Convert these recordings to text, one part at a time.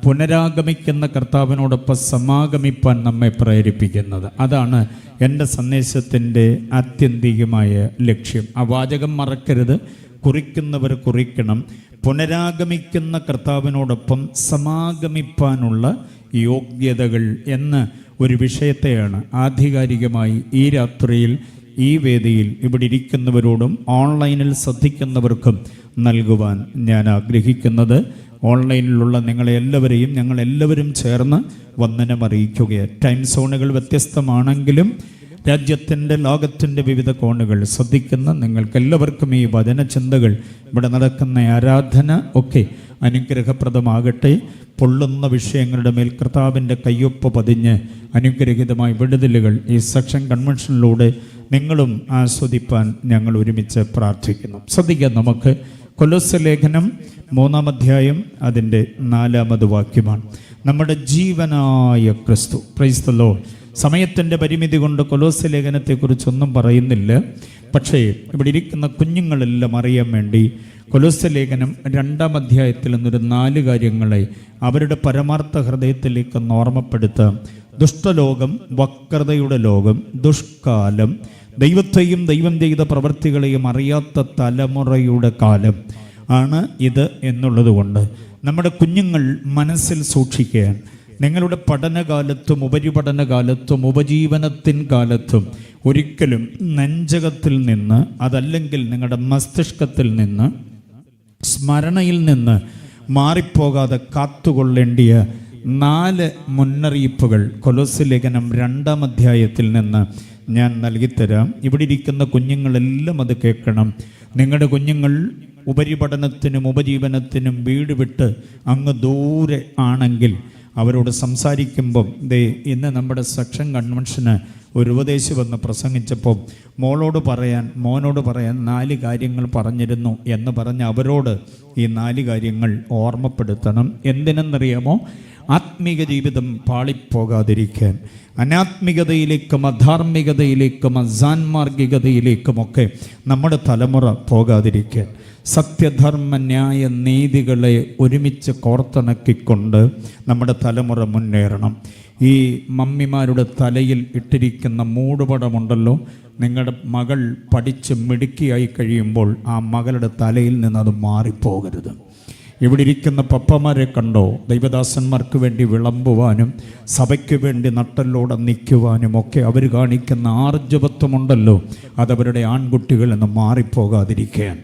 പുനരാഗമിക്കുന്ന കർത്താവിനോടൊപ്പം സമാഗമിപ്പാൻ നമ്മെ പ്രേരിപ്പിക്കുന്നത്. അതാണ് എൻ്റെ സന്ദേശത്തിൻ്റെ ആത്യന്തികമായ ലക്ഷ്യം. ആ വാചകം മറക്കരുത്. കുറിക്കുന്നവർ കുറിക്കണം. പുനരാഗമിക്കുന്ന കർത്താവിനോടൊപ്പം സമാഗമിപ്പാനുള്ള യോഗ്യതകൾ എന്ന ഒരു വിഷയത്തെയാണ് ആധികാരികമായി ഈ രാത്രിയിൽ ഈ വേദിയിൽ ഇവിടെ ഇരിക്കുന്നവരോടും ഓൺലൈനിൽ ശ്രദ്ധിക്കുന്നവർക്കും നൽകുവാൻ ഞാൻ ആഗ്രഹിക്കുന്നത്. ഓൺലൈനിലുള്ള നിങ്ങളെല്ലാവരെയും ഞങ്ങളെല്ലാവരും ചേർന്ന് വന്ദനം അറിയിക്കുകയാണ്. ടൈം സോണുകൾ വ്യത്യസ്തമാണെങ്കിലും രാജ്യത്തിൻ്റെ ലോകത്തിൻ്റെ വിവിധ കോണുകൾ ശ്രദ്ധിക്കുന്ന നിങ്ങൾക്കെല്ലാവർക്കും ഈ വചനചിന്തകൾ, ഇവിടെ നടക്കുന്ന ആരാധന ഒക്കെ അനുഗ്രഹപ്രദമാകട്ടെ. പൊള്ളുന്ന വിഷയങ്ങളുടെ മേൽ കർത്താവിൻ്റെ കയ്യൊപ്പ് പതിഞ്ഞ് അനുഗ്രഹീതമായ വിടുതലുകൾ ഈ സെക്ഷൻ കൺവെൻഷനിലൂടെ നിങ്ങളും ആസ്വദിപ്പാൻ ഞങ്ങൾ ഒരുമിച്ച് പ്രാർത്ഥിക്കുന്നു. ശ്രദ്ധിക്കാം. നമുക്ക് കൊലോസ്യ ലേഖനം 3-ാം അധ്യായം അതിൻ്റെ 4-ാമത് വാക്യമാണ്. നമ്മുടെ ജീവനായ ക്രിസ്തു. Praise the Lord. സമയത്തിൻ്റെ പരിമിതി കൊണ്ട് കൊലോസ്യ ലേഖനത്തെക്കുറിച്ചൊന്നും പറയുന്നില്ല. പക്ഷേ ഇവിടെ ഇരിക്കുന്ന കുഞ്ഞുങ്ങളെല്ലാം അറിയാൻ വേണ്ടി കൊലോസ്യ ലേഖനം 2-ാം അധ്യായത്തിൽ നിന്നൊരു 4 കാര്യങ്ങളെ അവരുടെ പരമാർത്ഥ ഹൃദയത്തിലേക്ക് ഓർമ്മപ്പെടുത്താം. ദുഷ്ടലോകം, വക്രതയുടെ ലോകം, ദുഷ്കാലം, ദൈവത്തെയും ദൈവം ചെയ്ത പ്രവൃത്തികളെയും അറിയാത്ത തലമുറയുടെ കാലം ആണ് ഇത് എന്നുള്ളത് കൊണ്ട് നമ്മുടെ കുഞ്ഞുങ്ങൾ മനസ്സിൽ സൂക്ഷിക്കാൻ നിങ്ങളുടെ പഠനകാലത്തും ഉപരിപഠനകാലത്തും ഉപജീവനത്തിൻ കാലത്തും ഒരിക്കലും നെഞ്ചകത്തിൽ നിന്ന്, അതല്ലെങ്കിൽ നിങ്ങളുടെ മസ്തിഷ്കത്തിൽ നിന്ന്, സ്മരണയിൽ നിന്ന് മാറിപ്പോകാതെ കാത്തുകൊള്ളേണ്ടിയ 4 മുന്നറിയിപ്പുകൾ കൊലോസ്യ ലേഖനം 2-ാം അധ്യായത്തിൽ നിന്ന് ഞാൻ നൽകിത്തരാം. ഇവിടെ ഇരിക്കുന്ന കുഞ്ഞുങ്ങളെല്ലാം അത് കേൾക്കണം. നിങ്ങളുടെ കുഞ്ഞുങ്ങൾ ഉപരിപഠനത്തിനും ഉപജീവനത്തിനും വീട് വിട്ട് അങ്ങ് ദൂരെ ആണെങ്കിൽ അവരോട് സംസാരിക്കുമ്പം ഇന്ന് നമ്മുടെ സെക്ഷൻ കൺവെൻഷന് ഒരു ഉപദേശി വന്ന് പ്രസംഗിച്ചപ്പോൾ മോനോട് പറയാൻ 4 കാര്യങ്ങൾ പറഞ്ഞിരുന്നു എന്ന് പറഞ്ഞ് അവരോട് ഈ 4 കാര്യങ്ങൾ ഓർമ്മപ്പെടുത്തണം. എന്തിനെന്നറിയാമോ? ആത്മീക ജീവിതം പാളിപ്പോകാതിരിക്കാൻ, അനാത്മികതയിലേക്കും അധാർമികതയിലേക്കും അസാൻമാർഗികതയിലേക്കുമൊക്കെ നമ്മുടെ തലമുറ പോകാതിരിക്കാൻ, സത്യധർമ്മ ന്യായ നീതികളെ ഒരുമിച്ച് കോർത്തിണക്കിക്കൊണ്ട് നമ്മുടെ തലമുറ മുന്നേറണം. ഈ മമ്മിമാരുടെ തലയിൽ ഇട്ടിരിക്കുന്ന മൂടുപടമുണ്ടല്ലോ, നിങ്ങളുടെ മകൾ പഠിച്ച് മിടുക്കിയായി കഴിയുമ്പോൾ ആ മകളുടെ തലയിൽ നിന്ന് അത് മാറിപ്പോകരുത്. ഇവിടെ ഇരിക്കുന്ന പപ്പമാരെ കണ്ടോ? ദൈവദാസന്മാർക്ക് വേണ്ടി വിളമ്പുവാനും സഭയ്ക്ക് വേണ്ടി നട്ടലോടെ നിൽക്കുവാനും ഒക്കെ അവർ കാണിക്കുന്ന ആർജവത്വമുണ്ടല്ലോ, അതവരുടെ ആൺകുട്ടികൾ എന്ന് മാറിപ്പോകാതിരിക്കാൻ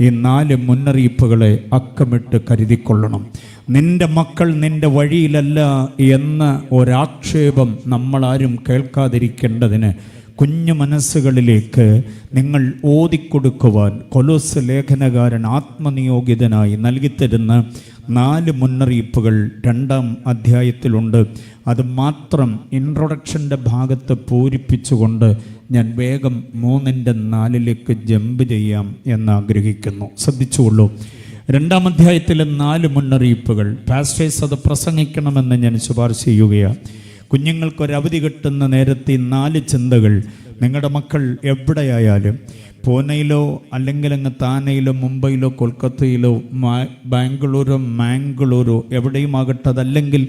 ഈ 4 മുന്നറിയിപ്പുകളെ അക്കമിട്ട് കരുതിക്കൊള്ളണം. നിന്റെ മക്കൾ നിന്റെ വഴിയിലല്ല എന്ന ഒരാക്ഷേപം നമ്മളാരും കേൾക്കാതിരിക്കേണ്ടതിന് കുഞ്ഞു മനസ്സുകളിലേക്ക് നിങ്ങൾ ഓതിക്കൊടുക്കുവാൻ കൊലോസ്യ ലേഖനകാരൻ ആത്മനിയോഗിതനായി നൽകിത്തരുന്ന 4 മുന്നറിയിപ്പുകൾ 2-ാം അധ്യായത്തിലുണ്ട്. അത് മാത്രം ഇൻട്രൊഡക്ഷൻ്റെ ഭാഗത്ത് പൂരിപ്പിച്ചുകൊണ്ട് ഞാൻ വേഗം 3-4 ജമ്പ് ചെയ്യാം എന്നാഗ്രഹിക്കുന്നു. ശ്രദ്ധിച്ചുകൊള്ളൂ. 2-ാം അധ്യായത്തിലെ 4 മുന്നറിയിപ്പുകൾ പാസ്റ്റേഴ്സ് അത് പ്രസംഗിക്കണമെന്ന് ഞാൻ ശുപാർശ ചെയ്യുകയാണ്. കുഞ്ഞുങ്ങൾക്കൊരവധി കിട്ടുന്ന നേരത്തെ 4 ചിന്തകൾ നിങ്ങളുടെ മക്കൾ എവിടെയായാലും, പൂനെയിലോ അല്ലെങ്കിൽ അങ്ങ് താനയിലോ മുംബൈയിലോ കൊൽക്കത്തയിലോ ബാംഗ്ലൂരോ മാംഗ്ലൂരോ എവിടെയും ആകട്ടെ, അതല്ലെങ്കിൽ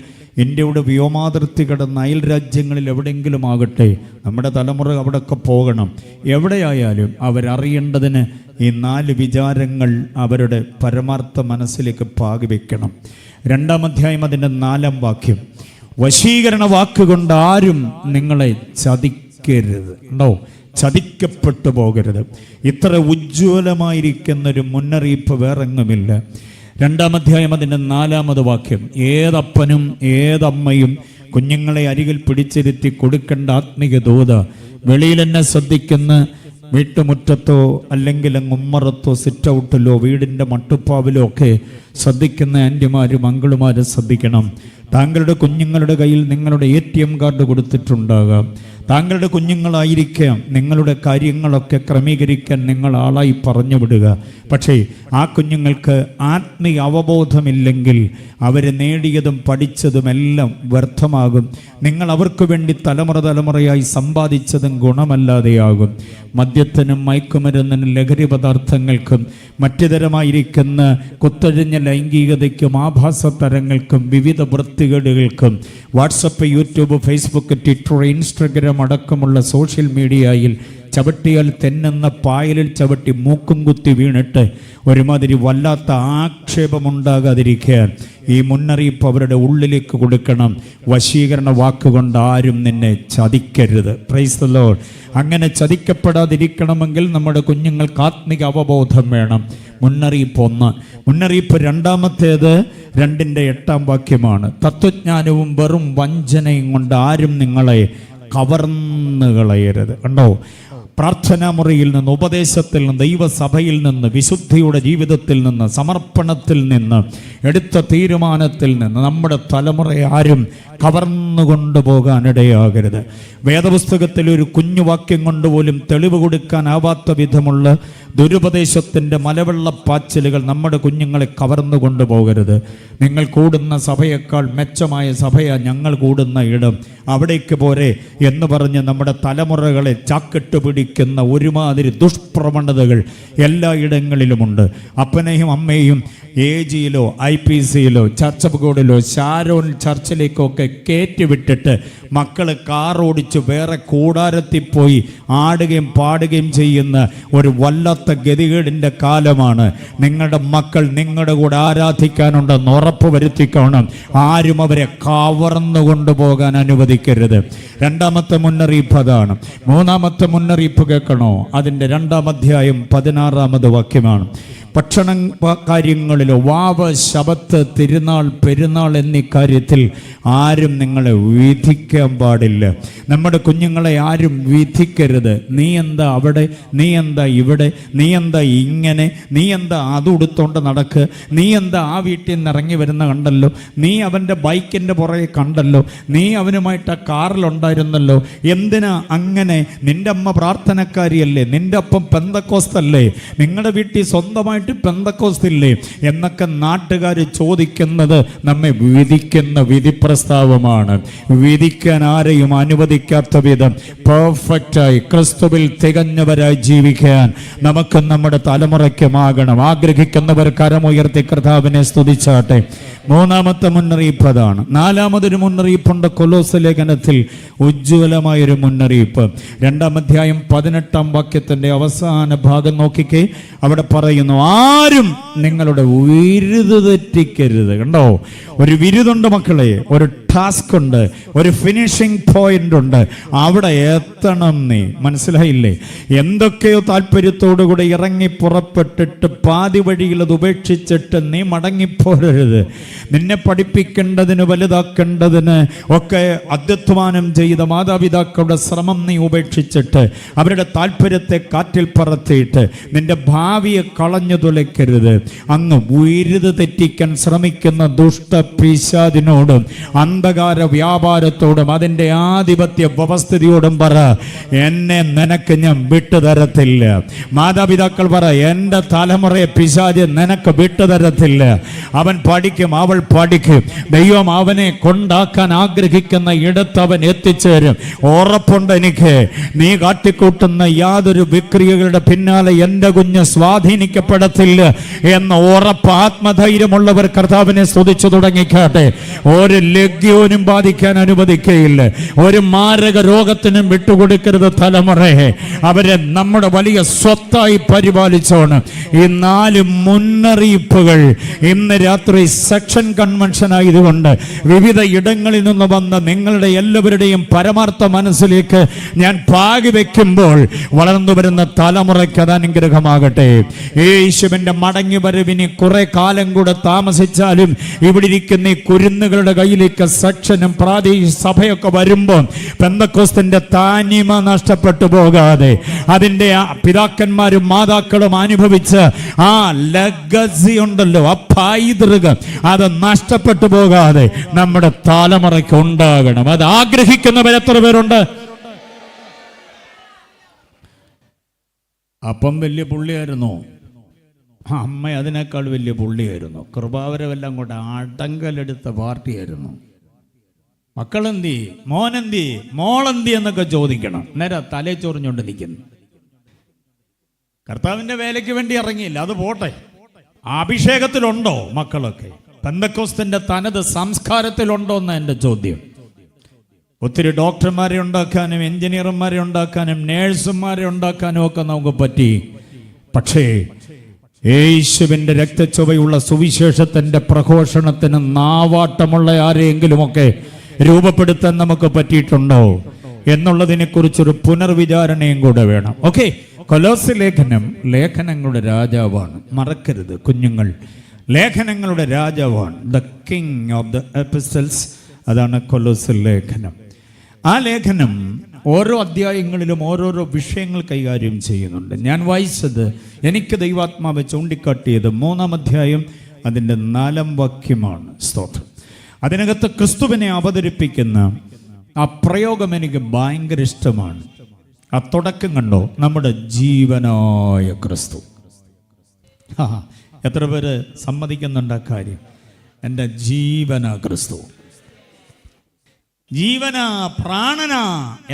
ഇന്ത്യയുടെ വ്യോമാതിർത്തി കടന്ന അയൽ രാജ്യങ്ങളിൽ എവിടെയെങ്കിലും ആകട്ടെ, നമ്മുടെ തലമുറ അവിടെയൊക്കെ പോകണം. എവിടെയായാലും അവരറിയേണ്ടതിന് ഈ 4 വിചാരങ്ങൾ അവരുടെ പരമാർത്ഥ മനസ്സിലേക്ക് പാകിവെക്കണം. 2-ാം അധ്യായം അതിൻ്റെ 4-ാം വാക്യം, വശീകരണ വാക്കുകൊണ്ട് ആരും നിങ്ങളെ ചതിക്കരുത്. ഉണ്ടോ? ചതിക്കപ്പെട്ടു പോകരുത്. ഇത്ര ഉജ്ജ്വലമായിരിക്കുന്നൊരു മുന്നറിയിപ്പ് വേറെങ്ങുമില്ല. 2-ാം അധ്യായം അതിൻ്റെ 4-ാമത് വാക്യം, ഏതപ്പനും ഏതമ്മയും കുഞ്ഞുങ്ങളെ അരികിൽ പിടിച്ചിരുത്തി കൊടുക്കേണ്ട ആത്മീക ദൂത വെളിയിൽ എന്നെ ശ്രദ്ധിക്കുന്ന വീട്ടുമുറ്റത്തോ അല്ലെങ്കിൽ അങ്ങ് ഉമ്മറത്തോ സിറ്റ് ഔട്ടിലോ വീടിൻ്റെ മട്ടുപ്പാവിലോ ഒക്കെ ശ്രദ്ധിക്കുന്ന ആൻറ്റിമാരും അങ്കിളുമാരും ശ്രദ്ധിക്കണം. താങ്കളുടെ കുഞ്ഞുങ്ങളുടെ കയ്യിൽ നിങ്ങളുടെ ATM കാർഡ് കൊടുത്തിട്ടുണ്ടാകാം. താങ്കളുടെ കുഞ്ഞുങ്ങളായിരിക്കാം. നിങ്ങളുടെ കാര്യങ്ങളൊക്കെ ക്രമീകരിക്കാൻ നിങ്ങൾ ആളായി പറഞ്ഞു വിടുക. പക്ഷേ ആ കുഞ്ഞുങ്ങൾക്ക് ആത്മീയ അവബോധമില്ലെങ്കിൽ അവർ നേടിയതും പഠിച്ചതുമെല്ലാം വ്യർത്ഥമാകും. നിങ്ങൾ അവർക്ക് വേണ്ടി തലമുറയായി സമ്പാദിച്ചതും ഗുണമല്ലാതെയാകും. മദ്യത്തിനും മയക്കുമരുന്നിനും ലഹരി പദാർത്ഥങ്ങൾക്കും മറ്റു തരമായിരിക്കുന്ന കുത്തഴിഞ്ഞ ലൈംഗികതയ്ക്കും ആഭാസതരങ്ങൾക്കും വിവിധ വൃത്തികേടുകൾക്കും WhatsApp, YouTube, Facebook, Twitter, Instagram അടക്കമുള്ള സോഷ്യൽ മീഡിയയിൽ ചവിട്ടിയാൽ തെന്നുന്ന പായലിൽ ചവിട്ടി മൂക്കും കുത്തി വീണിട്ട് ഒരുമാതിരി വല്ലാത്ത ആക്ഷേപമുണ്ടാകാതിരിക്കാൻ ഈ മുന്നറിയിപ്പ് അവരുടെ ഉള്ളിലേക്ക് കൊടുക്കണം. വശീകരണ വാക്കുകൊണ്ട് ആരും നിന്നെ ചതിക്കരുത്. Praise the Lord. അങ്ങനെ ചതിക്കപ്പെടാതിരിക്കണമെങ്കിൽ നമ്മുടെ കുഞ്ഞുങ്ങൾക്ക് ആത്മിക അവബോധം വേണം. മുന്നറിയിപ്പ് 1. മുന്നറിയിപ്പ് 2-ാമത്തേത് 2:8 തത്വജ്ഞാനവും വെറും വഞ്ചനയും കൊണ്ട് ആരും നിങ്ങളെ കവർന്നു കളയരുത്. കണ്ടോ, പ്രാർത്ഥനാ മുറിയിൽ നിന്ന്, ഉപദേശത്തിൽ നിന്ന്, ദൈവസഭയിൽ നിന്ന്, വിശുദ്ധിയുടെ ജീവിതത്തിൽ നിന്ന്, സമർപ്പണത്തിൽ നിന്ന്, എടുത്ത തീരുമാനത്തിൽ നിന്ന് നമ്മുടെ തലമുറയെ ആരും കവർന്നു കൊണ്ടുപോകാനിടയാകരുത്. വേദപുസ്തകത്തിൽ ഒരു കുഞ്ഞു വാക്യം കൊണ്ടുപോലും തെളിവ് കൊടുക്കാനാവാത്ത വിധമുള്ള ദുരുപദേശത്തിൻ്റെ മലവെള്ളപ്പാച്ചിലുകൾ നമ്മുടെ കുഞ്ഞുങ്ങളെ കവർന്നു കൊണ്ടുപോകരുത്. നിങ്ങൾ കൂടുന്ന സഭയേക്കാൾ മെച്ചമായ സഭയാ ഞങ്ങൾ കൂടുന്ന ഇടം, അവിടേക്ക് പോരെ എന്ന് പറഞ്ഞ് നമ്മുടെ തലമുറകളെ ചാക്കിട്ട് പിടിക്കുന്ന ഒരുമാതിരി ദുഷ്പ്രവണതകൾ എല്ലായിടങ്ങളിലുമുണ്ട്. അപ്പനെയും അമ്മയും AGയിലോ IPCയിലോ ചർച്ച് ഓഫ് ഗോഡിലോ ഷാരോൺ ചർച്ചിലേക്കൊക്കെ കയറ്റിവിട്ടിട്ട് മക്കൾ കാർ ഓടിച്ച് വേറെ കൂടാരത്തിൽ പോയി ആടുകയും പാടുകയും ചെയ്യുന്ന ഒരു വല്ലാത്ത ഗതികേടിൻ്റെ കാലമാണ്. നിങ്ങളുടെ മക്കൾ നിങ്ങളുടെ കൂടെ ആരാധിക്കാനുണ്ടെന്ന് ഉറപ്പ് വരുത്തിക്കണം. ആരും അവരെ കവർന്നു കൊണ്ടുപോകാൻ അനുവദിക്കരുത്. 2-ാമത്തെ മുന്നറിയിപ്പ് അതാണ്. 3-ാമത്തെ മുന്നറിയിപ്പ് കേൾക്കണോ? അതിൻ്റെ 2-ാം അധ്യായം 16-ാമത് വാക്യമാണ്. ഭക്ഷണ കാര്യങ്ങളിലോ വാവ്, ശബത്ത്, തിരുനാൾ, പെരുന്നാൾ എന്നീ കാര്യത്തിൽ ആരും നിങ്ങളെ വിധിക്കാൻ പാടില്ല. നമ്മുടെ കുഞ്ഞുങ്ങളെ ആരും വിധിക്കരുത്. നീ എന്താ അവിടെ, നീ എന്താ ഇവിടെ, നീ എന്താ ഇങ്ങനെ, നീ എന്താ അത് ഉടുത്തോണ്ട് നടക്ക്, നീ എന്താ ആ വീട്ടിൽ നിന്ന് ഇറങ്ങി വരുന്ന കണ്ടല്ലോ, നീ അവൻ്റെ ബൈക്കിൻ്റെ പുറകെ കണ്ടല്ലോ, നീ അവനുമായിട്ട് ആ കാറിലുണ്ടായിരുന്നല്ലോ, എന്തിനാ അങ്ങനെ? നിൻ്റെ അമ്മ പ്രാർത്ഥനക്കാരിയല്ലേ, നിൻ്റെ അപ്പം പെന്തക്കോസ്തല്ലേ, നിങ്ങളുടെ വീട്ടിൽ സ്വന്തമായിട്ട് പെന്തക്കോസ്തില്ലേ എന്നൊക്കെ നാട്ടുകാർ ചോദിക്കുന്നത് നമ്മെ വിധിക്കുന്ന വിധിപ്രസ്താവമാണ്. വിധിക്കാൻ ആരെയും അനുവദിക്കാത്ത വിധം പെർഫെക്റ്റായി ക്രിസ്തുവിൽ തികഞ്ഞവരായി ജീവിക്കാൻ നമുക്ക് നമ്മുടെ തലമുറയ്ക്കുമാകണം. ആഗ്രഹിക്കുന്നവർ കരമുയർത്തി കർത്താവിനെ സ്തുതിച്ചാട്ടെ. 3-ാമത്തെ മുന്നറിയിപ്പ് അതാണ്. 4-ാമതൊരു മുന്നറിയിപ്പുണ്ട് കൊലോസ്യ ലേഖനത്തിൽ, ഉജ്ജ്വലമായൊരു മുന്നറിയിപ്പ്. 2-ാം അധ്യായം 18-ാം വാക്യത്തിന്റെ അവസാന ഭാഗം നോക്കിക്കേ. അവിടെ പറയുന്നു, ആരും നിങ്ങളുടെ വിരുത് തെറ്റിക്കരുത്. കണ്ടോ, ഒരു വിരുതുണ്ട് മക്കളെ, ഒരു ടാസ്ക് ഉണ്ട്, ഒരു ഫിനിഷിംഗ് പോയിന്റ് ഉണ്ട്. അവിടെ എത്തണം. നീ മനസ്സിലായില്ലേ? എന്തൊക്കെയോ താല്പര്യത്തോടുകൂടി ഇറങ്ങി പുറപ്പെട്ടിട്ട് പാതി വഴിയിൽ അത് ഉപേക്ഷിച്ചിട്ട് നീ മടങ്ങിപ്പോരരുത്. നിന്നെ പഠിപ്പിക്കേണ്ടതിന്, വലുതാക്കേണ്ടതിന് ഒക്കെ അധ്വാനം ചെയ്ത മാതാപിതാക്കളുടെ ശ്രമം നീ ഉപേക്ഷിച്ചിട്ട് അവരുടെ താല്പര്യത്തെ കാറ്റിൽ പറത്തിയിട്ട് നിന്റെ ഭാവിയെ കളഞ്ഞു തുലയ്ക്കരുത്. അങ്ങ് വിരുത് തെറ്റിക്കാൻ ശ്രമിക്കുന്ന ദുഷ്ട പിശാചിനോടും അന്ധകാര വ്യാപാരത്തോടും അതിൻ്റെ ആധിപത്യ വ്യവസ്ഥിതിയോടും പറ, എന്നെ നിനക്ക് ഞാൻ വിട്ടുതരത്തില്ല. മാതാപിതാക്കൾ പറ, എൻ്റെ തലമുറയെ പിശാച് നിനക്ക് വിട്ടുതരത്തില്ല. അവൻ പഠിക്കും, അവൾ പഠിക്കും. ദൈവം അവനെ കൊണ്ടാക്കാൻ ആഗ്രഹിക്കുന്ന ഇടത്ത് അവൻ എത്തിച്ചേരും. ഉറപ്പുണ്ട് എനിക്ക്. നീ കാട്ടിക്കൂട്ടുന്ന യാതൊരു വിക്രിയകളുടെ പിന്നാലെ എൻ്റെ കുഞ്ഞ് സ്വാധീനിക്കപ്പെടത്തില്ല എന്ന ഉറപ്പ് ആത്മധൈര്യമുള്ളവർ കർത്താവിനെ സ്തുതിച്ചു തുടങ്ങിക്കാട്ടെ. ഒരു ലഗ്യോനും ബാധിക്കാൻ അനുവദിക്കുകയില്ല. ഒരു മാരക രോഗത്തിനും വിട്ടുകൊടുക്കരുത് തലമുറയെ. അവരെ നമ്മുടെ വലിയ സ്വത്തായി പരിപാലിച്ചോണം. ഈ 4 മുന്നറിയിപ്പുകൾ ഇന്ന് രാത്രി സെക്ഷൻ കൺവെൻഷൻ ആയതുകൊണ്ട് വിവിധ ഇടങ്ങളിൽ നിന്ന് വന്ന നിങ്ങളുടെ എല്ലാവരുടെയും പരമാർത്ഥ മനസ്സിലേക്ക് ഞാൻ പാകി വെക്കുമ്പോൾ വളർന്നു വരുന്ന തലമുറയ്ക്ക് അത് അനുഗ്രഹമാകട്ടെ. യേശുവിന്റെ മടങ്ങി വരവിന് കുറെ കാലം കൂടെ താമസിച്ചാലും ഇവിടെ ഇരിക്കുന്ന ഈ കുരുന്നുകളുടെ കയ്യിലേക്ക് സെക്ഷനും പ്രാദേശിക സഭയൊക്കെ വരുമ്പോൾ പെന്തക്കോസ്തിന്റെ താനിമ നഷ്ടപ്പെട്ടു പോകാതെ അതിൻ്റെ പിതാക്കന്മാരും മാതാക്കളും അനുഭവിച്ച ആ ലെഗസി ഉണ്ടല്ലോ, ആ പൈതൃകം, അത് നഷ്ടപ്പെട്ടു പോകാതെ നമ്മുടെ തലമുറയ്ക്ക് ഉണ്ടാകണം. അത് ആഗ്രഹിക്കുന്നവർ എത്ര പേരുണ്ട്? അപ്പം വലിയ പുള്ളിയായിരുന്നു, അമ്മ അതിനേക്കാൾ വലിയ പുള്ളിയായിരുന്നു. കൃപാവരമെല്ലാം കൂടെ അടങ്കലെടുത്ത പാർട്ടിയായിരുന്നു. മക്കളെന്തി, മോനെന്തി, മോളെന്തി എന്നൊക്കെ ചോദിക്കണം. നേരെ തലേ ചൊറിഞ്ഞുകൊണ്ട് നിൽക്കുന്നു. കർത്താവിൻ്റെ വേലയ്ക്ക് വേണ്ടി ഇറങ്ങിയില്ല, അത് പോട്ടെ. അഭിഷേകത്തിലുണ്ടോ മക്കളൊക്കെ? പെന്തക്കോസ്തിന്റെ തനത് സംസ്കാരത്തിലുണ്ടോ എന്ന എൻ്റെ ചോദ്യം. ഒത്തിരി ഡോക്ടർമാരെ ഉണ്ടാക്കാനും എഞ്ചിനീയർമാരെ ഉണ്ടാക്കാനും നേഴ്സുമാരെ ഉണ്ടാക്കാനും ഒക്കെ നമുക്ക് പറ്റി. പക്ഷേ യേശുവിൻ്റെ രക്തച്ചുവയുള്ള സുവിശേഷത്തിൻ്റെ പ്രഘോഷണത്തിന് നാവാട്ടമുള്ള ആരെയെങ്കിലുമൊക്കെ രൂപപ്പെടുത്താൻ നമുക്ക് പറ്റിയിട്ടുണ്ടോ എന്നുള്ളതിനെ കുറിച്ചൊരു പുനർവിചാരണയും കൂടെ വേണം. ഓക്കെ, കൊലോസ്യ ലേഖനം ലേഖനങ്ങളുടെ രാജാവാണ്, മറക്കരുത് കുഞ്ഞുങ്ങൾ. ലേഖനങ്ങളുടെ രാജാവാണ്, the king of the epistles. അതാണ് കൊലോസ്യ ലേഖനം. ആ ലേഖനം ഓരോ അധ്യായങ്ങളിലും ഓരോരോ വിഷയങ്ങൾ കൈകാര്യം ചെയ്യുന്നുണ്ട്. ഞാൻ വായിച്ചത്, എനിക്ക് ദൈവാത്മാവ് ചൂണ്ടിക്കാട്ടിയത് 3-ാം അധ്യായം അതിൻ്റെ 4-ാം വാക്യമാണ്. സ്തോത്രം. അതിനകത്ത് ക്രിസ്തുവിനെ അവതരിപ്പിക്കുന്ന ആ പ്രയോഗം എനിക്ക് ഭയങ്കര ഇഷ്ടമാണ്. ആ തുടക്കം കണ്ടോ? നമ്മുടെ ജീവനായ ക്രിസ്തു. എത്ര പേര് സമ്മതിക്കുന്നുണ്ട് ആ കാര്യം? എൻ്റെ ജീവനാ ക്രിസ്തു, ജീവനാ, പ്രാണനാ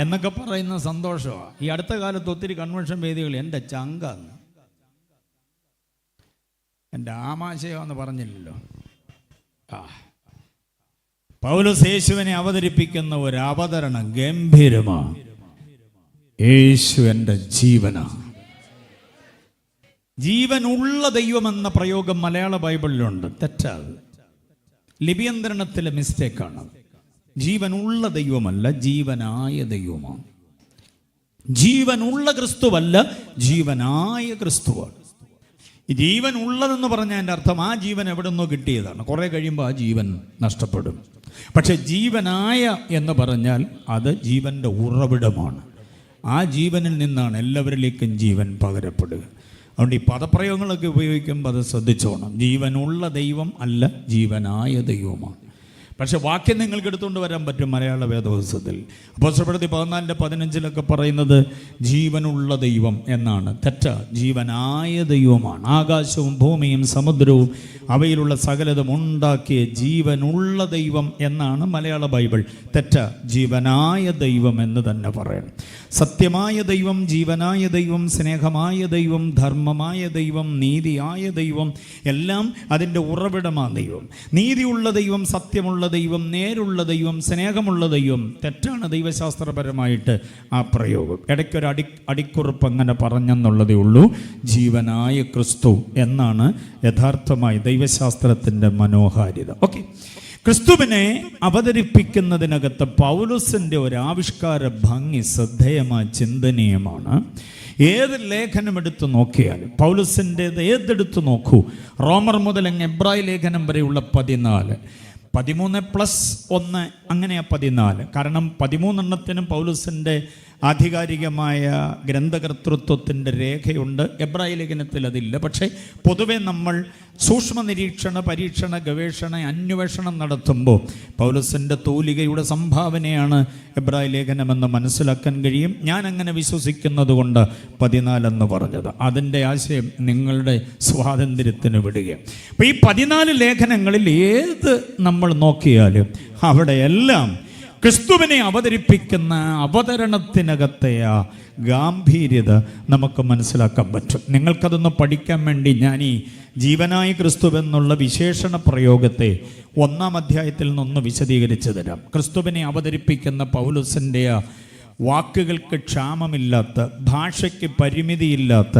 എന്നൊക്കെ പറയുന്ന സന്തോഷമാണ്. ഈ അടുത്ത കാലത്ത് ഒത്തിരി കൺവെൻഷൻ വേദികൾ എൻ്റെ ചങ്കാന്ന്, എൻ്റെ ആമാശയമെന്ന് പറഞ്ഞില്ലല്ലോ. പൗലോസ് യേശുവിനെ അവതരിപ്പിക്കുന്ന ഒരു അവതരണം ഗംഭീരമാണ്. യേശു എൻ്റെ ജീവനാ. ജീവനുള്ള ദൈവമെന്ന പ്രയോഗം മലയാള ബൈബിളിലുണ്ട്, തെറ്റാത്. ലിപിയന്തരണത്തിലെ മിസ്റ്റേക്കാണ്. ജീവനുള്ള ദൈവമല്ല, ജീവനായ ദൈവമാണ്. ജീവനുള്ള ക്രിസ്തുവല്ല, ജീവനായ ക്രിസ്തുവാണ്. ജീവൻ ഉള്ളതെന്ന് പറഞ്ഞാൽ എൻ്റെ അർത്ഥം ആ ജീവൻ എവിടെ നിന്നോ കിട്ടിയതാണ്. കുറെ കഴിയുമ്പോൾ ആ ജീവൻ നഷ്ടപ്പെടും. പക്ഷെ ജീവനായ എന്ന് പറഞ്ഞാൽ അത് ജീവൻ്റെ ഉറവിടമാണ്. ആ ജീവനിൽ നിന്നാണ് എല്ലാവരിലേക്കും ജീവൻ പകരപ്പെടുക. അതുകൊണ്ട് ഈ പദപ്രയോഗങ്ങളൊക്കെ ഉപയോഗിക്കുമ്പോൾ അത് ശ്രദ്ധിച്ചോണം. ജീവനുള്ള ദൈവം അല്ല, ജീവനായ ദൈവമാണ്. പക്ഷെ വാക്യം നിങ്ങൾക്ക് എടുത്തുകൊണ്ട് വരാൻ പറ്റും മലയാള വേദപുസ്തകത്തിൽ. അപ്പോസ്തലപ്രവൃത്തി 14:15 പറയുന്നത് ജീവനുള്ള ദൈവം എന്നാണ്. തെറ്റ, ജീവനായ ദൈവമാണ്. ആകാശവും ഭൂമിയും സമുദ്രവും അവയിലുള്ള സകലതും ഉണ്ടാക്കിയ ജീവനുള്ള ദൈവം എന്നാണ് മലയാള ബൈബിൾ. തെറ്റ, ജീവനായ ദൈവം എന്ന് തന്നെ പറയണം. സത്യമായ ദൈവം, ജീവനായ ദൈവം, സ്നേഹമായ ദൈവം, ധർമ്മമായ ദൈവം, നീതിയായ ദൈവം, എല്ലാം അതിൻ്റെ ഉറവിടമാണ് ദൈവം. നീതിയുള്ള ദൈവം, സത്യമുള്ള ദൈവം, നേരുള്ള ദൈവം, സ്നേഹമുള്ള ദൈവം. തെറ്റാണ് ദൈവശാസ്ത്രപരമായിട്ട് ആ പ്രയോഗം. ഇടയ്ക്കൊരു അടിക്കുറിപ്പ് അങ്ങനെ പറഞ്ഞെന്നുള്ളതേ ഉള്ളൂ. ജീവനായ ക്രിസ്തു എന്നാണ് യഥാർത്ഥമായി ദൈവശാസ്ത്രത്തിൻ്റെ മനോഹാരിത. ഓക്കെ, ക്രിസ്തുവിനെ അവതരിപ്പിക്കുന്നതിനകത്ത് പൗലോസിൻ്റെ ഒരു ആവിഷ്കാര ഭംഗി ശ്രദ്ധേയമായ ചിന്തനീയമാണ്. ഏത് ലേഖനം എടുത്തു നോക്കിയാലും പൗലോസിൻ്റേത് ഏതെടുത്ത് നോക്കൂ, റോമർ മുതൽ അങ്ങ് എബ്രായ ലേഖനം വരെയുള്ള 14, 13+1 അങ്ങനെയാ 14. കാരണം 13 പൗലോസിൻ്റെ ആധികാരികമായ ഗ്രന്ഥകർത്തൃത്വത്തിൻ്റെ രേഖയുണ്ട്. എബ്രായ ലേഖനത്തിൽ അതില്ല. പക്ഷേ പൊതുവെ നമ്മൾ സൂക്ഷ്മ നിരീക്ഷണ, പരീക്ഷണ, ഗവേഷണ, അന്വേഷണം നടത്തുമ്പോൾ പൗലോസിൻ്റെ തൂലികയുടെ സംഭാവനയാണ് എബ്രായ ലേഖനമെന്ന് മനസ്സിലാക്കാൻ കഴിയും. ഞാൻ അങ്ങനെ വിശ്വസിക്കുന്നത് കൊണ്ട് 14 എന്ന് പറഞ്ഞത്. അതിൻ്റെ ആശയം നിങ്ങളുടെ സ്വാതന്ത്ര്യത്തിന് വിടുക. അപ്പോൾ ഈ 14 ലേഖനങ്ങളിൽ ഏത് നമ്മൾ നോക്കിയാലും അവിടെയെല്ലാം ക്രിസ്തുവിനെ അവതരിപ്പിക്കുന്ന അവതരണത്തിനകത്തെ ആ ഗാംഭീര്യത നമുക്ക് മനസ്സിലാക്കാൻ പറ്റും. നിങ്ങൾക്കതൊന്ന് പഠിക്കാൻ വേണ്ടി ഞാൻ ഈ ജീവനായ ക്രിസ്തുവെന്നുള്ള വിശേഷണ പ്രയോഗത്തെ 1-ാം അധ്യായത്തിൽ നിന്നൊന്ന് വിശദീകരിച്ചു തരാം. ക്രിസ്തുവിനെ അവതരിപ്പിക്കുന്ന പൗലോസിൻ്റെ ആ വാക്കുകൾക്ക് ക്ഷാമമില്ലാത്ത, ഭാഷയ്ക്ക് പരിമിതിയില്ലാത്ത,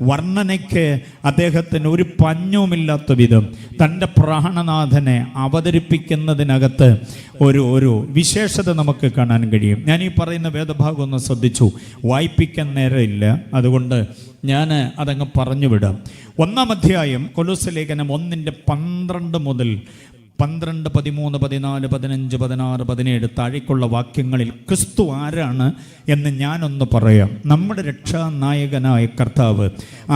വർണ്ണനയ്ക്ക് അദ്ദേഹത്തിന് ഒരു പഞ്ഞവുമില്ലാത്ത വിധം തൻ്റെ പ്രാണനാഥനെ അവതരിപ്പിക്കുന്നതിനകത്ത് ഒരു വിശേഷത നമുക്ക് കാണാൻ കഴിയും. ഞാൻ ഈ പറയുന്ന വേദഭാഗം ഒന്ന് ശ്രദ്ധിച്ചു. വായിപ്പിക്കാൻ നേരമില്ല, അതുകൊണ്ട് ഞാൻ അതങ്ങ് പറഞ്ഞു വിടാം. 1-ാം അധ്യായം കൊലോസ്യ ലേഖനം 1:12 മുതൽ 12, 13, 14, 15, 16, 17 താഴേക്കുള്ള വാക്യങ്ങളിൽ ക്രിസ്തു ആരാണ് എന്ന് ഞാനൊന്ന് പറയാം. നമ്മുടെ രക്ഷാനായകനായ കർത്താവ്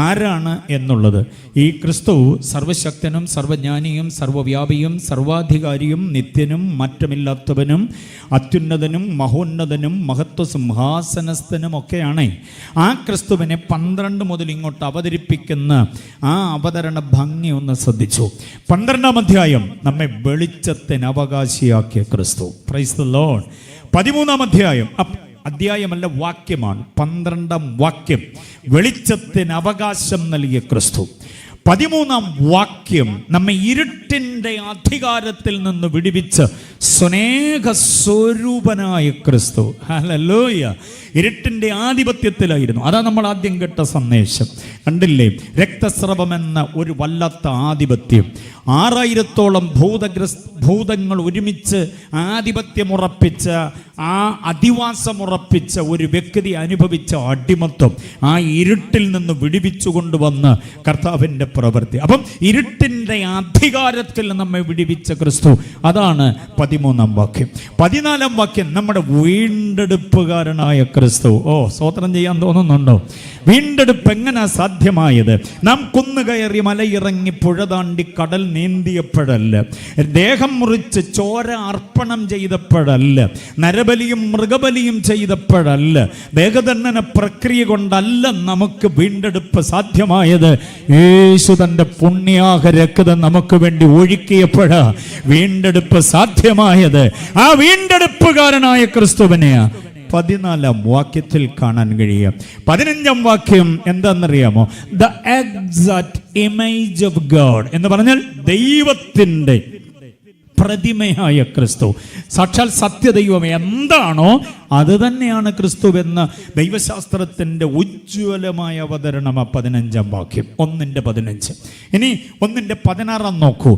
ആരാണ് എന്നുള്ളത്. ഈ ക്രിസ്തു സർവശക്തനും സർവജ്ഞാനിയും സർവവ്യാപിയും സർവാധികാരിയും നിത്യനും മാറ്റമില്ലാത്തവനും അത്യുന്നതനും മഹോന്നതനും മഹത്വ സിംഹാസനസ്ഥനും ഒക്കെയാണ്. ആ ക്രിസ്തുവിനെ 12 മുതൽ ഇങ്ങോട്ട് അവതരിപ്പിക്കുന്ന ആ അവതരണ ഭംഗി ഒന്ന് ശ്രദ്ധിച്ചു. 12-ാം അധ്യായം നമ്മെ വെളിച്ചത്തിന് അവകാശിയാക്കിയ ക്രിസ്തു. Praise the Lord. 13-ാം അധ്യായമല്ല, വാക്യമാണ്. 12-ാം വാക്യം വെളിച്ചത്തിന് അവകാശം നൽകിയ ക്രിസ്തു. 13-ാം വാക്യം നമ്മെ ഇരുട്ടിൻ്റെ അധികാരത്തിൽ നിന്ന് വിടുവിച്ച് സ്നേഹസ്വരൂപനായ ക്രിസ്തു. ഹല്ലേലൂയ. ഇരുട്ടിൻ്റെ ആധിപത്യത്തിലായിരുന്നു. അതാ നമ്മൾ ആദ്യം കേട്ട സന്ദേശം. കണ്ടില്ലേ? രക്തസ്രവമെന്ന ഒരു വല്ലാത്ത ആധിപത്യം. 6000-ഓളം ഭൂതങ്ങൾ ഒരുമിച്ച് ആധിപത്യമുറപ്പിച്ച, ആ അധിവാസമുറപ്പിച്ച ഒരു വ്യക്തി അനുഭവിച്ച അടിമത്വം ആ ഇരുട്ടിൽ നിന്ന് വിടുവിച്ചു കൊണ്ടുവന്ന് കർത്താവിൻ്റെ പ്രവൃത്തി. അപ്പം ഇരുട്ടിൻ്റെ അധികാരത്തിൽ നമ്മെ വിടുവിച്ച ക്രിസ്തു. അതാണ് 13-ാം വാക്യം. 14-ാം വാക്യം നമ്മുടെ വീണ്ടെടുപ്പുകാരനായ ക്രിസ്തു. സ്തോത്രം ചെയ്യാൻ തോന്നുന്നുണ്ടോ? വീണ്ടെടുപ്പ് എങ്ങനെ സാധ്യമായത്? നാം കുന്നുകയറി മലയിറങ്ങി പുഴ താണ്ടി കടൽ നീന്തിയപ്പോഴല്ല, ദേഹം മുറിച്ച് ചോര അർപ്പണം ചെയ്തപ്പോഴല്ല, നരബലിയും മൃഗബലിയും ചെയ്തപ്പോഴല്ല, ദേഹദണ്ഡന പ്രക്രിയ കൊണ്ടല്ല നമുക്ക് വീണ്ടെടുപ്പ് സാധ്യമായത്. യേശു തൻ്റെ പുണ്യാഹ രക്തം നമുക്ക് വേണ്ടി ഒഴുക്കിയപ്പോഴാ വീണ്ടെടുപ്പ് സാധ്യമായത്. ആ വീണ്ടെടുപ്പുകാരനായ ക്രിസ്തുവിനെയാ 14-ാം വാക്യത്തിൽ കാണാൻ കഴിയും. 15-ാം വാക്യം എന്താണെന്നറിയാമോ? The exact image of God എന്ന് പറഞ്ഞാൽ ദൈവത്തിൻ്റെ പ്രതിമയായ ക്രിസ്തു. സാക്ഷാൽ സത്യദൈവം എന്താണോ അത് തന്നെയാണ് ക്രിസ്തുവെന്ന ദൈവശാസ്ത്രത്തിൻ്റെ ഉജ്ജ്വലമായ അവതരണം. 15-ാം വാക്യം 1:15. ഇനി 1:16 നോക്കൂ.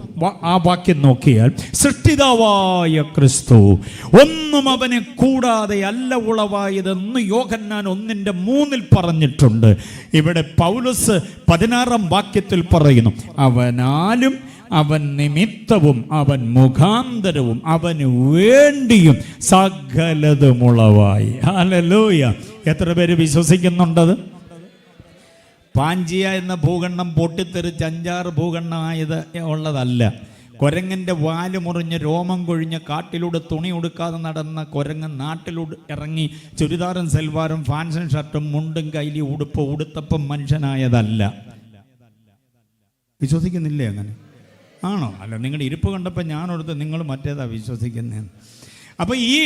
ആ വാക്യം നോക്കിയാൽ സൃഷ്ടിതാവായ ക്രിസ്തു ഒന്നും അവനെ കൂടാതെ അല്ല ഉളവായതെന്ന് യോഹന്നാൻ 1:3 പറഞ്ഞിട്ടുണ്ട്. ഇവിടെ പൗലോസ് 16-ാം വാക്യത്തിൽ പറയുന്നു, അവനാലും അവൻ നിമിത്തവും അവൻ മുഖാന്തരവും അവന് വേണ്ടിയും സകലതുമുളവായി. ഹല്ലേലൂയ. എത്ര പേര് വിശ്വസിക്കുന്നുണ്ടത്? പാഞ്ചിയ എന്ന ഭൂഖണ്ഡം പൊട്ടിത്തെറിച്ച് 5-6 ഭൂഖണ്ഡമായത് ഉള്ളതല്ല. കുരങ്ങൻ്റെ വാല് മുറിഞ്ഞ് രോമം കൊഴിഞ്ഞ് കാട്ടിലൂടെ തുണി ഉടുക്കാതെ നടന്ന കുരങ്ങൻ നാട്ടിലൂടെ ഇറങ്ങി ചുരിദാറും സെൽവാറും ഫാൻഷൻ ഷർട്ടും മുണ്ടും കൈലി ഉടുപ്പ് ഉടുത്തപ്പം മനുഷ്യനായതല്ല. വിശ്വസിക്കുന്നില്ലേ അങ്ങനെ? ആണോ? അല്ല, നിങ്ങളുടെ ഇരിപ്പ് കണ്ടപ്പോൾ ഞാനോർത്ത് നിങ്ങൾ മറ്റേതാ വിശ്വസിക്കുന്നതെന്ന്. അപ്പോൾ ഈ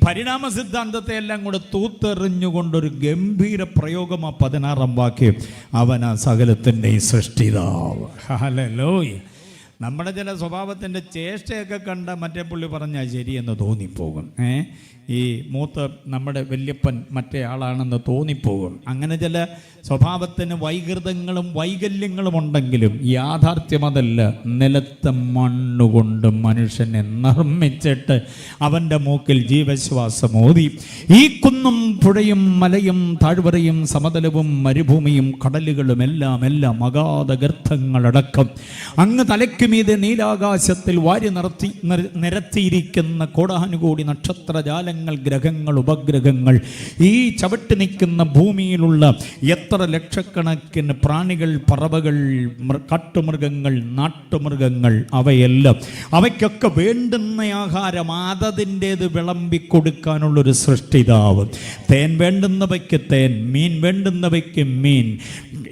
പരിണാമ സിദ്ധാന്തത്തെ എല്ലാം കൂടെ തൂത്തെറിഞ്ഞുകൊണ്ടൊരു ഗംഭീര പ്രയോഗമാണ് 16-ാം വാക്യം. അവനാ സകലത്തിൻ്റെ സൃഷ്ടിതാവ്. ഹല്ലേലൂയ. നമ്മുടെ ചില സ്വഭാവത്തിൻ്റെ ചേഷ്ടയൊക്കെ കണ്ട മറ്റേ പുള്ളി പറഞ്ഞാൽ ശരിയെന്ന് തോന്നിപ്പോകും. ഈ മൂത്ത നമ്മുടെ വല്യപ്പൻ മറ്റേ ആളാണെന്ന് തോന്നിപ്പോകും. അങ്ങനെ ചില സ്വഭാവത്തിന് വൈകൃതങ്ങളും വൈകല്യങ്ങളും ഉണ്ടെങ്കിലും യാഥാർത്ഥ്യം അതല്ല. നിലത്തെ മണ്ണുകൊണ്ട് മനുഷ്യനെ നിർമ്മിച്ചിട്ട് അവൻ്റെ മൂക്കിൽ ജീവശ്വാസം ഊതി ഈ കുന്നും പുഴയും മലയും താഴ്വരയും സമതലവും മരുഭൂമിയും കടലുകളും എല്ലാം അഗാധ ഗർത്തങ്ങളടക്കം അങ്ങ് തലയ്ക്കുമീതെ നീലാകാശത്തിൽ വാരി നിരത്തിയിരിക്കുന്ന കോടാനുകോടി നക്ഷത്രജാലങ്ങൾ, ഗ്രഹങ്ങൾ, ഉപഗ്രഹങ്ങൾ, ഈ ചവിട്ടി നിൽക്കുന്ന ഭൂമിയിലുള്ള എത്ര ലക്ഷക്കണക്കിന് പ്രാണികൾ, പറവകൾ, കാട്ടുമൃഗങ്ങൾ, നാട്ടുമൃഗങ്ങൾ, അവയ്ക്കൊക്കെ വേണ്ടുന്ന ആഹാരം അതതിൻ്റേത് വിളമ്പിക്കൊടുക്കാനുള്ളൊരു സൃഷ്ടിതാവ്. തേൻ വേണ്ടുന്നവയ്ക്ക് തേൻ, മീൻ വേണ്ടുന്നവയ്ക്ക് മീൻ,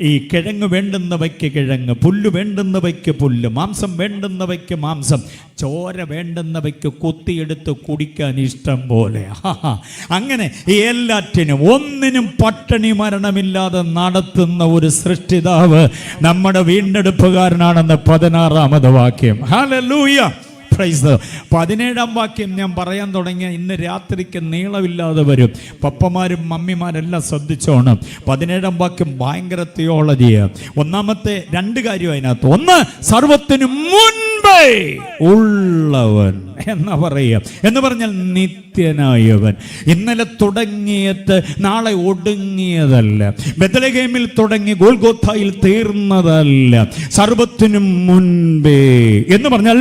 ഈ കിഴങ്ങ് വേണ്ടുന്നവയ്ക്ക് കിഴങ്ങ്, പുല്ല് വേണ്ടുന്നവയ്ക്ക് പുല്ല്, മാംസം വേണ്ടുന്നവയ്ക്ക് മാംസം, ചോര വേണ്ടുന്നവയ്ക്ക് കുത്തിയെടുത്ത് കുടിക്കാൻ ഇഷ്ടം പോലെ. അങ്ങനെ എല്ലാറ്റിനും ഒന്നിനും പട്ടിണി മരണമില്ലാതെ നടത്തുന്ന ഒരു സൃഷ്ടിതാവ് നമ്മുടെ വീണ്ടെടുപ്പുകാരനാണെന്ന് 16-ാമത് വാക്യം. ഹല്ലേലൂയ. 17-ാം വാക്യം ഞാൻ പറയാൻ തുടങ്ങിയ ഇന്ന് രാത്രിക്ക് നീളമില്ലാതെ വരും. പപ്പമാരും മമ്മിമാരെല്ലാം ശ്രദ്ധിച്ചോണം. 17-ാം വാക്യം ഭയങ്കര തിയോളജിയാണ്. ഒന്നാമത്തെ 2 കാര്യം അതിനകത്ത്. ഒന്ന്, സർവത്തിനു മുൻപ് ഉള്ളവൻ എന്ന് പറയാം. എന്ന് പറഞ്ഞാൽ നിത്യനായവൻ. ഇന്നലെ തുടങ്ങിയിട്ട് നാളെ ഒടുങ്ങിയതല്ല. ബെത്ലഹേമിൽ തുടങ്ങി ഗോൽഗോഥായിൽ തീർന്നതല്ല. സർവ്വത്തിനും മുൻപേ എന്ന് പറഞ്ഞാൽ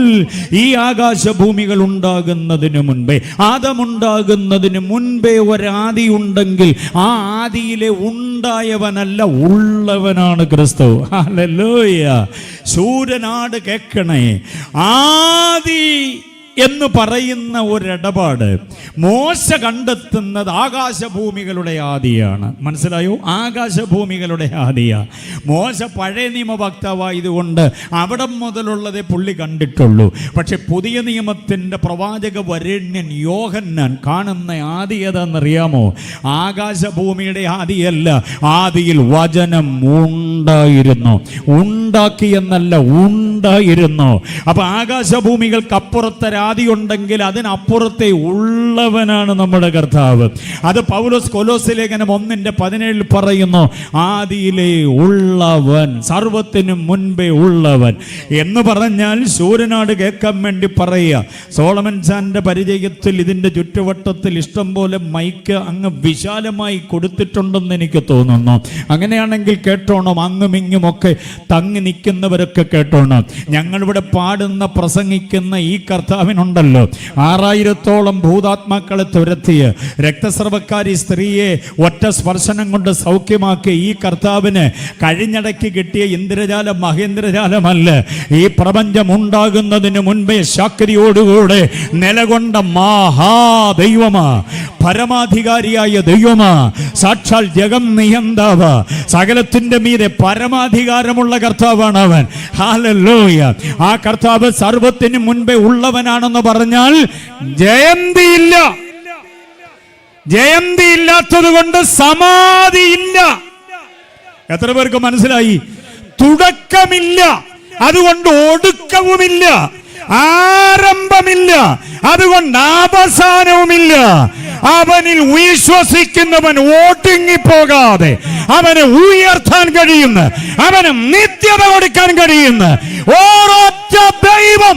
ഈ ആകാശഭൂമികൾ ഉണ്ടാകുന്നതിന് മുൻപേ, ആദമുണ്ടാകുന്നതിന് മുൻപേ ഒരാദി ഉണ്ടെങ്കിൽ ആ ആദിയിലെ ഉണ്ടായവനല്ല, ഉള്ളവനാണ് ക്രിസ്തു. ഹല്ലേലൂയ. ശൂരനാട് കേൾക്കണേ. ആദി എന്ന് പറയുന്ന ഒരിടപാട് മോശ കണ്ടെത്തുന്നത് ആകാശഭൂമികളുടെ ആദിയാണ്. മനസ്സിലായോ? ആകാശഭൂമികളുടെ ആദിയാ. മോശ പഴയ നിയമഭക്തവായതുകൊണ്ട് അവിടെ മുതലുള്ളതേ പുള്ളി കണ്ടിട്ടുള്ളൂ. പക്ഷെ പുതിയ നിയമത്തിൻ്റെ പ്രവാചക വരേണ്യൻ യോഹന്നാൻ കാണുന്ന ആദി ഏതാണെന്നറിയാമോ? ആകാശഭൂമിയുടെ ആദിയല്ല. ആദിയിൽ വചനം ഉണ്ടായിരുന്നു. ഉണ്ടാക്കിയെന്നല്ല, ഉണ്ടായിരുന്നു. അപ്പൊ ആകാശഭൂമികൾക്ക് ആദി ഉണ്ടെങ്കിൽ അതിനപ്പുറത്തെ ഉള്ളവനാണ് നമ്മുടെ കർത്താവ്. അത് പൗലോസ് കൊലോസ്യ ലേഖനം 1:17 പറയുന്നു, ആദിയിലെ ഉള്ളവൻ, സർവ്വത്തിനും മുൻപേ ഉള്ളവൻ എന്ന് പറഞ്ഞാൽ ശൂരനാട് കേൾക്കാൻ വേണ്ടി പറയുക. സോളമൻ ചാന്റെ പരിചയത്തിൽ ഇതിന്റെ ചുറ്റുവട്ടത്തിൽ ഇഷ്ടം പോലെ മൈക്ക് അങ്ങ് വിശാലമായി കൊടുത്തിട്ടുണ്ടെന്ന് എനിക്ക് തോന്നുന്നു. അങ്ങനെയാണെങ്കിൽ കേട്ടോണം, അങ്ങും ഇങ്ങുമൊക്കെ തങ്ങി നിൽക്കുന്നവരൊക്കെ കേട്ടോണം. ഞങ്ങളിവിടെ പാടുന്ന പ്രസംഗിക്കുന്ന ഈ കർത്താവിനുണ്ടല്ലോ 6000-ഓളം ഭൂതാത്മാക്കളെ തുരത്തിയ രക്തസ്രവക്കാരി സ്ത്രീയെ ഒറ്റ സ്പർശനം കൊണ്ട് സൗഖ്യമാക്കി ഈ കർത്താവിന് കഴിഞ്ഞിടയ്ക്ക് കിട്ടിയ ഇന്ദ്രജാലം മഹേന്ദ്രജാലമല്ല. ഈ പ്രപഞ്ചം ഉണ്ടാകുന്നതിന് മുൻപേ ശക്തിയോടുകൂടെ നിലകൊണ്ട മഹാദൈവമാ, പരമാധികാരിയായ ദൈവമാ, സാക്ഷാൽ ജഗം നിയന്താവ്, സകലത്തിന്റെ മീതെ പരമാധികാരമുള്ള കർത്താവാണ് അവൻ. ഹല്ലേലൂയ. ആ കർത്താവ് സർവ്വത്തിനും മുൻപേ ഉള്ളവനാണെന്ന് പറഞ്ഞാൽ ജയന്തിയില്ല. ജയന്തിയില്ലാത്തത് കൊണ്ട് സമാധിയില്ല. എത്ര പേർക്ക് മനസ്സിലായി? തുടക്കമില്ല, അതുകൊണ്ട് ഒടുക്കവുമില്ല. ആരംഭമില്ല, അതുകൊണ്ട് അവസാനവുമില്ല. അവനിൽ വിശ്വസിക്കുന്നവൻ ഒടുങ്ങിപ്പോകാതെ അവനെ ഉയർത്താൻ കഴിയുന്ന, അവന് നിത്യത കൊടുക്കാൻ കഴിയുന്ന ഒരൊറ്റ ദൈവം,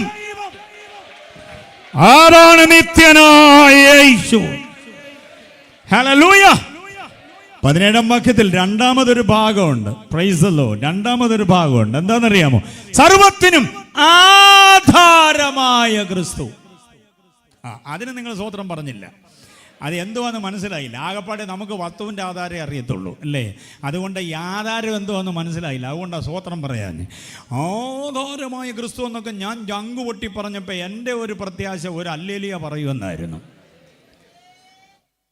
അതാണ് നിത്യനായ യേശു. ഹല്ലേലൂയ. 17-ാം വാക്യത്തിൽ രണ്ടാമതൊരു ഭാഗമുണ്ട്. Praise the Lord. രണ്ടാമതൊരു ഭാഗമുണ്ട്. എന്താണെന്നറിയാമോ? സർവത്തിനും ആധാരമായ ക്രിസ്തു. അതിന് നിങ്ങൾ സ്വോത്രം പറഞ്ഞില്ല. അത് എന്തുവാന്ന് മനസ്സിലായില്ല. ആകപ്പാടെ നമുക്ക് വസ്തുവിൻ്റെ ആധാരമേ അറിയത്തുള്ളൂ, അല്ലേ? അതുകൊണ്ട് ഈ ആധാരം എന്തുവാന്ന് മനസ്സിലായില്ല. അതുകൊണ്ടാണ് സ്വോത്രം പറയാൻ. ആധാരമായ ക്രിസ്തു എന്നൊക്കെ ഞാൻ ജങ്കു പൊട്ടി പറഞ്ഞപ്പോൾ എൻ്റെ ഒരു പ്രത്യാശ ഒരു ഹല്ലേലൂയ പറയുമെന്നായിരുന്നു.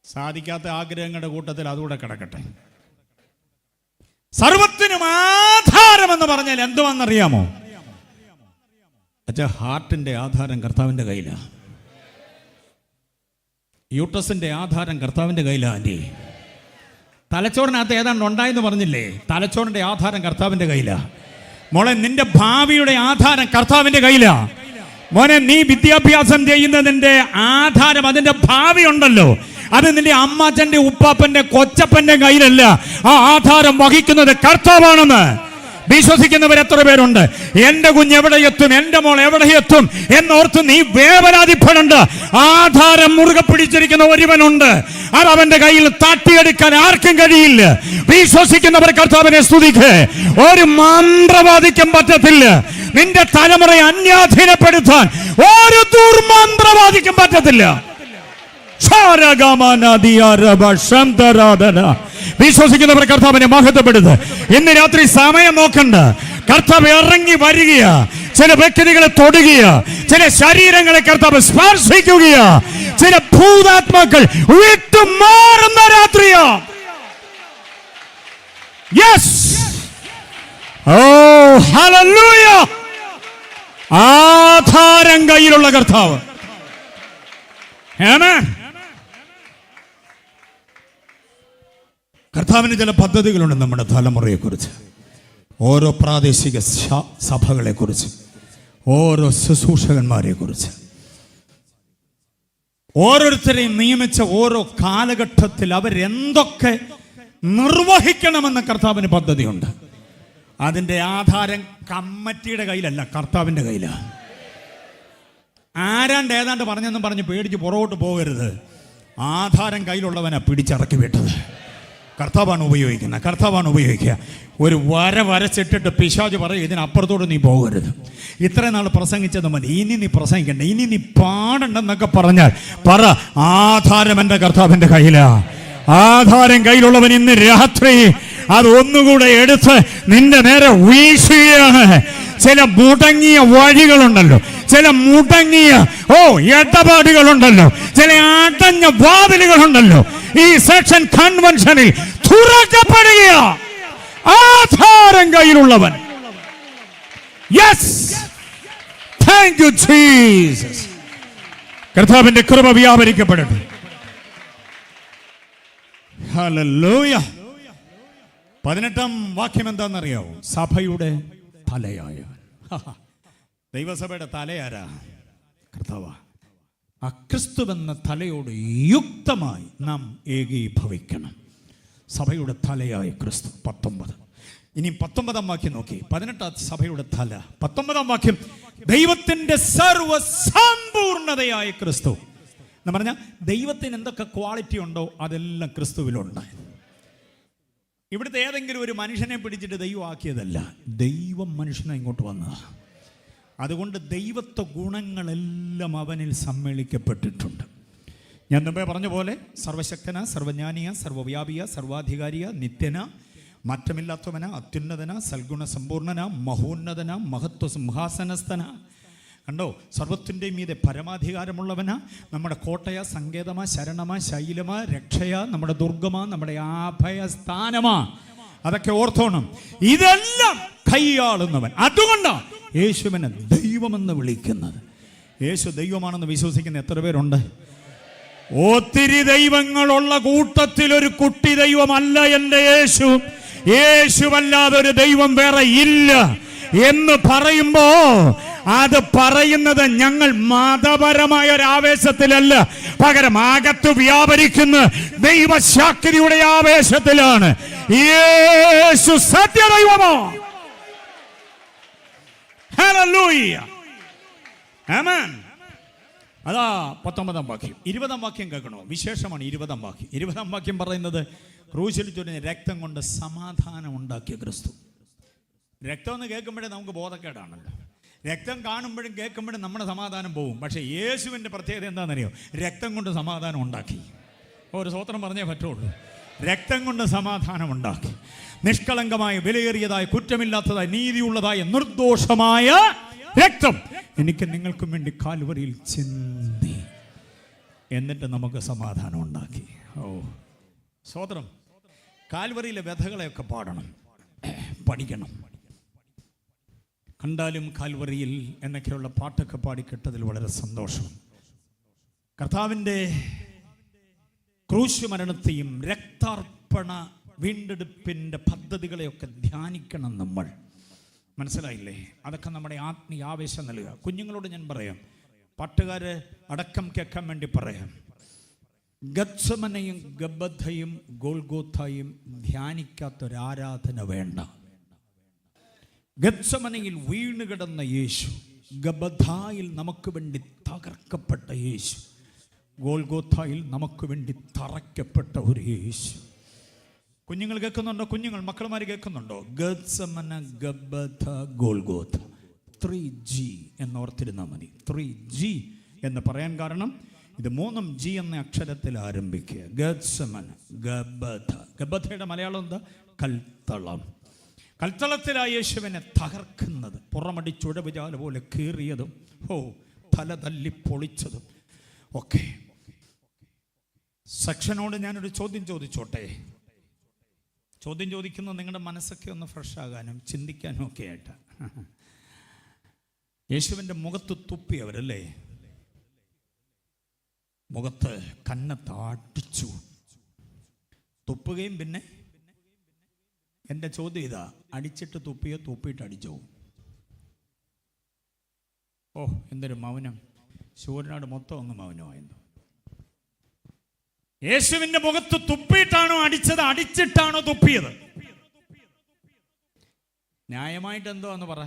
സാധിക്കാത്ത ആഗ്രഹങ്ങളുടെ കൂട്ടത്തിൽ അതുകൂടെ കിടക്കട്ടെ. സർവത്തിനും ആധാരം എന്ന് പറഞ്ഞാൽ എന്തുവാണെന്നറിയാമോ? ഹാർട്ടിന്റെ ആധാരം കർത്താവിൻ്റെ കയ്യിലാണ്. യൂട്ടസിന്റെ ആധാരം കർത്താവിൻ്റെ കയ്യിലാണ്. ആൻറ്റി, തലച്ചോറിനകത്ത് ഏതാണ്ട് ഉണ്ടായെന്ന് പറഞ്ഞില്ലേ? തലച്ചോറിന്റെ ആധാരം കർത്താവിൻ്റെ കയ്യിലാണ്. മോളെ, നിന്റെ ഭാവിയുടെ ആധാരം കർത്താവിൻ്റെ കയ്യിലാണ്. മോനെ, നീ വിദ്യാഭ്യാസം ചെയ്യുന്നതിന്റെ ആധാരം, അതിന്റെ ഭാവി ഉണ്ടല്ലോ, അത് നിന്റെ അമ്മാച്ചന്റെ, ഉപ്പാപ്പന്റെ, കൊച്ചപ്പന്റെ കയ്യിലല്ല. ആ ആധാരം വഹിക്കുന്നത് കർത്താവാണെന്ന് വിശ്വസിക്കുന്നവർ എത്ര പേരുണ്ട്? എന്റെ കുഞ്ഞ് എവിടെ എത്തും, എന്റെ മോൾ എവിടെ എത്തും എന്നോർത്ത് നീ വേവലാതിപ്പെടണ്ട. ആധാരം മുറുകെ പിടിച്ചിരിക്കുന്ന ഒരുവനുണ്ട്. അത് അവന്റെ കയ്യിൽ തട്ടിയെടുക്കാൻ ആർക്കും കഴിയില്ല. വിശ്വസിക്കുന്നവർ കർത്താവിനെ സ്തുതിക്ക്. ഒരു മന്ത്രവാദിക്കും പറ്റത്തില്ല നിന്റെ തലമുറയെ അന്യാധീനപ്പെടുത്താൻ. ഒരു ദുർമന്ത്രവാദിക്കും പറ്റത്തില്ല. വിശ്വസിക്കുന്നവർ കർത്താവിനെ മഹത്വപ്പെടുത്ത്. ഇന്ന് രാത്രി സമയം നോക്കണ്ട. കർത്താവ് ഇറങ്ങി വരികയാ. ചില വ്യക്തികളെ തൊടുകയാ, ചില ശരീരങ്ങളെ കർത്താവ് സ്പർശിക്കുകയാ, ചില ഭൂതാത്മാക്കൾ വിട്ടുമാറുന്ന രാത്രിയാ. യെസ്, ഓ ഹല്ലേലൂയ. ആധാരം കയ്യിലുള്ള കർത്താവ്. ആമേൻ. കർത്താവിന് ചില പദ്ധതികളുണ്ട് നമ്മുടെ തലമുറയെക്കുറിച്ച്, ഓരോ പ്രാദേശിക സഭകളെക്കുറിച്ച്, ഓരോ ശുശ്രൂഷകന്മാരെക്കുറിച്ച്. ഓരോരുത്തരെയും നിയമിച്ച ഓരോ കാലഘട്ടത്തിൽ അവരെന്തൊക്കെ നിർവഹിക്കണമെന്ന കർത്താവിന് പദ്ധതിയുണ്ട്. അതിൻ്റെ ആധാരം കമ്മിറ്റിയുടെ കയ്യിലല്ല, കർത്താവിൻ്റെ കയ്യിലാണ്. ആരാണ്ട് ഏതാണ്ട് പറഞ്ഞെന്നും പറഞ്ഞ് പേടിച്ച് പുറകോട്ട് പോകരുത്. ആധാരം കയ്യിലുള്ളവനാ പിടിച്ചിറക്കി വിട്ടത്. കർത്താവാണ് ഉപയോഗിക്കുക. ഒരു വരച്ചിട്ടിട്ട് പിശാച് പറയും ഇതിനപ്പുറത്തോട്ട് നീ പോകരുത്, ഇത്രയും നാൾ പ്രസംഗിച്ചത് മതി, ഇനി നീ പ്രസംഗിക്കണ്ട, ഇനി നീ പാടണ്ടെന്നൊക്കെ പറഞ്ഞാൽ പറ, ആധാരം എൻ്റെ കർത്താവിൻ്റെ കയ്യിലാ. ആധാരം കയ്യിലുള്ളവൻ ഇന്ന് രാത്രി അത് ഒന്നുകൂടെ എടുത്ത് നിന്റെ നേരെ വീശുകയാണ്. ചില മുടങ്ങിയ വഴികളുണ്ടല്ലോ, ചില മുടങ്ങിയ ഇടപാടുകളുണ്ടല്ലോ, ചില അടഞ്ഞ വാതിലുകളുണ്ടല്ലോ, ഈ സെക്ഷൻ കൺവെൻഷനിൽ തുറക്കപ്പെടുക. ആധാരം കയ്യിലുള്ളവൻ. Yes, thank you Jesus. കർത്താവിന്റെ കൃപ വ്യാപരിക്കപ്പെടട്ടെ. ഹല്ലേലൂയ. 18-ാം വാക്യം എന്താണെന്നറിയാവോ? സഭയുടെ തലയായവൻ. ദൈവസഭയുടെ തലയാരാ? കർത്താവാ. ആ ക്രിസ്തുവെന്ന തലയോട് യുക്തമായി നാം ഏകീഭവിക്കണം. സഭയുടെ തലയായ ക്രിസ്തു. 19. ഇനി 19-ാം വാക്യം നോക്കി. 18 സഭയുടെ തല. 19-ാം വാക്യം, ദൈവത്തിന്റെ സർവ്വസമ്പൂർണതയായ ക്രിസ്തു എന്ന് പറഞ്ഞാൽ ദൈവത്തിന് എന്തൊക്കെ ക്വാളിറ്റി ഉണ്ടോ അതെല്ലാം ക്രിസ്തുവിലുണ്ട്. ഇവിടുത്തെ ഏതെങ്കിലും ഒരു മനുഷ്യനെ പിടിച്ചിട്ട് ദൈവം ആക്കിയതല്ല, ദൈവം മനുഷ്യനെ ഇങ്ങോട്ട് വന്നതാണ്. അതുകൊണ്ട് ദൈവത്വ ഗുണങ്ങളെല്ലാം അവനിൽ സമ്മേളിക്കപ്പെട്ടിട്ടുണ്ട്. ഞാൻ മുമ്പേ പറഞ്ഞ പോലെ സർവശക്തന, സർവജ്ഞാനിയ, സർവവ്യാപിയ, സർവാധികാരിയ, നിത്യന, മാറ്റമില്ലാത്തവന, അത്യുന്നതന, സൽഗുണ സമ്പൂർണന, മഹോന്നതന, മഹത്വ സിംഹാസനസ്ഥന. കണ്ടോ, സർവത്തിൻ്റെയും മീതെ പരമാധികാരമുള്ളവന, നമ്മുടെ കോട്ടയ, സങ്കേതമാ, ശരണമാ, ശൈലമാ, രക്ഷയാ, നമ്മുടെ ദുർഗമാ, നമ്മുടെ ആഭയസ്ഥാനമാ. അതൊക്കെ ഓർത്തോണം. ഇതെല്ലാം കൈയാളുന്നവൻ. അതുകൊണ്ടാണ് യേശുവിനെ ദൈവമെന്ന് വിളിക്കുന്നത്. യേശു ദൈവമാണെന്ന് വിശ്വസിക്കുന്ന എത്ര പേരുണ്ട്? ഒത്തിരി ദൈവങ്ങളുള്ള കൂട്ടത്തിൽ ഒരു കുട്ടി ദൈവമല്ല എൻ്റെ യേശു. യേശുവല്ലാതെ ഒരു ദൈവം വേറെ ഇല്ല എന്ന് പറയുമ്പോ അത് പറയുന്നത് ഞങ്ങൾ മതപരമായ ഒരു ആവേശത്തിലല്ല, പകരം അകത്ത് വ്യാപരിക്കുന്ന ദൈവശക്തിയുടെ ആവേശത്തിലാണ്. യേശു സത്യദൈവമോ. ഹല്ലേലൂയ. ആമേൻ. അതാ 19-ാം വാക്യം. 20-ാം വാക്യം കേൾക്കണോ? വിശേഷമാണ് 20-ാം വാക്യം. 20-ാം വാക്യം പറയുന്നത് ക്രൂശിൽ ചൊരിഞ്ഞ രക്തം കൊണ്ട് സമാധാനം ഉണ്ടാക്കിയ ക്രിസ്തു. രക്തം എന്ന് കേൾക്കുമ്പോഴേ നമുക്ക് ബോധക്കേടാണല്ലോ. രക്തം കാണുമ്പോഴും കേൾക്കുമ്പോഴും നമ്മുടെ സമാധാനം പോകും. പക്ഷേ യേശുവിൻ്റെ പ്രത്യേകത എന്താണെന്നറിയോ? രക്തം കൊണ്ട് സമാധാനം ഉണ്ടാക്കി. ഒരു സ്വത്രം പറഞ്ഞേ പറ്റുള്ളൂ. രക്തം കൊണ്ട് സമാധാനം ഉണ്ടാക്കി. നിഷ്കളങ്കമായ, വിലയേറിയതായ, കുറ്റമില്ലാത്തതായ, നീതിയുള്ളതായ, നിർദോഷമായ രക്തം എനിക്ക് നിങ്ങൾക്കും വേണ്ടി കാൽവരിയിൽ ചിന്തി. എന്നിട്ട് നമുക്ക് സമാധാനം ഉണ്ടാക്കി. സ്വത്രം. കാൽവരിയിലെ വ്യഥകളെയൊക്കെ പാടണം, പഠിക്കണം. കണ്ടാലും കാൽവരിയിൽ എന്നൊക്കെയുള്ള പാട്ടൊക്കെ പാടിക്കെട്ടതിൽ വളരെ സന്തോഷം. കർത്താവിൻ്റെ ക്രൂശ് മരണത്തെയും രക്താർപ്പണ വീണ്ടെടുപ്പിൻ്റെ പദ്ധതികളെയൊക്കെ ധ്യാനിക്കണം നമ്മൾ. മനസ്സിലായില്ലേ? അതൊക്കെ നമ്മുടെ ആത്മീയ ആവേശം നൽകുക. കുഞ്ഞുങ്ങളോട് ഞാൻ പറയാം, പാട്ടുകാര് അടക്കം കേൾക്കാൻ വേണ്ടി പറയാം, ഗത്സമനയും ഗബ്ബഥയും ഗോൽഗോഥായും ധ്യാനിക്കാത്തൊരാരാധന വേണ്ട. ഗത്സമനയിൽ വീണുകിടന്ന യേശു, ഗബ്ബഥായിൽ നമുക്ക് വേണ്ടി തകർക്കപ്പെട്ട യേശു, ഗോൽഗോഥായിൽ നമുക്ക് വേണ്ടി തറയ്ക്കപ്പെട്ട ഒരു യേശു. കുഞ്ഞുങ്ങൾ കേൾക്കുന്നുണ്ടോ? കുഞ്ഞുങ്ങൾ മക്കളുമാർ കേൾക്കുന്നുണ്ടോ? ഗത്സമന, ഗബ്ബഥ, ഗോൽഗോഥ. 3G എന്നോർത്തിരുന്നാൽ മതി. 3G എന്ന് പറയാൻ കാരണം ഇത് 3 G എന്ന അക്ഷരത്തിൽ ആരംഭിക്കുക. ഗത്സമന, ഗബ്ബഥ. ഗബ്ബഥയുടെ മലയാളം എന്താ? കൽത്തളം. കൽത്തളത്തിലായ യേശുവിനെ തകർക്കുന്നത്, പുറമടി ചുഴവിചാല പോലെ കീറിയതും തല തല്ലി പൊളിച്ചതും ഒക്കെ. സെക്ഷനോട് ഞാനൊരു ചോദ്യം ചോദിച്ചോട്ടെ. ചോദ്യം ചോദിക്കുന്നത് നിങ്ങളുടെ മനസ്സൊക്കെ ഒന്ന് ഫ്രഷ് ആകാനും ചിന്തിക്കാനും ഒക്കെ ആയിട്ട്. യേശുവിൻ്റെ മുഖത്ത് തുപ്പിയവരല്ലേ? മുഖത്ത് കന്നത്ത് അടിച്ചു. തുപ്പുകയും പിന്നെ എൻ്റെ ചോദ്യം ഇതാ, അടിച്ചിട്ട് തുപ്പിയോ തുപ്പിയിട്ട് അടിച്ചോ? എന്തൊരു മൗനം. ശൂരനാട് മൊത്തം അങ്ങ് മൗനമായിരുന്നു. യേശുവിൻ്റെ മുഖത്ത് തുപ്പിയിട്ടാണോ അടിച്ചത്, അടിച്ചിട്ടാണോ തുപ്പിയത്? ന്യായമായിട്ട് എന്തോ എന്ന് പറ.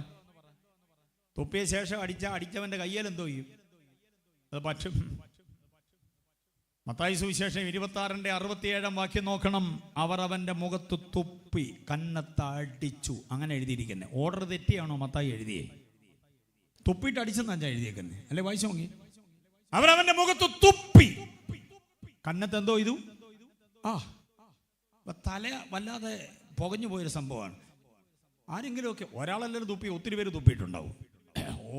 തുപ്പിയ ശേഷം അടിച്ചവൻ്റെ കയ്യിൽ എന്തോ ചെയ്യും? അത് പറ്റും. മത്തായി സുവിശേഷം 26:67 വാക്യം നോക്കണം. അവർ അവന്റെ മുഖത്ത് തുപ്പി കന്നത്തടിച്ചു. അങ്ങനെ എഴുതിയിരിക്കുന്നത്. ഓർഡർ തെറ്റിയാണോ മത്തായി എഴുതിയേ? തുപ്പിയിട്ട് അടിച്ചെന്നാ എഴുതിയേക്കുന്നത് അല്ലെ? വായിച്ചു നോക്കി. അവരവന്റെ മുഖത്ത് തുപ്പി. കന്നത്ത് എന്തോ ചെയ്തു? തല വല്ലാതെ പുകഞ്ഞു പോയൊരു സംഭവമാണ്. ആരെങ്കിലുമൊക്കെ ഒരാളെല്ലാവരും തുപ്പി, ഒത്തിരി പേര് തുപ്പിയിട്ടുണ്ടാവും.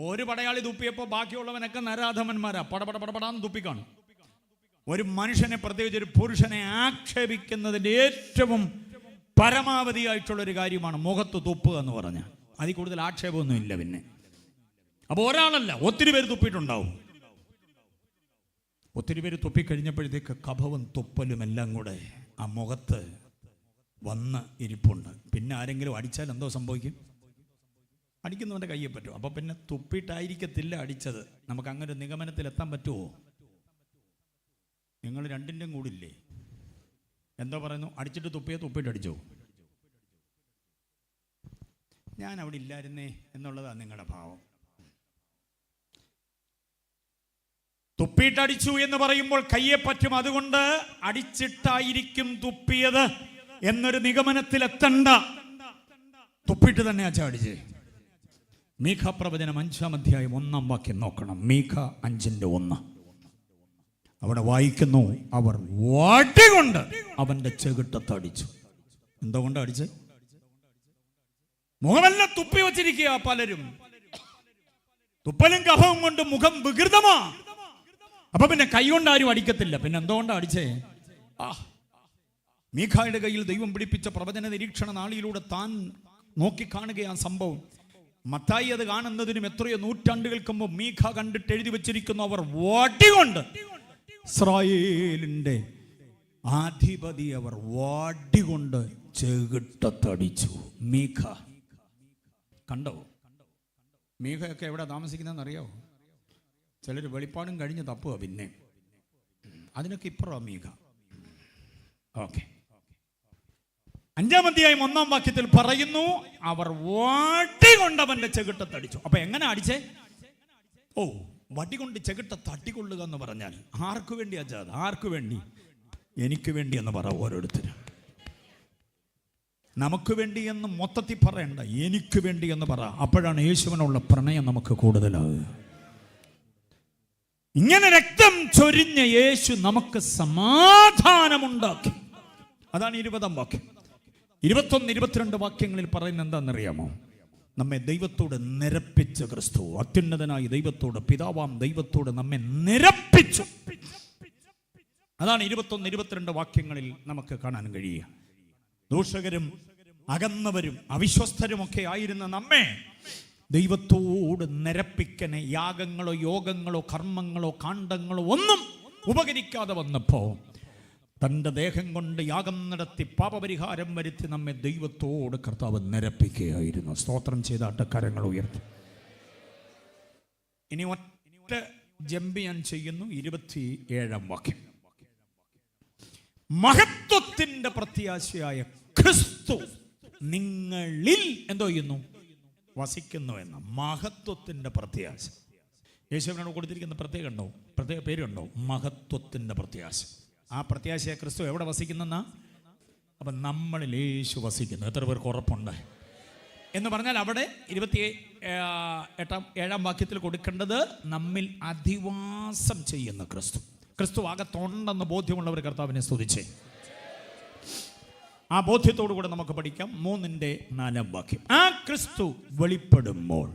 ഒരു പടയാളി തുപ്പിയപ്പോൾ ബാക്കിയുള്ളവനൊക്കെ നരാധമന്മാരാ, പടപടപടപടാന്ന് തുപ്പിക്കാണും. ഒരു മനുഷ്യനെ, പ്രത്യേകിച്ച് ഒരു പുരുഷനെ ആക്ഷേപിക്കുന്നതിൻ്റെ ഏറ്റവും പരമാവധിയായിട്ടുള്ളൊരു കാര്യമാണ് മുഖത്ത് തുപ്പുക എന്ന് പറഞ്ഞാൽ. അതിൽ കൂടുതൽ ആക്ഷേപമൊന്നും ഇല്ല. പിന്നെ അപ്പോൾ ഒരാളല്ല, ഒത്തിരി പേര് തുപ്പിയിട്ടുണ്ടാവും. ഒത്തിരി പേര് തുപ്പിക്കഴിഞ്ഞപ്പോഴത്തേക്ക് കഫവും തുപ്പലും എല്ലാം കൂടെ ആ മുഖത്ത് വന്ന് ഇരിപ്പുണ്ട്. പിന്നെ ആരെങ്കിലും അടിച്ചാൽ എന്തോ സംഭവിക്കും? അടിക്കുന്നവൻ്റെ കയ്യെ പറ്റും. അപ്പോൾ പിന്നെ തുപ്പിയിട്ടായിരിക്കത്തില്ല അടിച്ചത്. നമുക്ക് അങ്ങനെ ഒരു നിഗമനത്തിൽ എത്താൻ പറ്റുമോ? നിങ്ങൾ രണ്ടിൻ്റെയും കൂടില്ലേ? എന്തോ പറയുന്നു? അടിച്ചിട്ട് തുപ്പിയോ തുപ്പിയിട്ട് അടിച്ചോ? ഞാൻ അവിടെ ഇല്ലായിരുന്നേ എന്നുള്ളതാണ് നിങ്ങളുടെ ഭാവം. തുപ്പിയിട്ടടിച്ചു എന്ന് പറയുമ്പോൾ കയ്യെ പറ്റും. അതുകൊണ്ട് അടിച്ചിട്ടായിരിക്കും തുപ്പിയത് എന്നൊരു നിഗമനത്തിലെത്തണ്ട. തുപ്പിയിട്ട് തന്നെ അച്ഛാ അടിച്ചേ. മീഖ പ്രവചനം 5-ാം അധ്യായം 1-ാം വാക്യം നോക്കണം. മീഖ 5:1 അവിടെ വായിക്കുന്നു, അവർ വടി കൊണ്ട് അവന്റെ ചെകിട്ടത്തടിച്ചു. എന്തുകൊണ്ട് അടിച്ച്? മുഖമെല്ലാം തുപ്പി വച്ചിരിക്കുക പലരും. തുപ്പലും കഫവും കൊണ്ട് മുഖം വികൃതമാ. അപ്പൊ പിന്നെ കൈ കൊണ്ട് ആരും അടിക്കത്തില്ല. പിന്നെ എന്തുകൊണ്ടാ അടിച്ചേ? മീഖായുടെ കയ്യിൽ ദൈവം പിടിപ്പിച്ച പ്രവചന നിരീക്ഷണ നാളിയിലൂടെ താൻ നോക്കിക്കാണുകയാണ് സംഭവം. മത്തായി അത് കാണുന്നതിനും എത്രയോ നൂറ്റാണ്ടുകൾക്ക് മുമ്പ് മീഖ കണ്ടിട്ട് എഴുതി വെച്ചിരിക്കുന്നു, അവർ വടികൊണ്ട് ഇസ്രായേലിന്റെ അധിപതി അവർ വടികൊണ്ട് ചെകിട്ടത്തടിച്ചു. മീഖ കണ്ടോ? മീഖയൊക്കെ എവിടെ താമസിക്കുന്നതെന്ന് അറിയാവോ? ചിലർ വെളിപ്പാടും കഴിഞ്ഞ് തപ്പുക. പിന്നെ അതിനൊക്കെ ഇപ്പുറമാണ് മീഖ. ഓക്കെ, 5-ാം അധ്യായം 1-ാം വാക്യത്തിൽ പറയുന്നു, അവർ വടി കൊണ്ട് അവന്റെ ചെകിട്ടത്തടിച്ചു. അപ്പൊ എങ്ങനെ അടിച്ചേ? വടി കൊണ്ട് ചെകിട്ട തട്ടിക്കൊള്ളുക എന്ന് പറഞ്ഞാൽ ആർക്കു വേണ്ടി അച്ഛാ? ആർക്കു വേണ്ടി? എനിക്ക് വേണ്ടി എന്ന് പറ. ഓരോരുത്തരും നമുക്ക് വേണ്ടി എന്ന് മൊത്തത്തിൽ പറയണ്ട, എനിക്ക് വേണ്ടി എന്ന് പറ. അപ്പോഴാണ് യേശുവിനുള്ള പ്രണയം നമുക്ക് കൂടുതലാകുക. ഇങ്ങനെ രക്തം ചൊരിഞ്ഞ യേശു നമുക്ക് സമാധാനമുണ്ടാക്കി. അതാണ് 20-ാം വാക്യം. 21, 22 വാക്യങ്ങളിൽ പറയുന്നത് എന്താണെന്നറിയാമോ? നമ്മെ ദൈവത്തോട് നിരപ്പിച്ച ക്രിസ്തു, അത്യുന്നതനായ ദൈവത്തോട്, പിതാവാം ദൈവത്തോട് നമ്മെ നിരപ്പിച്ചു. അതാണ് 21, 22 വാക്യങ്ങളിൽ നമുക്ക് കാണാൻ കഴിയുക. ദൂഷകരും അകന്നവരും അവിശ്വസ്തരുമൊക്കെ ആയിരുന്ന നമ്മെ ദൈവത്തോട് നിരപ്പിക്കനെ യാഗങ്ങളോ യോഗങ്ങളോ കർമ്മങ്ങളോ കാണ്ഡങ്ങളോ ഒന്നും ഉപകരിക്കാതെ വന്നപ്പോ തൻ്റെ ദേഹം കൊണ്ട് യാഗം നടത്തി പാപപരിഹാരം വരുത്തി നമ്മെ ദൈവത്തോട് കർത്താവ് നിരപ്പിക്കുകയായിരുന്നു. സ്തോത്രം ചെയ്താട്ട് കരങ്ങൾ ഉയർത്തി. ഇനി ഒറ്റ ജമ്പ് ഞാൻ ചെയ്യുന്നു. 27-ാം വാക്യം. മഹത്വത്തിന്റെ പ്രത്യാശയായ ക്രിസ്തു നിങ്ങളിൽ എന്തോ ചെയ്യുന്നു? വസിക്കുന്നു എന്ന മഹത്വത്തിന്റെ പ്രത്യാശ. യേശുവിനോട് കൊടുത്തിരിക്കുന്ന പ്രത്യേക പേരുണ്ടോ? മഹത്വത്തിന്റെ പ്രത്യാശ. ആ പ്രത്യാശയെ ക്രിസ്തു എവിടെ വസിക്കുന്നെന്നാ? അപ്പം നമ്മളിൽ യേശു വസിക്കുന്നു. എത്ര പേർക്ക് ഉറപ്പുണ്ട് എന്ന് പറഞ്ഞാൽ അവിടെ 27-ാം വാക്യത്തിൽ കൊടുക്കേണ്ടത് നമ്മിൽ അധിവാസം ചെയ്യുന്ന ക്രിസ്തു. ക്രിസ്തു അകത്തുണ്ടെന്ന് ബോധ്യമുള്ളവർ കർത്താവിനെ സ്തുതിച്ചേ. ആ ബോധ്യത്തോടു കൂടെ നമുക്ക് പഠിക്കാം. 3-4 വാക്യം. ആ ക്രിസ്തു വെളിപ്പെടുമ്പോൾ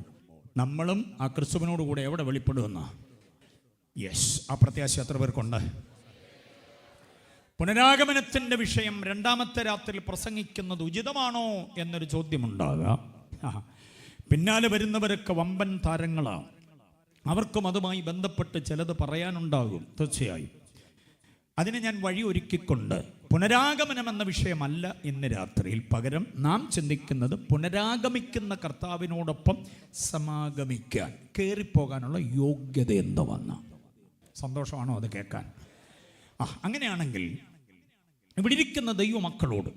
നമ്മളും ആ ക്രിസ്തുവിനോട് കൂടെ എവിടെ വെളിപ്പെടുമെന്ന? യെസ്, ആ പ്രത്യാശ എത്ര പേർക്കുണ്ട്? പുനരാഗമനത്തിന്റെ വിഷയം 2-ാമത്തെ രാത്രിയിൽ പ്രസംഗിക്കുന്നത് ഉചിതമാണോ എന്നൊരു ചോദ്യമുണ്ടാകാം. പിന്നാലെ വരുന്നവരൊക്കെ വമ്പൻ താരങ്ങളാണ്. അവർക്കും അതുമായി ബന്ധപ്പെട്ട് ചിലത് പറയാനുണ്ടാകും. തീർച്ചയായും അതിന് ഞാൻ വഴി ഒരുക്കിക്കൊണ്ട് പുനരാഗമനം എന്ന വിഷയമല്ല ഇന്ന് രാത്രിയിൽ. പകരം നാം ചിന്തിക്കുന്നത് പുനരാഗമിക്കുന്ന കർത്താവിനോടൊപ്പം സമാഗമിക്കാൻ, കയറിപ്പോകാനുള്ള യോഗ്യത എന്തോ വന്ന. സന്തോഷമാണോ അത് കേൾക്കാൻ? അങ്ങനെയാണെങ്കിൽ ഇവിടെ ഇരിക്കുന്ന ദൈവമക്കളോട്,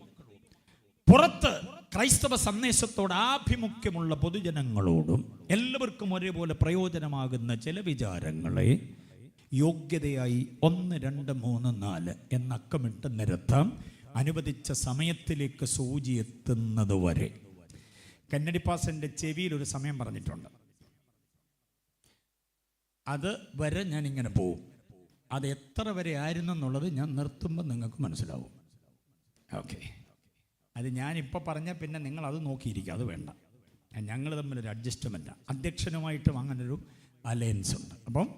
പുറത്ത് ക്രൈസ്തവ സന്ദേശത്തോട് ആഭിമുഖ്യമുള്ള പൊതുജനങ്ങളോടും എല്ലാവർക്കും ഒരേപോലെ പ്രയോജനമാകുന്ന ചില വിചാരങ്ങളെ യോഗ്യതയായി 1, 2, 3, 4 എന്നക്കമിട്ട് നിരത്താം. അനുവദിച്ച സമയത്തിലേക്ക് സൂചി എത്തുന്നത് വരെ. കന്നഡി പാസൻ്റെ ചെവിയിൽ ഒരു സമയം പറഞ്ഞിട്ടുണ്ട്. അത് വരെ ഞാൻ ഇങ്ങനെ പോവും. അത് എത്ര വരെ ആയിരുന്നു എന്നുള്ളത് ഞാൻ നിർത്തുമ്പോൾ നിങ്ങൾക്ക് മനസ്സിലാവും. ഓക്കെ, അത് ഞാനിപ്പോൾ പറഞ്ഞാൽ പിന്നെ നിങ്ങൾ അത് നോക്കിയിരിക്കുക, അത് വേണ്ട. ഞങ്ങൾ തമ്മിലൊരു അഡ്ജസ്റ്റ്മെൻറ്റാണ്. അധ്യക്ഷനുമായിട്ടും അങ്ങനൊരു അലയൻസ് ഉണ്ട്. അപ്പം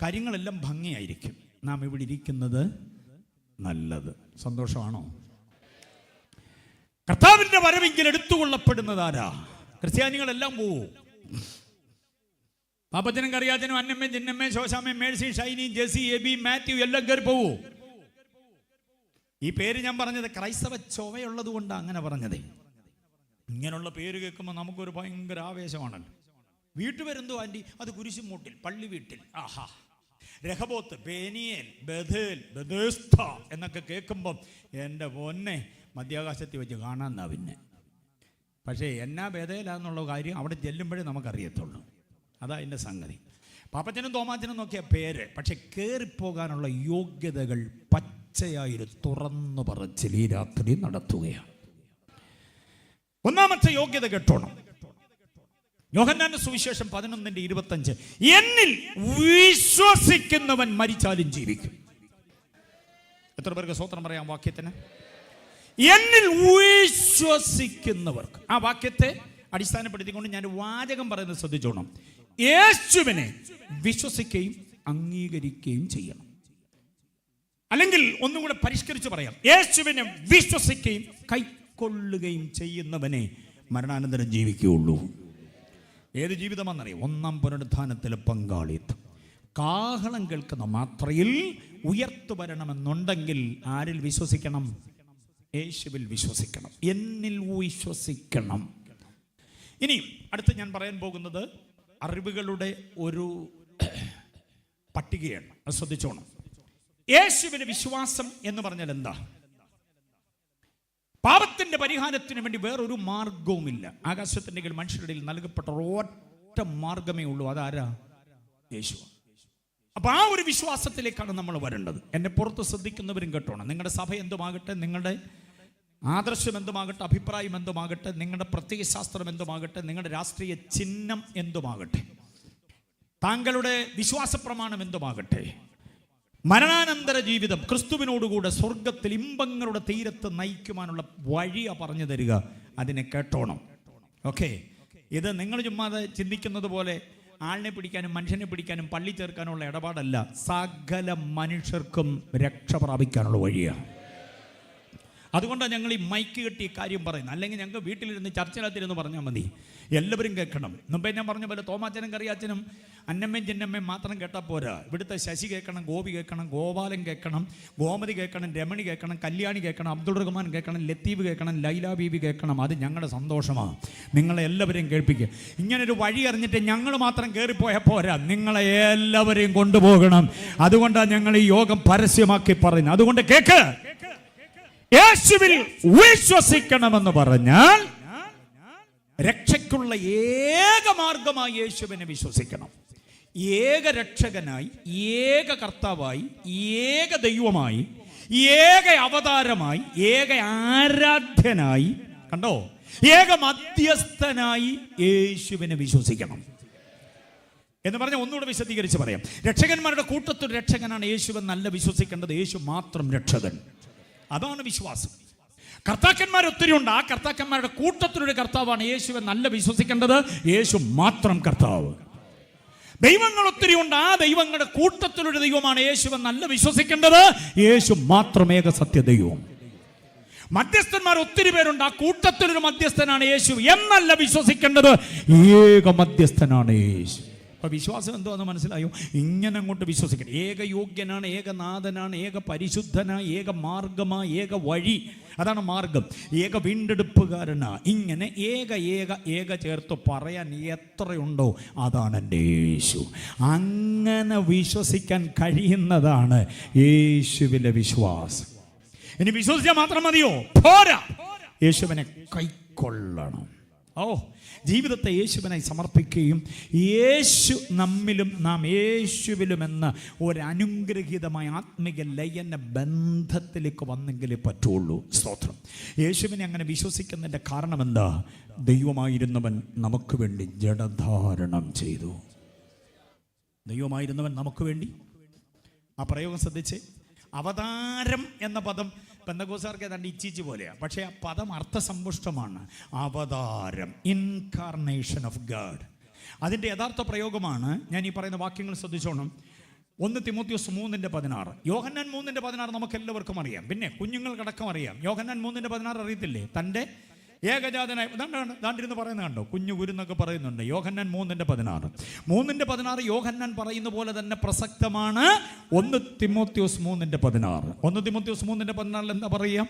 കാര്യങ്ങളെല്ലാം ഭംഗിയായിരിക്കും. നാം ഇവിടെ ഇരിക്കുന്നത് നല്ലത്. സന്തോഷമാണോ? കർത്താവിൻ്റെ വരവെങ്കിൽ എടുത്തുകൊള്ളപ്പെടുന്നത് ആരാ? ക്രിസ്ത്യാനികളെല്ലാം പോവും. പാപ്പച്ചനും കറിയാച്ചനും അന്നമ്മേ ചിന്നമ്മേ ശോശാമ്മേ മേഴ്സി ഷൈനി ജെസി എബി മാത്യു എല്ലാം കയറി പോവൂ. ഈ പേര് ഞാൻ പറഞ്ഞത് ക്രൈസ്തവ ചൊവ്വയുള്ളത് കൊണ്ടാണ് അങ്ങനെ പറഞ്ഞത്. ഇങ്ങനെയുള്ള പേര് കേൾക്കുമ്പോൾ നമുക്കൊരു ഭയങ്കര ആവേശമാണല്ലോ. വീട്ടുപേരെന്തോ ആൻറ്റി, അത് കുരിശുമൂട്ടിൽ പള്ളി വീട്ടിൽ, ആഹാ, രഹബോത്ത്, ബേനിയേൽ, ബഥേൽ, ബഥേസ്ത എന്നൊക്കെ കേൾക്കുമ്പം എൻ്റെ പൊന്നെ മധ്യാകാശത്തിൽ വെച്ച് കാണാമെന്നാ. പിന്നെ പക്ഷേ എന്നാ ബഥേലാന്നുള്ള കാര്യം അവിടെ ചെല്ലുമ്പോഴേ നമുക്കറിയത്തുള്ളൂ. അതാ എൻ്റെ സംഗതി. പാപ്പച്ചനും തോമാച്ചനും നോക്കിയ പേര്, പക്ഷെ കയറിപ്പോകാനുള്ള യോഗ്യതകൾ പച്ചയായി തുറന്നു പറച്ചിൽ ഈ രാത്രി നടത്തുകയാണ്. ഒന്നാമത്തെ യോഗ്യത കേട്ടോണം. യോഹന്നാന്റെ സുവിശേഷം 11:25, എന്നിൽ വിശ്വസിക്കുന്നവൻ മരിച്ചാലും ജീവിക്കും. എത്ര പേർക്ക് സ്തോത്രം പറയാം വാക്യത്തിന്? എന്നിൽ വിശ്വസിക്കുന്നവർക്ക്. ആ വാക്യത്തെ അടിസ്ഥാനപ്പെടുത്തിക്കൊണ്ട് ഞാൻ വാചകം പറയുന്നത് ശ്രദ്ധിച്ചോണം. യേശുവിനെ വിശ്വസിക്കുകയും അംഗീകരിക്കുകയും ചെയ്യണം. അല്ലെങ്കിൽ ഒന്നും കൂടെ പരിഷ്കരിച്ച് പറയാം, യേശുവിനെ വിശ്വസിക്കുകയും കൈക്കൊള്ളുകയും ചെയ്യുന്നവനെ മരണാനന്തരം ജീവിക്കുകയുള്ളൂ. ഏത് ജീവിതമാണെന്നറിയാം? ഒന്നാം പുനരുത്ഥാനത്തിലെ പങ്കാളിത്തം. കാഹളം കേൾക്കുന്ന മാത്രയിൽ ഉയർത്തു വരണമെന്നുണ്ടെങ്കിൽ ആരിൽ വിശ്വസിക്കണം? യേശുവിൽ വിശ്വസിക്കണം, എന്നിൽ വിശ്വസിക്കണം. ഇനി അടുത്ത് ഞാൻ പറയാൻ പോകുന്നത് അറിവുകളുടെ ഒരു പട്ടികയാണ്. അത് ശ്രദ്ധിച്ചോണം. യേശുവിന് വിശ്വാസം എന്ന് പറഞ്ഞാൽ എന്താ? പാപത്തിന്റെ പരിഹാരത്തിന് വേണ്ടി വേറൊരു മാർഗവുമില്ല. ആകാശത്തിന്റെ കീഴിൽ മനുഷ്യരുടെ നൽകപ്പെട്ട ഒറ്റ മാർഗമേ ഉള്ളൂ. അതാരാ? യേശു. അപ്പൊ ആ ഒരു വിശ്വാസത്തിലേക്കാണ് നമ്മൾ വരേണ്ടത്. എന്നെ പുറത്ത് ശ്രദ്ധിക്കുന്നവരും കേട്ടോണം. നിങ്ങളുടെ സഭ എന്തുമാകട്ടെ, നിങ്ങളുടെ ആദർശം എന്തുമാകട്ടെ, അഭിപ്രായം എന്തുമാകട്ടെ, നിങ്ങളുടെ പ്രത്യയശാസ്ത്രം എന്തുമാകട്ടെ, നിങ്ങളുടെ രാഷ്ട്രീയ ചിഹ്നം എന്തുമാകട്ടെ, താങ്കളുടെ വിശ്വാസ പ്രമാണം എന്തുമാകട്ടെ, മരണാനന്തര ജീവിതം ക്രിസ്തുവിനോടുകൂടെ സ്വർഗത്തിൽ ഇമ്പങ്ങളുടെ തീരത്ത് നയിക്കുവാനുള്ള വഴിയാ പറഞ്ഞു തരിക. അതിനെ കേട്ടോണം. ഓക്കെ, ഇത് നിങ്ങൾ ചുമ്മാതെ ചിന്തിക്കുന്നത് പോലെ ആളിനെ പിടിക്കാനും മനുഷ്യനെ പിടിക്കാനും പള്ളി ചേർക്കാനുള്ള ഇടപാടല്ല. സകല മനുഷ്യർക്കും രക്ഷ പ്രാപിക്കാനുള്ള വഴിയാണ്. അതുകൊണ്ടാണ് ഞങ്ങൾ ഈ മൈക്ക് കെട്ടി കാര്യം പറയുന്നത്. അല്ലെങ്കിൽ ഞങ്ങൾക്ക് വീട്ടിലിരുന്ന് ചർച്ചയിലത്തിരുന്ന് പറഞ്ഞാൽ മതി, എല്ലാവരും കേൾക്കണം. മുമ്പേ ഞാൻ പറഞ്ഞ പോലെ തോമാച്ചനും കറിയാച്ചനും അന്നമ്മയും ചിന്നമ്മയും മാത്രം കേട്ടാൽ പോരാ. ഇവിടുത്തെ ശശി കേൾക്കണം, ഗോപി കേൾക്കണം, ഗോപാലൻ കേൾക്കണം, ഗോമതി കേൾക്കണം, രമണി കേൾക്കണം, കല്യാണി കേൾക്കണം, അബ്ദുൾ റഹ്മാൻ കേൾക്കണം, ലത്തീഫ് കേൾക്കണം, ലൈല ബീബി കേൾക്കണം. അത് ഞങ്ങളുടെ സന്തോഷമാണ്. നിങ്ങളെ എല്ലാവരെയും കേൾപ്പിക്കുക. ഇങ്ങനൊരു വഴി അറിഞ്ഞിട്ട് ഞങ്ങൾ മാത്രം കയറിപ്പോയാൽ പോരാ, നിങ്ങളെ എല്ലാവരെയും കൊണ്ടുപോകണം. അതുകൊണ്ടാണ് ഞങ്ങൾ ഈ യോഗം പരസ്യമാക്കി പറയുന്നത്. അതുകൊണ്ട് കേൾക്ക്, യേശുവിൽ വിശ്വസിക്കണമെന്ന് പറഞ്ഞാൽ രക്ഷയ്ക്കുള്ള ഏക മാർഗമായി യേശുവിനെ വിശ്വസിക്കണം. ഏക രക്ഷകനായി, ഏക കർത്താവായി, ഏക ദൈവമായി, ഏക അവതാരമായി, ഏക ആരാധ്യനായി, കണ്ടോ, ഏക മധ്യസ്ഥനായി യേശുവിനെ വിശ്വസിക്കണം എന്ന് പറഞ്ഞ ഒന്നുകൂടെ വിശദീകരിച്ച് പറയാം. രക്ഷകന്മാരുടെ കൂട്ടത്തിൽ രക്ഷകനാണ് യേശുവെന്നല്ല വിശ്വസിക്കേണ്ടത്. യേശു മാത്രം രക്ഷകൻ. അതാണ് വിശ്വാസം. കർത്താക്കന്മാർ ഒത്തിരി ഉണ്ട്. ആ കർത്താക്കന്മാരുടെ കൂട്ടത്തിലൊരു കർത്താവാണ് യേശുവെന്നല്ല വിശ്വസിക്കേണ്ടത്. യേശു മാത്രം കർത്താവ്. ദൈവങ്ങൾ ഒത്തിരി ഉണ്ട്. ആ ദൈവങ്ങളുടെ കൂട്ടത്തിലൊരു ദൈവമാണ് യേശുവെന്നല്ല വിശ്വസിക്കേണ്ടത്. യേശു മാത്രം ഏക സത്യദൈവം. മധ്യസ്ഥന്മാർ ഒത്തിരി പേരുണ്ട്. ആ കൂട്ടത്തിലൊരു മധ്യസ്ഥനാണ് യേശു എന്നല്ല വിശ്വസിക്കേണ്ടത്. ഏക മധ്യസ്ഥനാണ് യേശു. അപ്പൊ വിശ്വാസം എന്തോ എന്ന് മനസ്സിലായോ? ഇങ്ങനെ അങ്ങോട്ട് വിശ്വസിക്കണം. ഏക യോഗ്യനാണ്, ഏകനാഥനാണ്, ഏക പരിശുദ്ധനാണ്, ഏക മാർഗമാണ്, ഏക വഴി, അതാണ് മാർഗം, ഏക വീണ്ടെടുപ്പുകാരനാ. ഇങ്ങനെ ഏക ചേർത്ത് പറയാൻ എത്രയുണ്ടോ അതാണ് എൻ്റെ യേശു. അങ്ങനെ വിശ്വസിക്കാൻ കഴിയുന്നതാണ് യേശുവിലെ വിശ്വാസം. ഇനി വിശ്വസിച്ചാൽ മാത്രം മതിയോ? പോരാ, യേശുവിനെ കൈക്കൊള്ളണം. ജീവിതത്തെ യേശുവിനായി സമർപ്പിക്കുകയും യേശു നമ്മിലും നാം യേശുവിലും എന്ന ഒരു അനുഗ്രഹീതമായ ആത്മീയ ലയന ബന്ധത്തിലേക്ക് വന്നെങ്കിലേ പറ്റുള്ളൂ. സ്തോത്രം. യേശുവിനെ അങ്ങനെ വിശ്വസിക്കുന്നതിൻ്റെ കാരണം എന്താ? ദൈവമായിരുന്നവൻ നമുക്ക് വേണ്ടി ജഡധാരണം ചെയ്തു. ദൈവമായിരുന്നവൻ നമുക്ക് വേണ്ടി. ആ പ്രയോഗം ശ്രദ്ധിച്ച്. അവതാരം എന്ന പദം പെന്തക്കോസ്തുകാർക്ക് ഏതാണ്ട് ഇച്ചിച്ച് പോലെയാണ്, പക്ഷേ ആ പദം അർത്ഥസമ്പുഷ്ടമാണ്. അവതാരം, ഇൻകാർണേഷൻ ഓഫ് ഗാഡ്. അതിൻ്റെ യഥാർത്ഥ പ്രയോഗമാണ് ഞാൻ ഈ പറയുന്ന വാക്യങ്ങൾ ശ്രദ്ധിച്ചോണം. 1 തിമോത്തിയോസ് 3:16. യോഹന്നാൻ 3:16 നമുക്ക് എല്ലാവർക്കും അറിയാം, പിന്നെ കുഞ്ഞുങ്ങൾക്കടക്കം അറിയാം. യോഹന്നാൻ 3:16 അറിയത്തില്ലേ? തൻ്റെ ഏകജാതനായി ദാണ്ടിരുന്ന് പറയുന്നത് കണ്ടോ? കുഞ്ഞു കുരുന്നൊക്കെ പറയുന്നുണ്ട്. യോഹന്നാൻ 3:16 യോഹന്നാൻ പറയുന്ന പോലെ തന്നെ പ്രസക്തമാണ്. 1 തിമോത്തിയോസ് 3:16. 1 തിമോത്തിയോസ് 3:16 എന്താ പറയുക?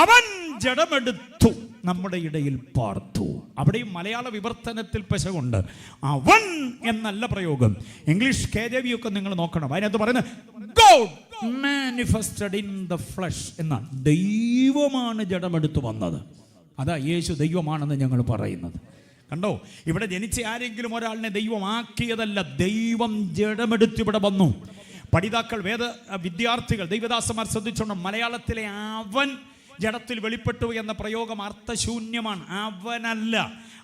അവൻ ജഡമെടുത്തു നമ്മുടെ ഇടയിൽ പാർത്തു. അവിടെയും മലയാള വിവർത്തനത്തിൽ പെശകുണ്ട്. അവൻ എന്നല്ല പ്രയോഗം. ഇംഗ്ലീഷ് KJV ഒക്കെ നിങ്ങൾ നോക്കണം. അതിനകത്ത് പറയുന്നത് God manifested in the flesh എന്നാണ്. ദൈവമാണ് ജഡമെടുത്തു വന്നത്. അതാ യേശു ദൈവമാണെന്ന് ഞങ്ങൾ പറയുന്നത്. കണ്ടോ? ഇവിടെ ജനിച്ച ആരെങ്കിലും ഒരാളിനെ ദൈവമാക്കിയതല്ല, ദൈവം ജഡമെടുത്ത് ഇവിടെ വന്നു. പഠിതാക്കൾ, വിദ്യാർത്ഥികൾ, ദൈവദാസന്മാർ ശ്രദ്ധിച്ചോണം. മലയാളത്തിലെ അവൻ ജഡത്തിൽ വെളിപ്പെട്ടു എന്ന പ്രയോഗം അർത്ഥശൂന്യമാണ്. അവനല്ല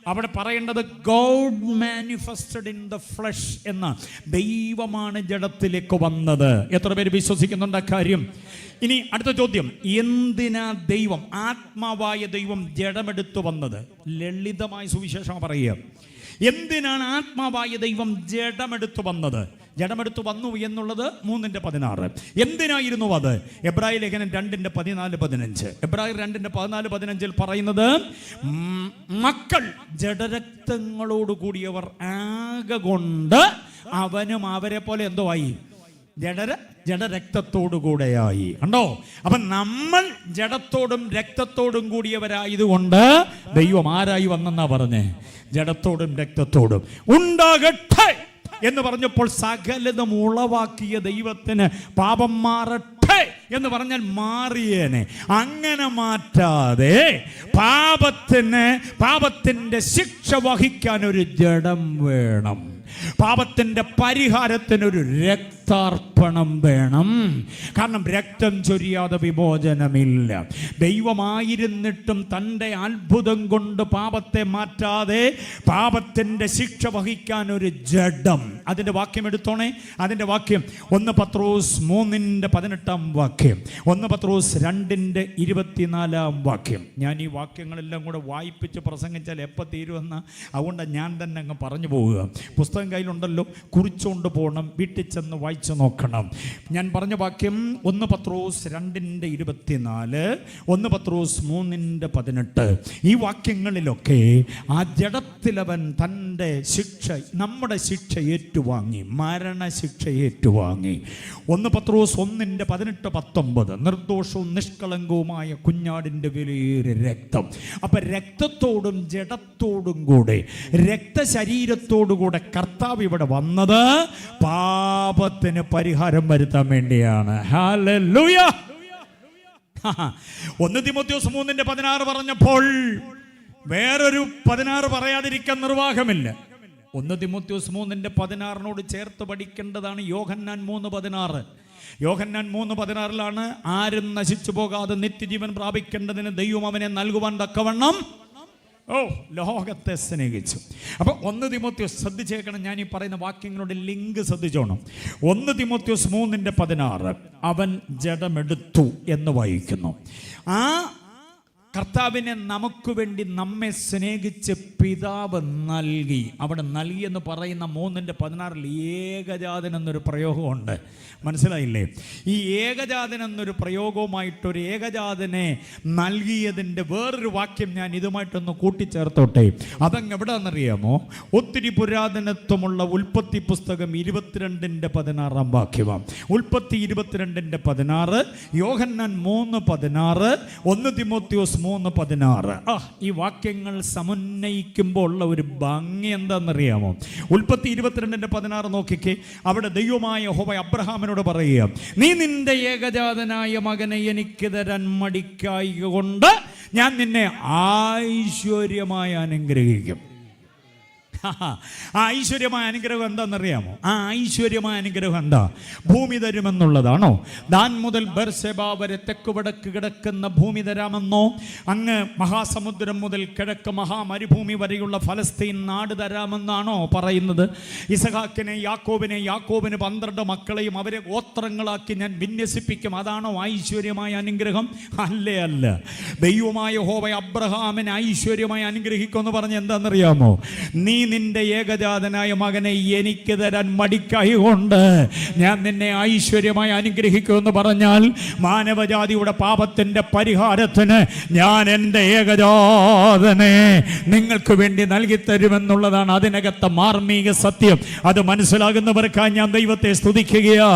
അവിടെ പറയേണ്ടത്. God manifested in the flush എന്ന ദൈവമാണ് ജഡത്തിലേക്ക് വന്നത്. എത്ര പേര് വിശ്വസിക്കുന്നുണ്ട് കാര്യം? ഇനി അടുത്ത ചോദ്യം, എന്തിനാ ദൈവം, ആത്മാവായ ദൈവം ജഡമെടുത്തു വന്നത്? ലളിതമായ സുവിശേഷം പറയുക. എന്തിനാണ് ആത്മാവായ ദൈവം ജഡമെടുത്തു വന്നത്? ജഡമെടുത്തു വന്നു എന്നുള്ളത് 3:16. എന്തിനായിരുന്നു അത്? എബ്രായ ലേഖനം 2:14-15. എബ്രായർ 2:14-15 പറയുന്നത്, മക്കൾ ജഡരക്തങ്ങളോട് കൂടിയവർ ആകൊണ്ട് അവനും അവരെ പോലെ എന്തോ ആയി? ജഡരക്തത്തോടുകൂടെയായി. കണ്ടോ? അപ്പൊ നമ്മൾ ജഡത്തോടും രക്തത്തോടും കൂടിയവരായതുകൊണ്ട് ദൈവം ആരായി വന്നെന്നാ പറഞ്ഞേ? ജഡത്തോടും രക്തത്തോടും ഉണ്ടാകട്ടെ എന്ന് പറഞ്ഞപ്പോൾ സകലതും ഉളവാക്കിയ ദൈവത്തിന് പാപം മാറട്ടെ എന്ന് പറഞ്ഞാൽ മാറിയേനെ. അങ്ങനെ മാറ്റാതെ പാപത്തിന്റെ ശിക്ഷ വഹിക്കാൻ ഒരു ജഡം വേണം. പാപത്തിന്റെ പരിഹാരത്തിനൊരു രക്താർപ്പണം വേണം. കാരണം രക്തം ചൊരിയാതെ വിമോചനമില്ല. ദൈവമായിരുന്നിട്ടും തൻ്റെ അത്ഭുതം കൊണ്ട് പാപത്തെ മാറ്റാതെ പാപത്തിന്റെ ശിക്ഷ വഹിക്കാൻ ഒരു ജഡം. അതിന്റെ വാക്യം എടുത്തോണേ. അതിന്റെ വാക്യം 1 പത്രോസ് 3:18. 1 പത്രോസ് 2:24. ഞാൻ ഈ വാക്യങ്ങളെല്ലാം കൂടെ വായിപ്പിച്ച് പ്രസംഗിച്ചാൽ എപ്പോൾ തീരുമെന്ന്, അതുകൊണ്ട് ഞാൻ തന്നെ അങ്ങ് പറഞ്ഞു പോവുക. പുസ്തകം കയ്യിലുണ്ടല്ലോ, കുറിച്ചുകൊണ്ട് പോകണം, വീട്ടിൽ ചെന്ന് വായിച്ചു നോക്കണം. ഞാൻ പറഞ്ഞ വാക്യം 1 പത്രോസ് 2:24, 1 പത്രോസ് 3:18. ഈ വാക്യങ്ങളിലൊക്കെ ആ ജഡത്തിലവൻ തൻ്റെ ശിക്ഷ, നമ്മുടെ ശിക്ഷ ഏറ്റുവാങ്ങി, മരണശിക്ഷ ഏറ്റുവാങ്ങി. 1 പത്രോസ് 1:18-19. നിർദോഷവും നിഷ്കളങ്കവുമായ കുഞ്ഞാടിൻ്റെ വിലയേറിയ രക്തം. അപ്പൊ രക്തത്തോടും ജഡത്തോടും കൂടെ, രക്തശരീരത്തോടുകൂടെ കർത്താവ് ഇവിടെ വന്നത് പാപത്തിന് പരിഹാരം വരുത്താൻ വേണ്ടിയാണ്. ഹല്ലേലൂയ. 1 തിമോത്തിയോസ് 3:16 പറഞ്ഞപ്പോൾ വേറൊരു 16 പറയാതിരിക്കാൻ നിർവാഹമില്ല. 1 തിമോത്തിയോസ് 3:16 ചേർത്ത് പഠിക്കേണ്ടതാണ് യോഹന്നാൻ 3:16. യോഹന്നാൻ 3:16 ആരും നശിച്ചു പോകാതെ നിത്യജീവൻ പ്രാപിക്കേണ്ടതിന് ദൈവം അവനെ നൽകുവാൻ തക്കവണ്ണം ലോകത്തെ സ്നേഹിച്ചു. അപ്പോൾ 1 തിമോത്തിയോസ് ശ്രദ്ധിച്ചേക്കണം. ഞാൻ ഈ പറയുന്ന വാക്യങ്ങളുടെ ലിങ്ക് ശ്രദ്ധിച്ചോണം. 1 തിമോത്തിയോസ് 3:16 അവൻ ജഡമെടുത്തു എന്ന് വായിക്കുന്നു. ആ കർത്താവിനെ നമുക്ക് വേണ്ടി നമ്മെ സ്നേഹിച്ച് പിതാവ് നൽകി. അവിടെ നൽകി എന്ന് പറയുന്ന 3:16 ഏകജാതൻ എന്നൊരു പ്രയോഗമുണ്ട്. മനസ്സിലായില്ലേ? ഈ ഏകജാതൻ എന്നൊരു പ്രയോഗവുമായിട്ടൊരു ഏകജാതനെ നൽകിയതിൻ്റെ വേറൊരു വാക്യം ഞാൻ ഇതുമായിട്ടൊന്ന് കൂട്ടിച്ചേർത്തോട്ടെ. അതങ്ങ് എവിടെയാണെന്നറിയാമോ? ഒത്തിരി പുരാതനത്വമുള്ള ഉൽപ്പത്തി പുസ്തകം 22:16 വാക്യമാണ്. ഉൽപ്പത്തി 22:16, യോഹന്നാൻ 3:16, 1 തിമോത്തിയോസ് 3:16. ഈ വാക്യങ്ങൾ സമന്വയിക്കുമ്പോൾ ഉള്ള ഒരു ഭംഗി എന്താണെന്നറിയാമോ? ഉൽപ്പത്തി 22:16 നോക്കിക്കേ. അവിടെ ദൈവമായ യഹോവ അബ്രഹാമിനോട് പറയുക, നീ നിന്റെ ഏകജാതനായ മകനെ എനിക്ക് തരാൻ മടിക്കായ്ക കൊണ്ട് ഞാൻ നിന്നെ ഐശ്വര്യമായി അനുഗ്രഹിക്കും. ആ ഐശ്വര്യമായ അനുഗ്രഹം എന്താണെന്നറിയാമോ? ആ ഐശ്വര്യമായ അനുഗ്രഹം എന്താ? ഭൂമി തരുമെന്നുള്ളതാണോ? ദാൻ മുതൽ ബെർശെബ വരെ തെക്ക് വടക്ക് കിടക്കുന്ന ഭൂമി തരാമെന്നോ? അങ്ങ് മഹാസമുദ്രം മുതൽ കിഴക്ക് മഹാമരുഭൂമി വരെയുള്ള ഫലസ്തീൻ നാട് തരാമെന്നാണോ പറയുന്നത്? യാക്കോബിന് 12 മക്കളെയും അവരെ ഗോത്രങ്ങളാക്കി ഞാൻ വിന്യസിപ്പിക്കും, അതാണോ ഐശ്വര്യമായ അനുഗ്രഹം? അല്ലേ, അല്ല. ദൈവമായ യഹോവ അബ്രഹാമിനെ ഐശ്വര്യമായി അനുഗ്രഹിക്കുമെന്ന് പറഞ്ഞ് എന്താണെന്നറിയാമോ? നീ നിന്റെ ഏകജാതനായ മകനെ എനിക്ക് തരാൻ മടിക്കായി കൊണ്ട് ഞാൻ നിന്നെ ഐശ്വര്യമായി അനുഗ്രഹിക്കുമെന്ന് പറഞ്ഞാൽ മാനവജാതിയുടെ പാപത്തിന്റെ പരിഹാരത്തിന് ഞാൻ എൻ്റെ ഏകജാതനെ നിങ്ങൾക്ക് വേണ്ടി നൽകി തരുമെന്നുള്ളതാണ് അതിനകത്തെ മാർമിക സത്യം. അത് മനസ്സിലാകുന്നവർക്കായി ഞാൻ ദൈവത്തെ സ്തുതിക്കുകയാ.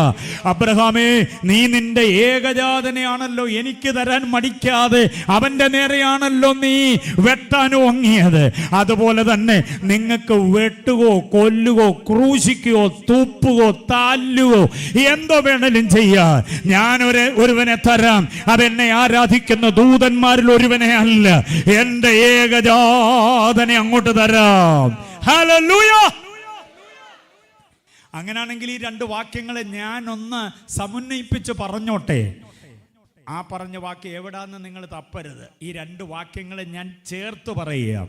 അബ്രഹാമേ, നീ നിന്റെ ഏകജാതനെയാണല്ലോ എനിക്ക് തരാൻ മടിക്കാതെ അവന്റെ നേരെയാണല്ലോ നീ വെട്ടാൻ ഓങ്ങിയത്. അതുപോലെ തന്നെ നിങ്ങൾക്ക് വെട്ടുകയോ കൊല്ലുകയോ ക്രൂശിക്കുകയോ തൂപ്പുകയോ താല്ലുകയോ എന്തോ വേണേലും ചെയ്യാ, ഞാൻ ഒരുവനെ തരാം. അതെന്നെ ആരാധിക്കുന്ന ദൂതന്മാരിൽ ഒരുവനെ അല്ല, എന്റെ ഏകജാതനെ അങ്ങോട്ട് തരാം. ഹല്ലേലൂയ. അങ്ങനെയാണെങ്കിൽ ഈ 2 വാക്യങ്ങളെ ഞാനൊന്ന് സമന്വയിപ്പിച്ച് പറഞ്ഞോട്ടെ. ആ പറഞ്ഞ വാക്യം എവിടാന്ന് നിങ്ങൾ തപ്പരുത്. ഈ 2 വാക്യങ്ങളെ ഞാൻ ചേർത്ത് പറയുക.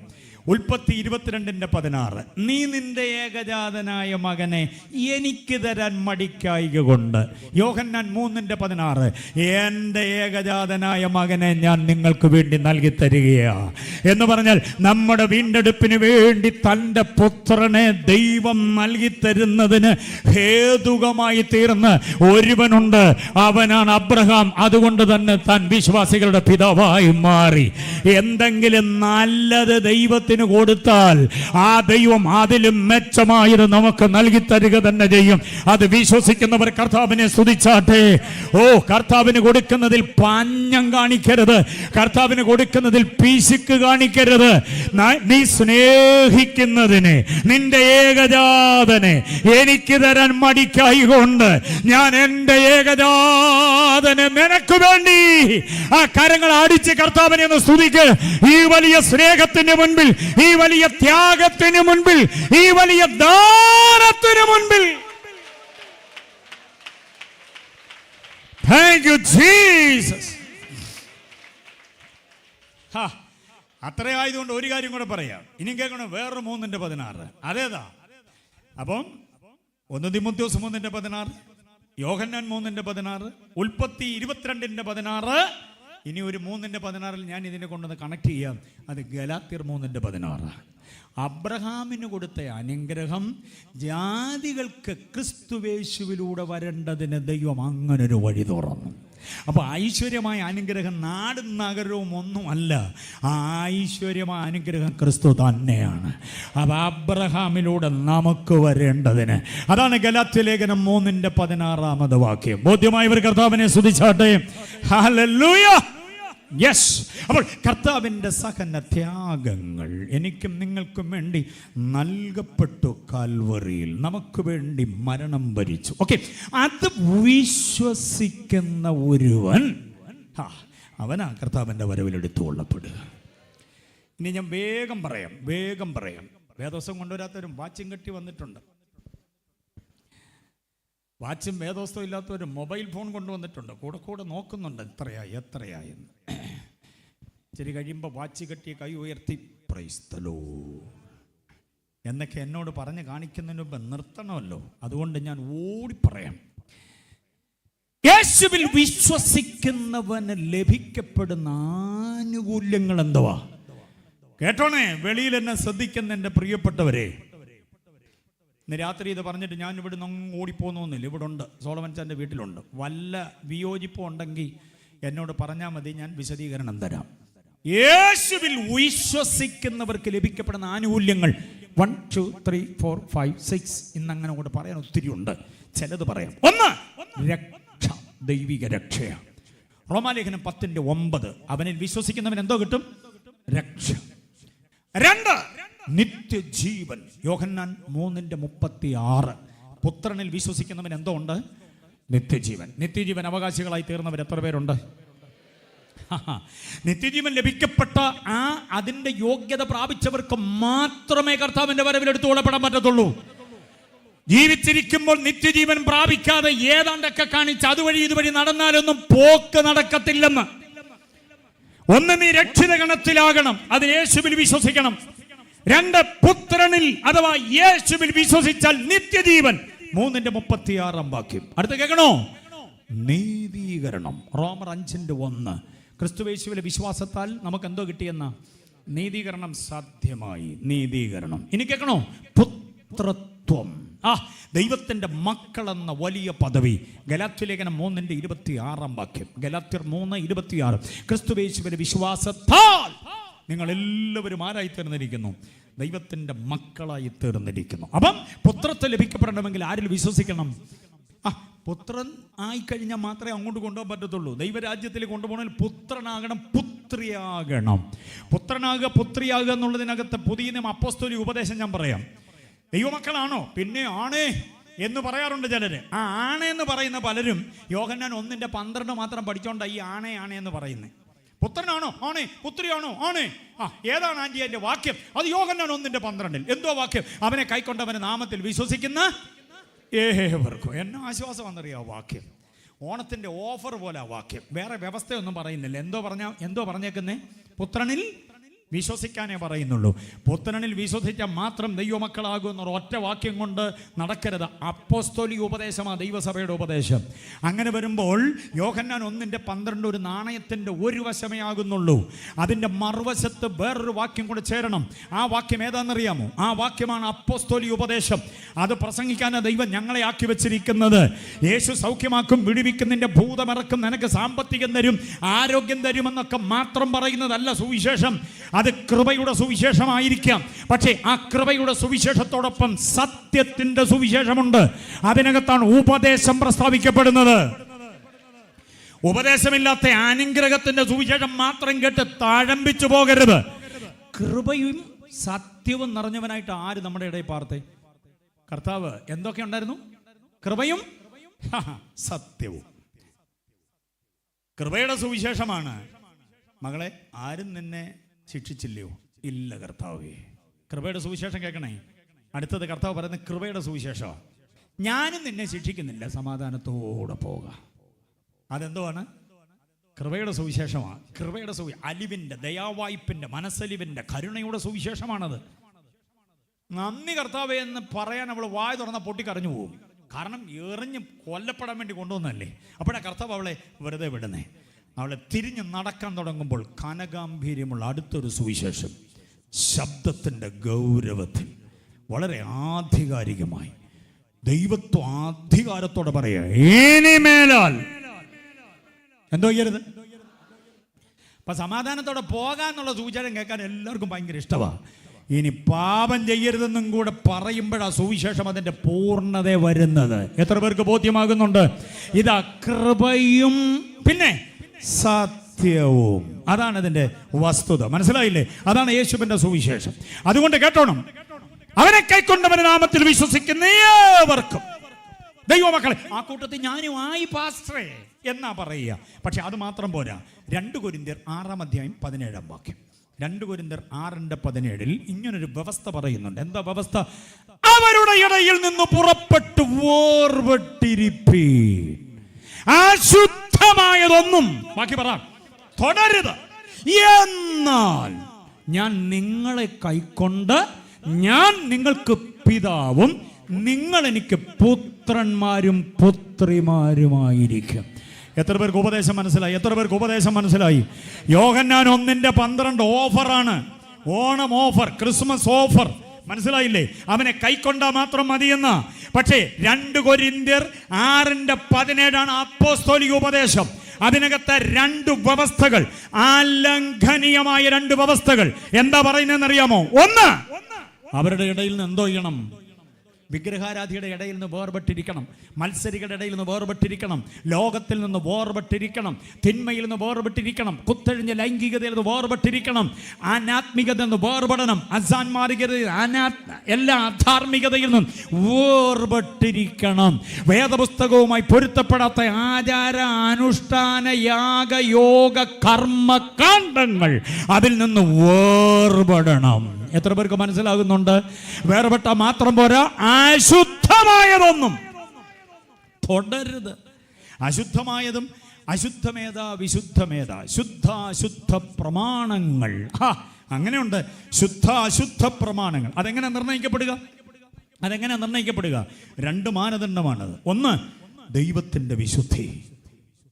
ഉൽപ്പത്തി 22:16, നീ നിന്റെ ഏകജാതനായ മകനെ എനിക്ക് തരാൻ മടിക്കായ്ക കൊണ്ട്. യോഹന്നാൻ 3:16, എൻ്റെ ഏകജാതനായ മകനെ ഞാൻ നിങ്ങൾക്ക് വേണ്ടി നൽകി തരികയാ എന്ന് പറഞ്ഞാൽ നമ്മുടെ വീണ്ടെടുപ്പിന് വേണ്ടി തൻ്റെ പുത്രനെ ദൈവം നൽകി തരുന്നതിന് ഹേതുകമായി തീർന്ന് ഒരുവനുണ്ട്, അവനാണ് അബ്രഹാം. അതുകൊണ്ട് തന്നെ താൻ വിശ്വാസികളുടെ പിതാവായി മാറി. എന്തെങ്കിലും നല്ലത് ദൈവത്തിന് കൊടുത്താൽ ആ ദൈവം അതിലും മെച്ചമായത് നമുക്ക് നൽകി തരിക തന്നെ ചെയ്യും. അത് വിശ്വസിക്കുന്നവർ കർത്താവിനെ സ്തുതിച്ചാട്ടെ. കർത്താവിന് കൊടുക്കുന്നതിൽ പഞ്ഞം കാണിക്കരുത്, കർത്താവിന് കൊടുക്കുന്നതിൽ പിശുക്ക് കാണിക്കരുത്. നീ സ്നേഹിക്കുന്നതിനെ, നിന്റെ ഏകജാതനെ എനിക്ക് തരാൻ മടിക്കായി കൊണ്ട് ഞാൻ എൻ്റെ ഏകജാതനെ നിനക്ക് വേണ്ടി. ആ കരങ്ങൾ അടിച്ച് കർത്താവിനെ ഒന്ന് സ്തുതിക്ക്. ഈ വലിയ സ്നേഹത്തിന് മുൻപിൽ, ഈ വലിയ ത്യാഗത്തിന് മുൻപിൽ, ഈ വലിയ ദാനത്തിന് മുൻപിൽ. Thank you Jesus. അത്ര ആയതുകൊണ്ട് ഒരു കാര്യം കൂടെ പറയാം. ഇനി കേൾക്കണം, വേറെ 3:16. അതേതാ? അപ്പം 1 തിമോഥെയോസ് 3:16, യോഹന്നാൻ 3:16, ഉൽപ്പത്തി 22:16. ഇനി ഒരു 3:16 ഞാൻ ഇതിനെ കൊണ്ടൊന്ന് കണക്ട് ചെയ്യാം. അത് ഗലാത്യർ 3:16. അബ്രഹാമിന് കൊടുത്ത അനുഗ്രഹം ജാതികൾക്ക് ക്രിസ്തുവേശുവിലൂടെ വരേണ്ടതിന് ദൈവം അങ്ങനൊരു വഴി തുറന്നു. അപ്പോൾ ഐശ്വര്യമായ അനുഗ്രഹം നാടും നഗരവും ഒന്നുമല്ല, ആ ഐശ്വര്യമായ അനുഗ്രഹം ക്രിസ്തു തന്നെയാണ്. അത് അബ്രഹാമിലൂടെ നമുക്ക് വരേണ്ടതിന്. അതാണ് ഗലാത്യ ലേഖനം 3:16 വാക്യം. ബോധ്യമായവർ കർത്താവിനെ സ്തുതിച്ചാട്ടെ. ഹല്ലേലൂയ. യെസ്. അപ്പോൾ കർത്താവിൻ്റെ സഹന ത്യാഗങ്ങൾ എനിക്കും നിങ്ങൾക്കും വേണ്ടി നൽകപ്പെട്ടു. കാൽവറിയിൽ നമുക്ക് വേണ്ടി മരണം വരിച്ചു. ഓക്കെ, അത് വിശ്വസിക്കുന്ന ഒരുവൻ അവനാ കർത്താവിൻ്റെ വരവിൽ എടുത്തുകൊള്ളപ്പെടുക. ഇനി ഞാൻ വേഗം പറയാം. വേദോസം കൊണ്ടുവരാത്തവരും വാച്ചും കെട്ടി വന്നിട്ടുണ്ട്. വാച്ചും വേദോസ്തവും ഇല്ലാത്തവരും മൊബൈൽ ഫോൺ കൊണ്ടുവന്നിട്ടുണ്ട്. കൂടെ നോക്കുന്നുണ്ട് എത്രയായെന്ന്. ഇച്ചിരി കഴിയുമ്പോൾ വാച്ച് കെട്ടിയ കൈ ഉയർത്തി പ്രൈസ് ദി ലോർഡ് എന്നൊക്കെ എന്നോട് പറഞ്ഞ് കാണിക്കുന്നതിന് മുമ്പ് നിർത്തണമല്ലോ. അതുകൊണ്ട് ഞാൻ ഓടിപ്പറയാം. യേശുവിൽ വിശ്വസിക്കുന്നവന് ലഭിക്കപ്പെടുന്ന ആനുകൂല്യങ്ങൾ എന്തുവാ? കേട്ടോണേ, വെളിയിൽ എന്നെ ശ്രദ്ധിക്കുന്ന എൻ്റെ പ്രിയപ്പെട്ടവരെ, ഇന്ന് രാത്രി ഇത് പറഞ്ഞിട്ട് ഞാൻ ഇവിടെ നിന്ന് ഓടിപ്പോന്നൊന്നുമില്ല. ഇവിടെ ഉണ്ട്, സോളമൻചാൻ്റെ വീട്ടിലുണ്ട്. വല്ല വിയോജിപ്പും ഉണ്ടെങ്കിൽ എന്നോട് പറഞ്ഞാൽ മതി, ഞാൻ വിശദീകരണം തരാം. യേശുവിൽ വിശ്വസിക്കുന്നവർക്ക് ലഭിക്കപ്പെടുന്ന ആനുകൂല്യങ്ങൾ 1, 2, 3, 4, 5, 6 ഇന്നങ്ങനെ കൂടെ പറയാൻ ഒത്തിരി ഉണ്ട്. ചിലത് പറയാം. 1, രക്ഷ, ദൈവിക രക്ഷയാണ്. റോമാലേഖനം 10:9. അവനിൽ വിശ്വസിക്കുന്നവൻ എന്തോ കിട്ടും? രക്ഷ. 2, നിത്യജീവൻ. യോഹന്നാൻ 3:36. പുത്രനിൽ വിശ്വസിക്കുന്നവൻ എന്തോ ഉണ്ട്? നിത്യജീവൻ. നിത്യജീവൻ അവകാശികളായി തീർന്നവർ എത്ര പേരുണ്ട്? നിത്യജീവൻ ലഭിക്കപ്പെട്ട അതിന്റെ യോഗ്യത പ്രാപിച്ചവർക്ക് മാത്രമേ കർത്താവിന്റെ വരവിൽ എടുത്തുകൊള്ളപ്പെടാൻ പറ്റത്തുള്ളൂ. ജീവിച്ചിരിക്കുമ്പോൾ നിത്യജീവൻ പ്രാപിക്കാതെ ഏതാണ്ടൊക്കെ കാണിച്ച് അതുവഴി ഇതുവഴി നടന്നാലൊന്നും പോക്ക് നടക്കത്തില്ലെന്ന്. ഒന്ന്, നീ രക്ഷിത ഗണത്തിലാകണം, അത് യേശുവിൽ വിശ്വസിക്കണം. 2, പുത്രനിൽ അഥവാ യേശുവിൽ വിശ്വസിച്ചാൽ നിത്യജീവൻ. 3:36 അടുത്ത് കേൾക്കണോ? നീതീകരണം. റോമർ 5:1. ക്രിസ്തുയേശുവിലെ വിശ്വാസത്താൽ നമുക്ക് എന്തോ കിട്ടിയെന്ന? നീതീകരണം സാധ്യമായി. നീതീകരണം. ഇനി കേൾക്കണോ? പുത്രത്വം. ദൈവത്തിന്റെ മക്കളെന്ന വലിയ പദവി. ഗലാത്യലേഖനം 3:26. ഗലാത്യർ 3:26. ക്രിസ്തുയേശുവിലെ വിശ്വാസത്താൽ നിങ്ങൾ എല്ലാവരും ആരായി തീർന്നിരിക്കുന്നു? ദൈവത്തിന്റെ മക്കളായി തീർന്നിരിക്കുന്നു. അപ്പം പുത്രത്വം ലഭിക്കപ്പെടണമെങ്കിൽ ആരിൽ വിശ്വസിക്കണം? പുത്രൻ ആയിക്കഴിഞ്ഞാൽ മാത്രമേ അങ്ങോട്ട് കൊണ്ടുപോകാൻ പറ്റത്തുള്ളൂ. ദൈവരാജ്യത്തിൽ കൊണ്ടുപോകണമെങ്കിൽ പുത്രനാകണം, പുത്രിയാകണം. പുത്രനാകുക, പുത്രിയാകുക എന്നുള്ളതിനകത്ത് പുതിയ നിയമ അപ്പോസ്തലിക ഉപദേശം ഞാൻ പറയാം. ദൈവമക്കളാണോ? പിന്നെ ആണേ എന്ന് പറയാറുണ്ട് ചിലര്. ആണേ എന്ന് പറയുന്ന പലരും യോഹന്നാൻ 1:12 മാത്രം പഠിച്ചോണ്ടാ ഈ ആണേ എന്ന് പറയുന്നത്. പുത്രനാണോ? ആണേ. പുത്രിയാണോ? ആണേ. ഏതാണ് ആന്റി അതിന്റെ വാക്യം? അത് യോഹന്നാൻ 1:12. എന്തോ വാക്യം? അവനെ കൈക്കൊണ്ടവന്റെ നാമത്തിൽ വിശ്വസിക്കുന്ന ഏവർക്കും. എന്നെ ആശ്വാസം വന്നറിയാ വാക്യം. ഓണത്തിന്റെ ഓഫർ പോലെ ആ വാക്യം. വേറെ വ്യവസ്ഥയൊന്നും പറയുന്നില്ല. എന്തോ പറഞ്ഞേക്കുന്നേ? പുത്രനിൽ വിശ്വസിക്കാനേ പറയുന്നുള്ളൂ. പുത്രനിൽ വിശ്വസിച്ചാൽ മാത്രം ദൈവമക്കളാകുമെന്ന ഒറ്റ വാക്യം കൊണ്ട് നടക്കരുത്. അപ്പോസ്തോലിക ഉപദേശമാണ് ദൈവസഭയുടെ ഉപദേശം. അങ്ങനെ വരുമ്പോൾ യോഹന്നാൻ 1:12 ഒരു നാണയത്തിൻ്റെ ഒരു വശമേ ആകുന്നുള്ളൂ. അതിൻ്റെ മറുവശത്ത് വേറൊരു വാക്യം കൂടെ ചേരണം. ആ വാക്യം ഏതാണെന്നറിയാമോ? ആ വാക്യമാണ് അപ്പോസ്തോലിക ഉപദേശം. അത് പ്രസംഗിക്കാനാണ് ദൈവം ഞങ്ങളെ ആക്കി വെച്ചിരിക്കുന്നത്. യേശു സൗഖ്യമാക്കും, വിടുവിക്കുന്നതിൻ്റെ ഭൂതമിറക്കും, നിനക്ക് സാമ്പത്തികം തരും, ആരോഗ്യം തരുമെന്നൊക്കെ മാത്രം പറയുന്നതല്ല സുവിശേഷം. അത് കൃപയുടെ സുവിശേഷമായിരിക്കാം. പക്ഷേ ആ കൃപയുടെ സുവിശേഷത്തോടൊപ്പം സത്യത്തിന്റെ സുവിശേഷമുണ്ട്. അതിനകത്താണ് ഉപദേശം പ്രസ്താവിക്കപ്പെടുന്നത്. ഉപദേശമില്ലാത്ത അനുഗ്രഹത്തിന്റെ സുവിശേഷം മാത്രം കേട്ട് താഴമ്പിച്ചു പോകരുത്. കൃപയും സത്യവും നിറഞ്ഞവനായിട്ട് ആര് നമ്മുടെ ഇടയിൽ പാർത്തേ? കർത്താവ്. എന്തൊക്കെ ഉണ്ടായിരുന്നു? കൃപയും സത്യവും. കൃപയുടെ സുവിശേഷമാണ്. മകളെ, ആരും നിന്നെ ശിക്ഷിച്ചില്ലയോ? ഇല്ല കർത്താവേ. കൃപയുടെ സുവിശേഷം കേൾക്കണേ. അടുത്തത് കർത്താവ് പറയുന്നത് കൃപയുടെ സുവിശേഷമാണ്. ഞാനും നിന്നെ ശിക്ഷിക്കുന്നില്ല, സമാധാനത്തോടെ പോകാം. അതെന്തുവാണ്? കൃപയുടെ സുവിശേഷമാണ്. കൃപയുടെ അലിവിൻ്റെ, ദയാവായ്പിൻ്റെ, മനസ്സലിവിൻ്റെ, കരുണയുടെ സുവിശേഷമാണത്. നന്ദി കർത്താവേ എന്ന് പറയാൻ അവൾ വായ തുറന്ന പൊട്ടിക്കറിഞ്ഞു പോകും. കാരണം എറിഞ്ഞ് കൊല്ലപ്പെടാൻ വേണ്ടി കൊണ്ടുവന്നല്ലേ. അപ്പോഴാ കർത്താവ് അവളെ വെറുതെ വിടുന്നേ. അവളെ തിരിഞ്ഞ് നടക്കാൻ തുടങ്ങുമ്പോൾ കനഗാംഭീര്യമുള്ള അടുത്തൊരു സുവിശേഷം, ശബ്ദത്തിൻ്റെ ഗൗരവത്തിൽ വളരെ ആധികാരികമായി ദൈവത്വ അധികാരത്തോടെ പറയുക, ഇനിമേലാൽ എന്തോ ചെയ്യരുത്. അപ്പൊ സമാധാനത്തോടെ പോകാന്നുള്ള സൂചന കേൾക്കാൻ എല്ലാവർക്കും ഭയങ്കര ഇഷ്ടമാണ്. ഇനി പാപം ചെയ്യരുതെന്നും കൂടെ പറയുമ്പോഴാ സുവിശേഷം അതിന്റെ പൂർണ്ണത വരുന്നത്. എത്ര പേർക്ക് ബോധ്യമാകുന്നുണ്ട്? ഇതാ കൃപയും പിന്നെ സത്യവും. അതാണ് അതിന്റെ വസ്തുത. മനസ്സിലായില്ലേ? അതാണ് യേശുവിന്റെ സുവിശേഷം. അതുകൊണ്ട് കേട്ടോണം, അവനെ കൈക്കൊണ്ടവന്റെ നാമത്തിൽ വിശ്വസിക്കുന്ന ഏവർക്കും. ദൈവമക്കളെ, ആ കൂട്ടത്തിൽ ഞാനും ആയി പാസ്റ്ററേ എന്നാ പറയുക. പക്ഷെ അത് മാത്രം പോരാ. 2 കൊരിന്ത്യർ 6:17 2 കൊരിന്ത്യർ 6:17 ഇങ്ങനൊരു വ്യവസ്ഥ പറയുന്നുണ്ട്. എന്താ വ്യവസ്ഥ? അവരുടെ ഇടയിൽ നിന്ന് പുറപ്പെട്ടു വേർപെട്ടിരിപ്പീൻ, അശുദ്ധമായതൊന്നും ബാക്കി പറ തുടരുത്. എന്നാൽ ഞാൻ നിങ്ങളെ കൈക്കൊണ്ട് ഞാൻ നിങ്ങൾക്ക് പിതാവും നിങ്ങൾ എനിക്ക് പുത്രന്മാരും പുത്രിമാരുമായിരിക്കും. എത്ര പേർക്ക് ഉപദേശം മനസ്സിലായി? എത്ര പേർക്ക് ഉപദേശം മനസ്സിലായി? യോഹന്നാൻ 1:12 ഓഫറാണ്. Onam offer, Christmas offer. മനസ്സിലായില്ലേ? അവനെ കൈക്കൊണ്ടാ മാത്രം മതിയെന്ന. പക്ഷേ 2 കൊരിന്ത്യർ 6:17 അപ്പോസ്തോലിക ഉപദേശം. അതിനകത്തെ 2 വ്യവസ്ഥകൾ, അലംഘനീയമായ 2 വ്യവസ്ഥകൾ. എന്താ പറയുന്നതെന്നറിയാമോ? ഒന്ന്, അവരുടെ ഇടയിൽ നിന്ന് എന്തോ ചെയ്യണം? വിഗ്രഹാരാധിയുടെ ഇടയിൽ നിന്ന് വേർപെട്ടിരിക്കണം, മത്സരികളുടെ ഇടയിൽ നിന്ന് വേർപെട്ടിരിക്കണം, ലോകത്തിൽ നിന്ന് വേർപെട്ടിരിക്കണം, തിന്മയിൽ നിന്ന് വേർപെട്ടിരിക്കണം, കുത്തഴിഞ്ഞ ലൈംഗികതയിൽ നിന്ന് വേർപെട്ടിരിക്കണം, അനാത്മികത നിന്ന് വേർപെടണം, അസാൻമാർഗത എല്ലാ അധാർമികതയിൽ നിന്നും വേർപെട്ടിരിക്കണം. വേദപുസ്തകവുമായി പൊരുത്തപ്പെടാത്ത ആചാര അനുഷ്ഠാന യാഗ യോഗ കർമ്മകാണ്ഡങ്ങൾ അതിൽ നിന്ന് വേർപെടണം. എത്ര പേർക്ക് മനസ്സിലാകുന്നുണ്ട്? വേർപെട്ട മാത്രം പോരാ, അശുദ്ധമായതൊന്നും തൊടരുത്. അശുദ്ധമായതും അശുദ്ധമേത വിശുദ്ധമേത, ശുദ്ധ അശുദ്ധ പ്രമാണങ്ങൾ. അങ്ങനെയുണ്ട്, ശുദ്ധ അശുദ്ധ പ്രമാണങ്ങൾ. അതെങ്ങനെ നിർണ്ണയിക്കപ്പെടുക? 2 മാനദണ്ഡമാണത്. 1 ദൈവത്തിൻ്റെ വിശുദ്ധി,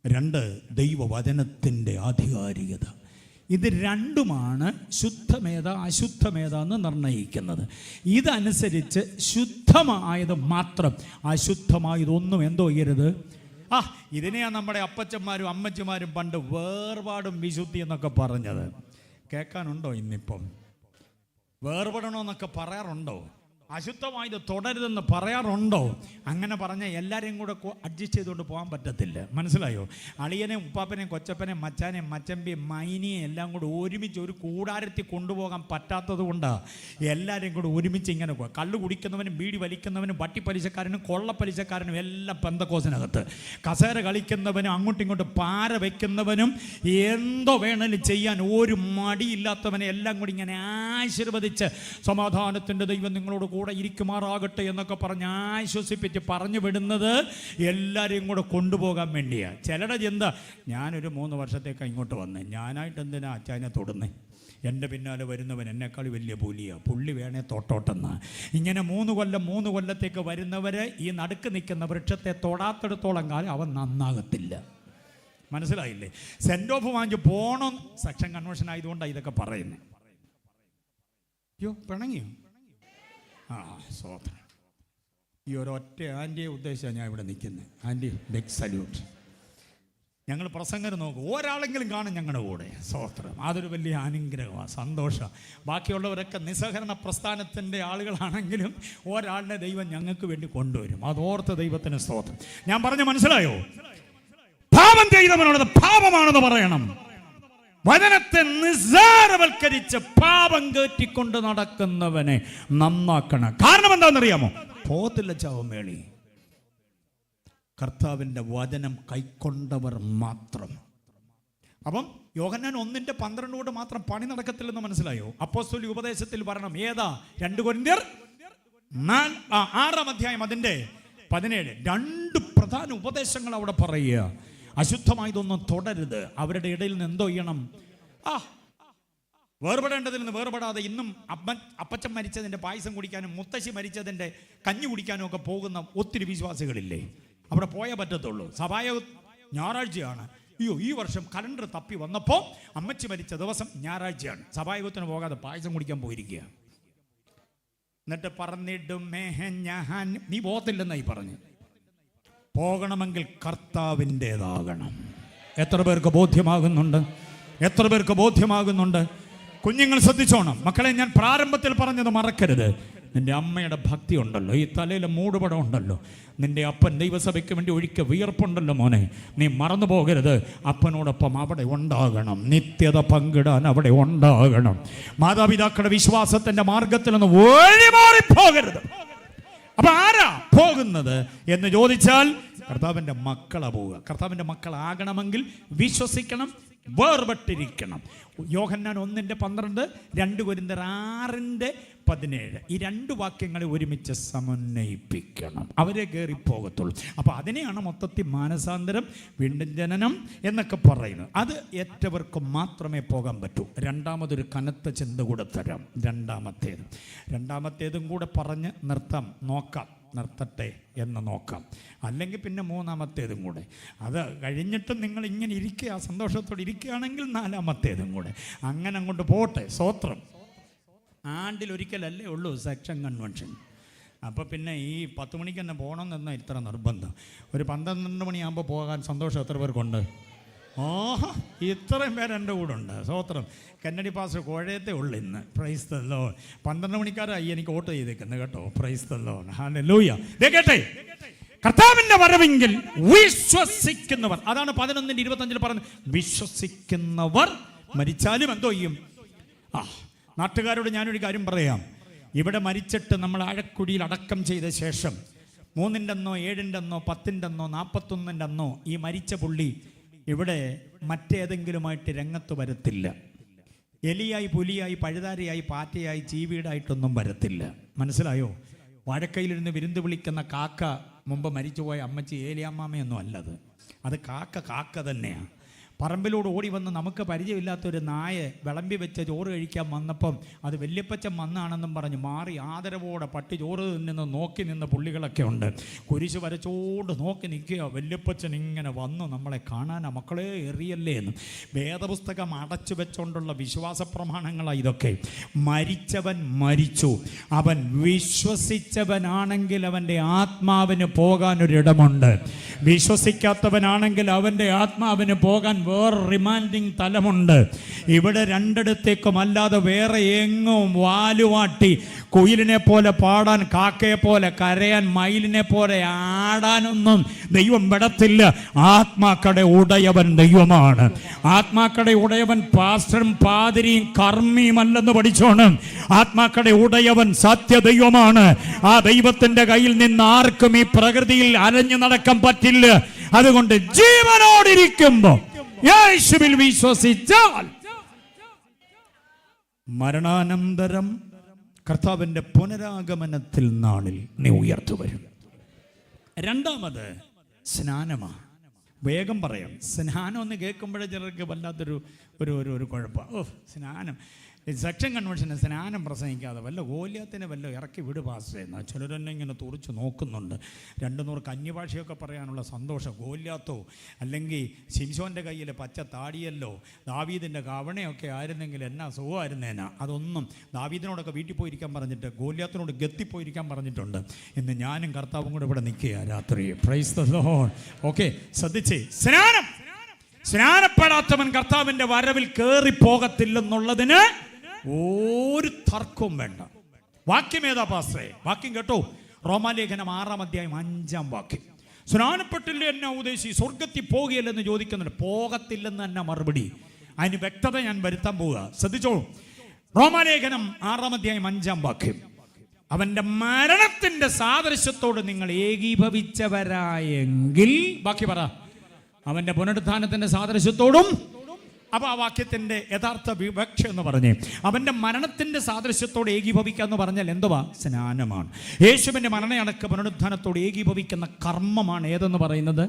2 ദൈവവചനത്തിൻ്റെ ആധികാരികത. ഇത് രണ്ടുമാണ് ശുദ്ധമേത അശുദ്ധമേത എന്ന് നിർണ്ണയിക്കുന്നത്. ഇതനുസരിച്ച് ശുദ്ധമായത് മാത്രം, അശുദ്ധമായതൊന്നും എന്തോ ചെയ്യരുത്. ഇതിനെയാണ് നമ്മുടെ അപ്പച്ചന്മാരും അമ്മച്ചിമാരും പണ്ട് വേർപാടും വിശുദ്ധി എന്നൊക്കെ പറഞ്ഞത്. കേൾക്കാനുണ്ടോ? ഇന്നിപ്പം വേർപെടണമെന്നൊക്കെ പറയാറുണ്ടോ? അശുദ്ധമായത് തുടരുതെന്ന് പറയാറുണ്ടോ? അങ്ങനെ പറഞ്ഞാൽ എല്ലാവരെയും കൂടെ അഡ്ജസ്റ്റ് ചെയ്തുകൊണ്ട് പോകാൻ പറ്റത്തില്ല. മനസ്സിലായോ? അളിയനെയും ഉപ്പാപ്പനെയും കൊച്ചപ്പനെയും മച്ചാനെയും മച്ചമ്പിയും മൈനിയും എല്ലാം കൂടെ ഒരുമിച്ച് ഒരു കൂടാരത്തിൽ കൊണ്ടുപോകാൻ പറ്റാത്തത് കൊണ്ടാണ് എല്ലാവരെയും കൂടെ ഒരുമിച്ച് ഇങ്ങനെ പോകുക. കള്ളു കുടിക്കുന്നവനും ബീഡി വലിക്കുന്നവനും വട്ടിപ്പലിശക്കാരനും കൊള്ളപ്പലിശക്കാരനും എല്ലാം പെന്തക്കോസിനകത്ത്, കസേര കളിക്കുന്നവനും അങ്ങോട്ടും ഇങ്ങോട്ടും പാര വയ്ക്കുന്നവനും എന്തോ വേണമെങ്കിലും ചെയ്യാൻ ഒരു മടിയില്ലാത്തവനെ എല്ലാം കൂടി ഇങ്ങനെ ആശീർവദിച്ച് സമാധാനത്തിൻ്റെ ദൈവം നിങ്ങളോട് കൂടെ ഇരിക്കുമാറാകട്ടെ എന്നൊക്കെ പറഞ്ഞ് ആശ്വസിപ്പിച്ച് പറഞ്ഞു വിടുന്നത് എല്ലാവരെയും കൂടെ കൊണ്ടുപോകാൻ വേണ്ടിയാണ്. ചിലരുടെ ചിന്ത, ഞാനൊരു 3 വർഷത്തേക്ക് ഇങ്ങോട്ട് വന്നേ, ഞാനായിട്ട് എന്തിനാ അച്ചാനെ തൊടുന്നേ, എൻ്റെ പിന്നാലെ വരുന്നവൻ എന്നെക്കാൾ വലിയ പുലിയാണ്, പുള്ളി വേണേ തൊട്ടോട്ടെന്ന്. ഇങ്ങനെ 3 കൊല്ലത്തേക്ക് വരുന്നവരെ ഈ നടുക്ക് നിൽക്കുന്ന വൃക്ഷത്തെ തൊടാത്തെടുത്തോളം കാലം അവൻ നന്നാകത്തില്ല. മനസ്സിലായില്ലേ? സെൻഡ് ഓഫ് വാങ്ങിച്ച് പോകണം. സെക്ഷൻ കൺവെൻഷൻ ആയതുകൊണ്ടാണ് ഇതൊക്കെ പറയുന്നത്. പിണങ്ങിയോ? സ്വോത്രം. ഈ ഒരൊറ്റ ആൻറ്റിയെ ഉദ്ദേശിച്ചാണ് ഞാൻ ഇവിടെ നിൽക്കുന്നത്. Aunty, big salute. ഞങ്ങൾ പ്രസംഗം നോക്കും, ഒരാളെങ്കിലും കാണും ഞങ്ങളുടെ കൂടെ. സ്വോത്രം. അതൊരു വലിയ അനുഗ്രഹമാണ്, സന്തോഷം. ബാക്കിയുള്ളവരൊക്കെ നിസ്സഹകരണ പ്രസ്ഥാനത്തിൻ്റെ ആളുകളാണെങ്കിലും ഒരാളുടെ ദൈവം ഞങ്ങൾക്ക് വേണ്ടി കൊണ്ടുവരും. അതോർത്ത് ദൈവത്തിന് സ്തോത്രം. ഞാൻ പറഞ്ഞ മനസ്സിലായോ? പാപം ചെയ്തവനുള്ളത് പാപമാണെന്ന് പറയണം. വചനത്തെ നിസ്സാരവൽക്കരിച്ച് പാപം കയറ്റിക്കൊണ്ട് നടക്കുന്നവനെ നന്നാക്കണം. കാരണം എന്താണെന്നറിയാമോ? പോകത്തില്ല ചാവമേളി. കർത്താവിൻ്റെ വചനം കൈക്കൊണ്ടവർ മാത്രം. അപ്പം യോഹന്നാൻ 1:12 മാത്രം പണി നടക്കത്തില്ലെന്ന് മനസ്സിലായോ? അപ്പോസ്തല ഉപദേശത്തിൽ പറയണം. ഏതാ? 2 കൊരിന്ത്യർ 6 അധ്യായം അതിൻ്റെ 17. 2 പ്രധാന ഉപദേശങ്ങൾ അവിടെ പറയുക. അശുദ്ധമായതൊന്നും തുടരുത്. അവരുടെ ഇടയിൽ നിന്ന് എന്തോ ചെയ്യണം? വേർപെടേണ്ടതിൽ നിന്ന് വേർപെടാതെ ഇന്നും അപ്പച്ചൻ മരിച്ചതിൻ്റെ പായസം കുടിക്കാനും മുത്തശ്ശി മരിച്ചതിൻ്റെ കഞ്ഞി കുടിക്കാനും ഒക്കെ പോകുന്ന ഒത്തിരി വിശ്വാസികളില്ലേ? അവിടെ പോയേ പറ്റത്തുള്ളൂ. സഭായോഗം ഞായറാഴ്ചയാണ്. ഈ വർഷം കലണ്ടർ തപ്പി വന്നപ്പോൾ അമ്മച്ചി മരിച്ച ദിവസം ഞായറാഴ്ചയാണ്. സഭായോഗത്തിന് പോകാതെ പായസം കുടിക്കാൻ പോയിരിക്കുക. എന്നിട്ട് പറഞ്ഞിടും നീ പോകത്തില്ലെന്നായി പറഞ്ഞു. പോകണമെങ്കിൽ കർത്താവിൻ്റേതാകണം. എത്ര പേർക്ക് ബോധ്യമാകുന്നുണ്ട്? കുഞ്ഞുങ്ങൾ ശ്രദ്ധിച്ചോണം. മക്കളെ, ഞാൻ പ്രാരംഭത്തിൽ പറഞ്ഞത് മറക്കരുത്. നിന്റെ അമ്മയുടെ ഭക്തി ഉണ്ടല്ലോ, ഈ തലയിലെ മൂടുപടം ഉണ്ടല്ലോ, നിന്റെ അപ്പൻ ദൈവസഭയ്ക്ക് വേണ്ടി ഒഴിക്ക വിയർപ്പുണ്ടല്ലോ മോനെ, നീ മറന്നു പോകരുത്. അപ്പനോടൊപ്പം അവിടെ ഉണ്ടാകണം, നിത്യത പങ്കിടാൻ അവിടെ ഉണ്ടാകണം. മാതാപിതാക്കളുടെ വിശ്വാസത്തിൻ്റെ മാർഗത്തിൽ നിന്ന് വഴിമാറിപ്പോകരുത്. അപ്പൊ ആരാ പോകുന്നത് എന്ന് ചോദിച്ചാൽ കർത്താവിൻ്റെ മക്കളാ പോവുക. കർത്താവിൻ്റെ മക്കളാകണമെങ്കിൽ വിശ്വസിക്കണം, വേർപെട്ടിരിക്കണം. യോഹന്നാൻ 1:12, 2 കൊരിന്ത്യർ 6:17 ഈ 2 വാക്യങ്ങളെ ഒരുമിച്ച് സമന്വയിപ്പിക്കണം. അവരെ കയറിപ്പോകത്തുള്ളൂ. അപ്പോൾ അതിനെയാണ് മൊത്തത്തിൽ മാനസാന്തരം, വീണ്ടും ജനനം എന്നൊക്കെ പറയുന്നത്. അത് ഏറ്റവർക്കും മാത്രമേ പോകാൻ പറ്റൂ. രണ്ടാമതൊരു കനത്ത ചിന്ത കൂടെ തരാം. രണ്ടാമത്തേതും കൂടെ പറഞ്ഞ് നിർത്തട്ടെ എന്ന് നോക്കാം. അല്ലെങ്കിൽ പിന്നെ 3ാമത്തേതും കൂടെ. അത് കഴിഞ്ഞിട്ടും നിങ്ങൾ ഇങ്ങനെ ഇരിക്കുക, സന്തോഷത്തോടെ ഇരിക്കുകയാണെങ്കിൽ 4ാമത്തേതും കൂടെ. അങ്ങനെ അങ്ങോട്ട് പോട്ടെ. സ്തോത്രം. ആണ്ടിലൊരിക്കലല്ലേ ഉള്ളൂ സെക്ഷൻ കൺവെൻഷൻ. അപ്പോൾ പിന്നെ ഈ 10 മണിക്ക് തന്നെ പോകണമെന്നാണ് ഇത്ര നിർബന്ധം. ഒരു 12 മണിയാകുമ്പോൾ പോകാൻ സന്തോഷം എത്ര പേർക്കുണ്ട്? ആഹാ, ഇത്രയും പേര് എൻ്റെ കൂടെ ഉണ്ട്. സ്വോത്രം. കന്നഡി പാസ്റ്റർ കോഴയത്തെ ഉള്ളു ഇന്ന്. Praise the Lord. 12 മണിക്കാരായി എനിക്ക് വോട്ട് ചെയ്തേക്കുന്നത് കേട്ടോ. Praise the Lord. ഹല്ലേലൂയ. കേട്ടെ, കർത്താവിന്റെ വരവെങ്കിൽ വിശ്വസിക്കുന്നവർ, അതാണ് 11:25 പറഞ്ഞത്, വിശ്വസിക്കുന്നവർ മരിച്ചാലും എന്തോ ചെയ്യും. നാട്ടുകാരോട് ഞാനൊരു കാര്യം പറയാം. ഇവിടെ മരിച്ചിട്ട് നമ്മൾ ആഴക്കുഴിയിൽ അടക്കം ചെയ്ത ശേഷം 3-ന്റെ അന്നോ 7-ന്റെ അന്നോ 10-ന്റെ അന്നോ 41-ന്റെ അന്നോ ഈ മരിച്ച പുള്ളി ഇവിടെ മറ്റേതെങ്കിലുമായിട്ട് രംഗത്ത് വരത്തില്ല. എലിയായി, പുലിയായി, പഴുതാരയായി, പാറ്റയായി, ചീവീടായിട്ടൊന്നും വരത്തില്ല. മനസ്സിലായോ? വാഴക്കയിലിരുന്ന് വിരുന്ന് വിളിക്കുന്ന കാക്ക മുമ്പ് മരിച്ചുപോയ അമ്മച്ചി ഏലിയാമ്മാമയൊന്നും അല്ലത്. അത് കാക്ക തന്നെയാണ്. പറമ്പിലൂടെ ഓടി വന്ന് നമുക്ക് പരിചയമില്ലാത്തൊരു നായെ വിളമ്പി വെച്ച ചോറ് കഴിക്കാൻ വന്നപ്പം അത് വല്യപ്പച്ചൻ വന്നാണെന്നും പറഞ്ഞ് മാറി ആദരവോടെ പട്ടി ചോറ് നിന്ന് നോക്കി നിന്ന പുള്ളികളൊക്കെ ഉണ്ട്. കുരിശ് വരച്ചോണ്ട് നോക്കി നിൽക്കുക. വല്യപ്പച്ചൻ ഇങ്ങനെ വന്നു നമ്മളെ കാണാനാ, മക്കളെ എറിയല്ലേ എന്ന്. വേദപുസ്തകം അടച്ചു വെച്ചുകൊണ്ടുള്ള വിശ്വാസ പ്രമാണങ്ങളാണ് ഇതൊക്കെ. മരിച്ചവൻ മരിച്ചു, അവൻ വിശ്വസിച്ചവനാണെങ്കിൽ അവൻ്റെ ആത്മാവിന് പോകാനൊരിടമുണ്ട്. വിശ്വസിക്കാത്തവനാണെങ്കിൽ അവൻ്റെ ആത്മാവിന് പോകാൻ വേറെ റിമാൻഡിങ് തലമുണ്ട്. ഇവിടെ രണ്ടിടത്തേക്കും അല്ലാതെ വേറെ എങ്ങും വാലുവാട്ടി കുയിലിനെ പോലെ പാടാൻ, കാക്കയെ പോലെ കരയാൻ, മയിലിനെ പോലെ ആടാനൊന്നും ദൈവം വിടത്തില്ല. ആത്മാക്കളുടെ ഉടയവൻ ദൈവമാണ്. ആത്മാക്കളുടെ ഉടയവൻ പാസ്റ്ററും പാതിരിയും കർമ്മിയുമല്ലെന്ന് പഠിച്ചോണം. ആത്മാക്കളുടെ ഉടയവൻ സത്യദൈവമാണ്. ആ ദൈവത്തിന്റെ കയ്യിൽ നിന്ന് ആർക്കും ഈ പ്രകൃതിയിൽ അലഞ്ഞു നടക്കാൻ പറ്റില്ല. അതുകൊണ്ട് ജീവനോടിരിക്കുമ്പോ യേശുവിൽ വിശ്വസിച്ചാൽ മരണാനന്തരം കർത്താവിന്റെ പുനരാഗമനത്തിൽ നാളിൽ നീ ഉയർത്തു വരും. രണ്ടാമത് സ്നാനമാണ്. വേഗം പറയാം. സ്നാനം എന്ന് കേൾക്കുമ്പോഴേ ചിലർക്ക് വല്ലാത്തൊരു ഒരു കുഴപ്പമാണ്. സ്നാനം, സെക്ഷൻ കൺവെൻഷന് സ്നാനം പ്രസംഗിക്കാതെ വല്ല ഗോലിയാത്തിനെ വല്ല ഇറക്കി വിട് പാസ്റ്റേ എന്നാ ചിലരെന്നെ ഇങ്ങനെ തുറച്ച് നോക്കുന്നുണ്ട്. 200 കന്യഭാഷയൊക്കെ പറയാനുള്ള സന്തോഷം. ഗോലിയാത്തോ അല്ലെങ്കിൽ ശിംശോൻ്റെ കയ്യിൽ പച്ച താടിയല്ലോ, ദാവീദിൻ്റെ കവണയൊക്കെ ആയിരുന്നെങ്കിൽ എന്നാ സുഖമായിരുന്നേനാ. അതൊന്നും ദാവീദിനോടൊക്കെ വീട്ടിൽ പോയിരിക്കാൻ പറഞ്ഞിട്ട് ഗോലിയാത്തിനോട് ഗത്തിപ്പോയിരിക്കാൻ പറഞ്ഞിട്ടുണ്ട്. ഇന്ന് ഞാനും കർത്താവും കൂടെ ഇവിടെ നിൽക്കുക രാത്രി. Praise the Lord. ഓക്കെ, ശ്രദ്ധിച്ചേ. സ്നാനപ്പെടാത്തവൻ കർത്താവിന്റെ വരവിൽ കയറിപ്പോകത്തില്ലെന്നുള്ളതിന് ഒരു തർക്കവും വേണ്ട. വാക്യം ഏതാ പാസ്റ്റേ? വാക്യം കേട്ടോ. റോമാലേഖനം 6-ാം അധ്യായം 5-ാം വാക്യം. സ്നാനപ്പെട്ടില്ല എന്നാ ഉദ്ദേശി? സ്വർഗത്തിൽ പോകുകയില്ലെന്ന് ചോദിക്കുന്നുണ്ട്. പോകത്തില്ലെന്ന് തന്നെ മറുപടി. അതിന് വ്യക്തത ഞാൻ വരുത്താൻ പോവുക. ശ്രദ്ധിച്ചോളൂ. റോമാലേഖനം 6-ാം അധ്യായം 5-ാം വാക്യം. അവന്റെ മരണത്തിന്റെ സാദൃശ്യത്തോട് നിങ്ങൾ ഏകീഭവിച്ചവരായെങ്കിൽ, ബാക്കി പറ, അവന്റെ പുനരുത്ഥാനത്തിന്റെ സാദൃശ്യത്തോടും. അപ്പൊ ആ വാക്യത്തിന്റെ യഥാർത്ഥ വിവക്ഷ എന്ന് പറഞ്ഞേ, അവന്റെ മരണത്തിന്റെ സാദൃശ്യത്തോട് ഏകീഭവിക്കുക എന്ന് പറഞ്ഞാൽ എന്തുവാ? സ്നാനമാണ്. യേശുവിന്റെ മരണയടക്ക പുനരുത്ഥാനത്തോട് ഏകീഭവിക്കുന്ന കർമ്മമാണ് ഏതെന്ന് പറയുന്നത്?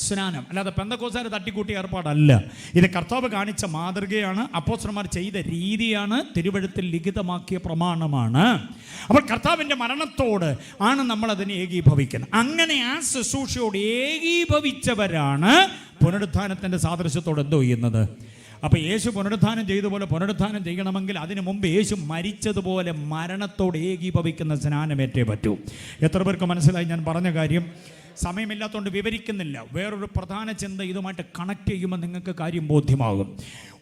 സ്നാനം. അല്ലാതെ പെന്തക്കോസ്തുകാർ തട്ടിക്കൂട്ടിയ ഏർപ്പാടല്ല. ഇത് കർത്താവ് കാണിച്ച മാതൃകയാണ്, അപ്പോസ്തലന്മാർ ചെയ്ത രീതിയാണ്, തിരുവെഴുത്തിൽ ലിഖിതമാക്കിയ പ്രമാണമാണ്. അപ്പോൾ കർത്താവിൻ്റെ മരണത്തോട് ആണ് നമ്മൾ അതിനെ ഏകീഭവിക്കുന്നത്. അങ്ങനെ ആ ശുശ്രൂഷയോട് ഏകീഭവിച്ചവരാണ് പുനരുത്ഥാനത്തിൻ്റെ സാദൃശ്യത്തോട് എന്തോ ചെയ്യുന്നത്. അപ്പോൾ യേശു പുനരുത്ഥാനം ചെയ്തതുപോലെ പുനരുത്ഥാനം ചെയ്യണമെങ്കിൽ അതിനു മുമ്പ് യേശു മരിച്ചതുപോലെ മരണത്തോട് ഏകീഭവിക്കുന്ന സ്നാനമേറ്റേ പറ്റൂ. എത്ര പേർക്ക് മനസ്സിലായി ഞാൻ പറഞ്ഞ കാര്യം? സമയമില്ലാത്തതുകൊണ്ട് വിവരിക്കുന്നില്ല. വേറൊരു പ്രധാന ചിന്ത ഇതുമായിട്ട് കണക്ട് ചെയ്യുമ്പോൾ നിങ്ങൾക്ക് കാര്യം ബോധ്യമാകും.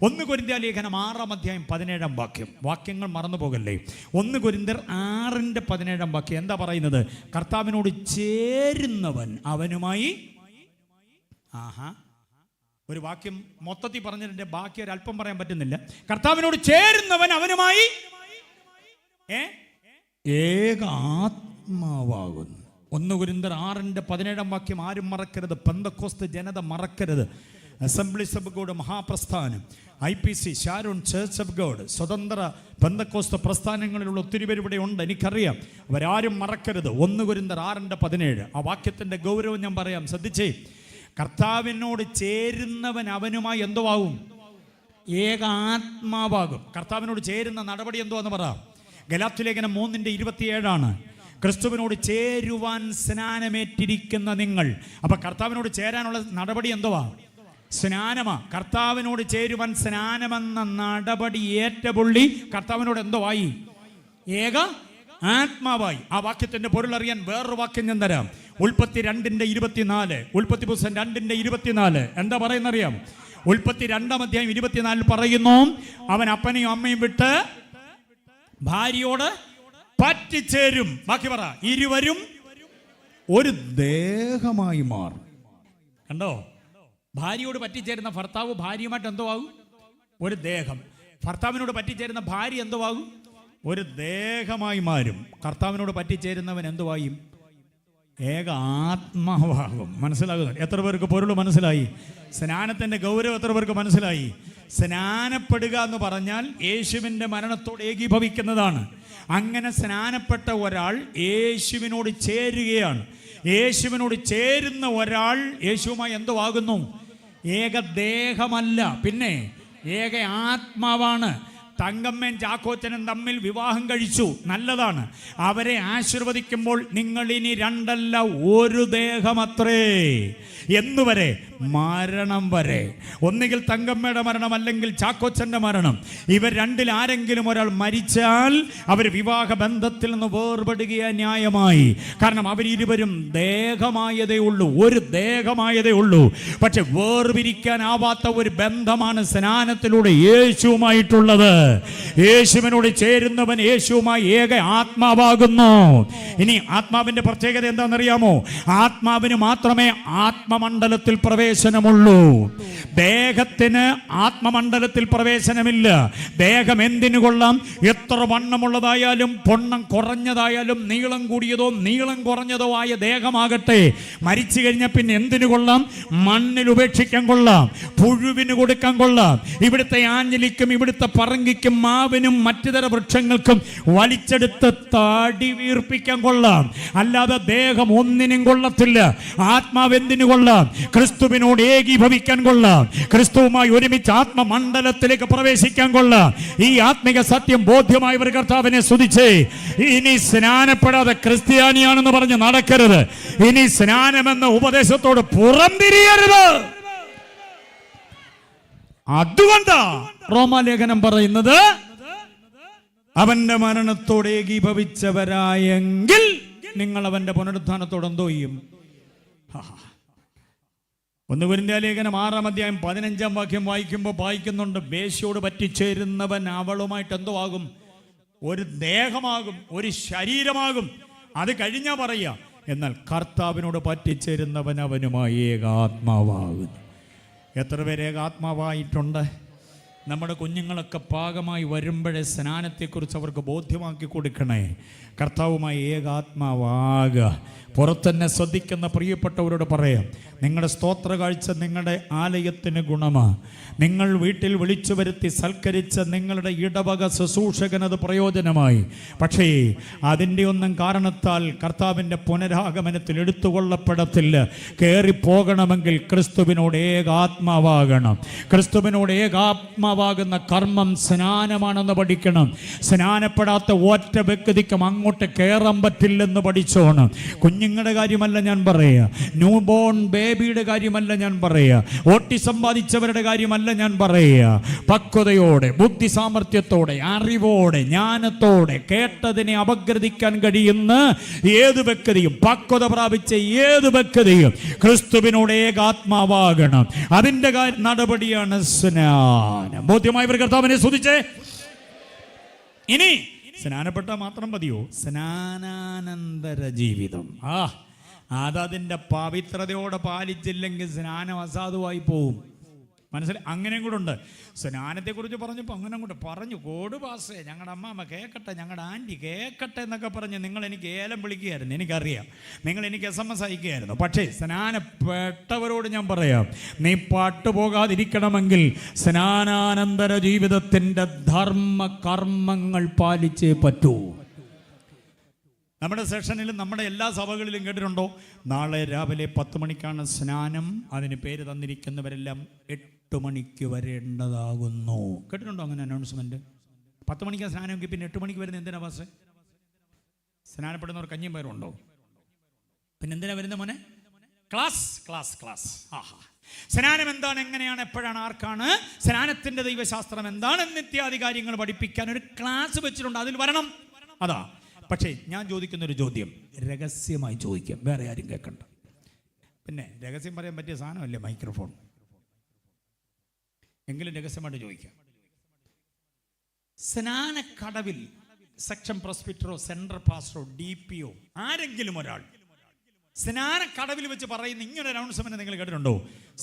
1 കൊരിന്ത്യർ ലേഖനം 6-ാം അധ്യായം 17-ാം വാക്യം. വാക്യങ്ങൾ മറന്നു പോകല്ലേ. 1 കൊരിന്ത്യർ 6-ന്റെ 17-ാം വാക്യം എന്താ പറയുന്നത്? കർത്താവിനോട് ചേരുന്നവൻ അവനുമായി. ഒരു വാക്യം മൊത്തത്തിൽ പറഞ്ഞതിന്റെ ബാക്കി ഒരല്പം പറയാൻ പറ്റുന്നില്ല. കർത്താവിനോട് ചേരുന്നവൻ അവനുമായി ഏക ആത്മാവാകുന്നു. 1 കൊരിന്ത്യർ 6-ന്റെ 17-ാം വാക്യം ആരും മറക്കരുത്. പെന്തക്കോസ്ത് ജനത മറക്കരുത്. അസംബ്ലീസ് ഓഫ് ഗോഡ് മഹാപ്രസ്ഥാനം, IPC, Sharon, Church of God, സ്വതന്ത്ര പെന്തക്കോസ്ത് പ്രസ്ഥാനങ്ങളിലുള്ള ഒത്തിരി പേര് ഇവിടെ ഉണ്ട്, എനിക്കറിയാം. അവരാരും മറക്കരുത്. 1 കൊരിന്ത്യർ 6-ന്റെ 17. ആ വാക്യത്തിന്റെ ഗൗരവം ഞാൻ പറയാം, ശ്രദ്ധിച്ചേ. കർത്താവിനോട് ചേരുന്നവൻ അവനുമായി എന്തുവാകും? ഏക ആത്മാവാകും. കർത്താവിനോട് ചേരുന്ന നടപടി എന്തുവാന്ന് പറ. ഗലാത്യലേഖനം 3:27 ക്രിസ്തുവിനോട് ചേരുവാൻ സ്നാനമേറ്റിരിക്കുന്ന നിങ്ങൾ. അപ്പൊ കർത്താവിനോട് ചേരാനുള്ള നടപടി എന്തുവാ? സ്നാനമാ. കർത്താവിനോട് ചേരുവാൻ സ്നാനമെന്ന നടപടി ഏറ്റപുള്ളി കർത്താവിനോട് എന്തോ ആയി? ഏക ആത്മാവായി. ആ വാക്യത്തിന്റെ പൊരുൾ അറിയാൻ വേറൊരു വാക്യം ഞാൻ തരാം. ഉൽപ്പത്തി 2:24. ഉൽപ്പത്തി പുസ്തകം 2:24 എന്താ പറയുന്നറിയാം? ഉൽപ്പത്തി 2:24 പറയുന്നു, അവൻ അപ്പനെയും അമ്മയും വിട്ട് ഭാര്യയോട് പറ്റിച്ചേരും. ബാക്കി പറ, ഇരുവരും ഒരു ദേഹമായി മാറും. കണ്ടോ? ഭാര്യയോട് പറ്റിച്ചേരുന്ന ഭർത്താവ് ഭാര്യയുമായിട്ട് എന്തോ ആകും? ഒരു ദേഹം. ഭർത്താവിനോട് പറ്റിച്ചേരുന്ന ഭാര്യ എന്തോ ആകും? ഒരു ദേഹമായി മാറും. കർത്താവിനോട് പറ്റിച്ചേരുന്നവൻ എന്തുവായും? ഏക ആത്മാവാകും. മനസ്സിലാകുന്നു? എത്ര പേർക്ക് പൊരുൾ മനസ്സിലായി? സ്നാനത്തിൻ്റെ ഗൗരവം എത്ര പേർക്ക് മനസ്സിലായി? സ്നാനപ്പെടുക എന്ന് പറഞ്ഞാൽ യേശുവിൻ്റെ മരണത്തോട് ഏകീഭവിക്കുന്നതാണ്. അങ്ങനെ സ്നാനപ്പെട്ട ഒരാൾ യേശുവിനോട് ചേരുകയാണ്. യേശുവിനോട് ചേരുന്ന ഒരാൾ യേശുവുമായി എന്തോ ആകുന്നു? ഏകദേഹമല്ല, പിന്നെ ഏക ആത്മാവാണ്. തങ്കമ്മയും ചാക്കോച്ചനും തമ്മിൽ വിവാഹം കഴിച്ചു, നല്ലതാണ്. അവരെ ആശീർവദിക്കുമ്പോൾ നിങ്ങൾ ഇനി രണ്ടല്ല ഒരു ദേഹമത്രേ. എന്നുവരെ? മരണം വരെ. ഒന്നുകിൽ തങ്കമ്മയുടെ മരണം, അല്ലെങ്കിൽ ചാക്കോച്ചൻ്റെ മരണം. ഇവർ രണ്ടിൽ ആരെങ്കിലും ഒരാൾ മരിച്ചാൽ അവർ വിവാഹ ബന്ധത്തിൽ നിന്ന് വേർപെടുകയാ ന്യായമായി. കാരണം അവരിരുവരും ദേഹമായതേ ഉള്ളൂ, ഒരു ദേഹമായതേ ഉള്ളൂ. പക്ഷെ വേർപിരിക്കാനാവാത്ത ഒരു ബന്ധമാണ് സ്നാനത്തിലൂടെ യേശുവുമായിട്ടുള്ളത്. യേശുവിനോട് ചേരുന്നവൻ യേശുവുമായി ഏക ആത്മാവാകുന്നു. ഇനി ആത്മാവിന്റെ പ്രത്യേകത എന്താണെന്നറിയാമോ? ആത്മാവിന് മാത്രമേ ആത്മമണ്ഡലത്തിൽ പ്രവേശനമുള്ളൂ. ദേഹത്തിന് ആത്മമണ്ഡലത്തിൽ പ്രവേശനമില്ല. ദേഹം എന്തിനു കൊള്ളാം? എത്ര വണ്ണമുള്ളതായാലും പൊണ്ണം കുറഞ്ഞതായാലും നീളം കൂടിയതോ നീളം കുറഞ്ഞതോ ആയ ദേഹമാകട്ടെ, മരിച്ചു കഴിഞ്ഞാൽ പിന്നെ എന്തിനു കൊള്ളാം? മണ്ണിൽ ഉപേക്ഷിക്കാൻ കൊള്ളാം, പുഴുവിന് കൊടുക്കാൻ കൊള്ളാം, ഇവിടുത്തെ ആഞ്ഞിലിക്കും ഇവിടുത്തെ പറങ്കിക്കും മാവിനും മറ്റു തര വൃക്ഷങ്ങൾക്കും വലിച്ചെടുത്ത് താടി വീർപ്പിക്കാൻ കൊള്ളാം. അല്ലാതെ ദേഹം ഒന്നിനും കൊള്ളത്തില്ല. ആത്മാവ് എന്തിനു കൊള്ളാം? ക്രിസ്തുവിനോട് ഏകീഭവിക്കാൻ കൊള്ളാം, ക്രിസ്തുവുമായി ഒരുമിച്ച് ആത്മമണ്ഡലത്തിലേക്ക് പ്രവേശിക്കാൻ കൊള്ളാം. ഈ ആത്മിക സത്യം ബോധ്യമായവർ കർത്താവിനെ സ്തുതിച്ചേ. ഇനി സ്നാനപ്പെടാതെ ക്രിസ്ത്യാനിയാണെന്ന് പറഞ്ഞ് നടക്കരുത്. ഇനി സ്നാനമെന്ന ഉപദേശത്തോട് പുറംതിരിയരുത്. അതുകൊണ്ടാ റോമാലേഖനം പറയുന്നത്, അവന്റെ മരണത്തോട് ഏകീഭവിച്ചവരായെങ്കിൽ നിങ്ങൾ അവന്റെ പുനരുത്ഥാനത്തോട് എന്തോ ചെയ്യും? 1 കൊരിന്ത്യർ ലേഖനം 6:15 വായിക്കുമ്പോൾ വായിക്കുന്നുണ്ട്, വേശ്യയോട് പറ്റിച്ചേരുന്നവൻ അവളുമായിട്ട് എന്തോ ആകും? ഒരു ദേഹമാകും, ഒരു ശരീരമാകും. അത് കഴിഞ്ഞാ പറയാ, എന്നാൽ കർത്താവിനോട് പറ്റിച്ചേരുന്നവൻ അവനുമായി ഏകാത്മാവാകുന്നു. എത്ര പേര് ഏകാത്മാവായിട്ടുണ്ട്? നമ്മുടെ കുഞ്ഞുങ്ങളൊക്കെ പാകമായി വരുമ്പോഴേ സ്നാനത്തെക്കുറിച്ച് അവർക്ക് ബോധ്യമാക്കി കൊടുക്കണേ. കർത്താവുമായി ഏകാത്മാവാകുക. പുറത്തന്നെ ശ്രദ്ധിക്കുന്ന പ്രിയപ്പെട്ടവരോട് പറയാം, നിങ്ങളുടെ സ്തോത്ര കാഴ്ച നിങ്ങളുടെ ആലയത്തിന് ഗുണമാണ്. നിങ്ങൾ വീട്ടിൽ വിളിച്ചു വരുത്തി സൽക്കരിച്ച നിങ്ങളുടെ ഇടവക ശുശ്രൂഷകനത് പ്രയോജനമായി. പക്ഷേ അതിൻ്റെ ഒന്നും കാരണത്താൽ കർത്താവിൻ്റെ പുനരാഗമനത്തിൽ എടുത്തുകൊള്ളപ്പെടത്തില്ല. കയറിപ്പോകണമെങ്കിൽ ക്രിസ്തുവിനോട് ഏകാത്മാവാകണം. ക്രിസ്തുവിനോട് ഏകാത്മാവാകുന്ന കർമ്മം സ്നാനമാണെന്ന് പഠിക്കണം. സ്നാനപ്പെടാത്ത ഒറ്റ വ്യക്തിക്കും അങ്ങോട്ട് കയറാൻ പറ്റില്ലെന്ന് പഠിച്ചോണം. കുഞ്ഞുങ്ങളുടെ കാര്യമല്ല ഞാൻ പറയുക, ന്യൂ ബോൺ ബേബിയുടെ കാര്യമല്ല ഞാൻ പറയുക, ഓട്ടിസം ബാധിച്ചവരുടെ കാര്യമല്ല ഞാൻ പറയുക. പക്വതയോടെ, ബുദ്ധി സാമർഥ്യത്തോടെ, അറിവോടെ, ജ്ഞാനത്തോടെ കേട്ടതിനെ അപഗ്രഥിക്കാൻ കഴിയുന്ന ഏത് വ്യക്തിയും, പക്വത പ്രാപിച്ച ഏത് വ്യക്തിയും ക്രിസ്തുവിനോട് ഏകാത്മാവാകണം. അതിൻ്റെ നടപടിയാണ് സ്നാനം. ബോധ്യമായവർ കർത്താവിനെ സ്തുതിച്ചേ. ഇനി സ്നാനപ്പെട്ടാൽ മാത്രം മതിയോ? സ്നാനാനന്തര ജീവിതം. അതതിൻ്റെ പവിത്രതയോടെ പാലിച്ചില്ലെങ്കിൽ സ്നാനം അസാധുവായി പോവും. മനസ്സിലായി? അങ്ങനെയും കൂടെ ഉണ്ട്. സ്നാനത്തെക്കുറിച്ച് പറഞ്ഞപ്പോൾ അങ്ങനെ അങ്ങോട്ട് പറഞ്ഞു, കോട് പാസേ, ഞങ്ങളുടെ അമ്മാമ്മ കേൾക്കട്ടെ, ഞങ്ങളുടെ ആൻറ്റി കേൾക്കട്ടെ എന്നൊക്കെ പറഞ്ഞ് നിങ്ങൾ എനിക്ക് ഏലം വിളിക്കുകയായിരുന്നു. എനിക്കറിയാം, നിങ്ങൾ എനിക്ക് SMS അയക്കുകയായിരുന്നു. പക്ഷേ സ്നാനപ്പെട്ടവരോട് ഞാൻ പറയാം, നീ പാട്ടുപോകാതിരിക്കണമെങ്കിൽ സ്നാനാനന്തര ജീവിതത്തിൻ്റെ ധർമ്മ കർമ്മങ്ങൾ പാലിച്ചേ പറ്റൂ. നമ്മുടെ സെഷനിലും നമ്മുടെ എല്ലാ സഭകളിലും കേട്ടിട്ടുണ്ടോ, നാളെ രാവിലെ 10 മണിക്കാണ് സ്നാനം, അതിന് പേര് തന്നിരിക്കുന്നവരെല്ലാം 8 മണിക്ക് വരേണ്ടതാകുന്നു. കേട്ടിട്ടുണ്ടോ അങ്ങനെ അനൗൺസ്മെന്റ്? 10 മണിക്കാണ് സ്നാനമെങ്കിൽ പിന്നെ 8 മണിക്ക് വരുന്നത് എന്തിനാ പാസ്? സ്നാനപ്പെടുന്നവർ കഞ്ഞിയും പയറും ഉണ്ടോ? പിന്നെ എന്തിനാ വരുന്ന മോനെ? Class class class. സ്നാനം എന്താണ്, എങ്ങനെയാണ്, എപ്പോഴാണ്, ആർക്കാണ്, സ്നാനത്തിന്റെ ദൈവശാസ്ത്രം എന്താണ് എന്നിത്യാദി കാര്യങ്ങൾ പഠിപ്പിക്കാൻ ഒരു ക്ലാസ് വെച്ചിട്ടുണ്ട്. അതിൽ വരണം. അതാ. പക്ഷേ ഞാൻ ചോദിക്കുന്നൊരു ചോദ്യം രഹസ്യമായി ചോദിക്കാം, വേറെ ആരും കേൾക്കണ്ട. പിന്നെ രഹസ്യം പറയാൻ പറ്റിയ സാധനമല്ലേ മൈക്രോഫോൺ. എങ്കിലും രഹസ്യമായിട്ട് ചോദിക്കാം. സ്നാനക്കടവിൽ സെക്ഷൻ പ്രസ്ബിറ്ററോ സെൻട്രൽ പാസ്റ്ററോ DPO ആരെങ്കിലും ഒരാൾ സ്നാനക്കടവിൽ വെച്ച് പറയുന്ന ഇങ്ങനെ അനൗൺസ്മെന്റ് നിങ്ങൾ കേട്ടിട്ടുണ്ടോ?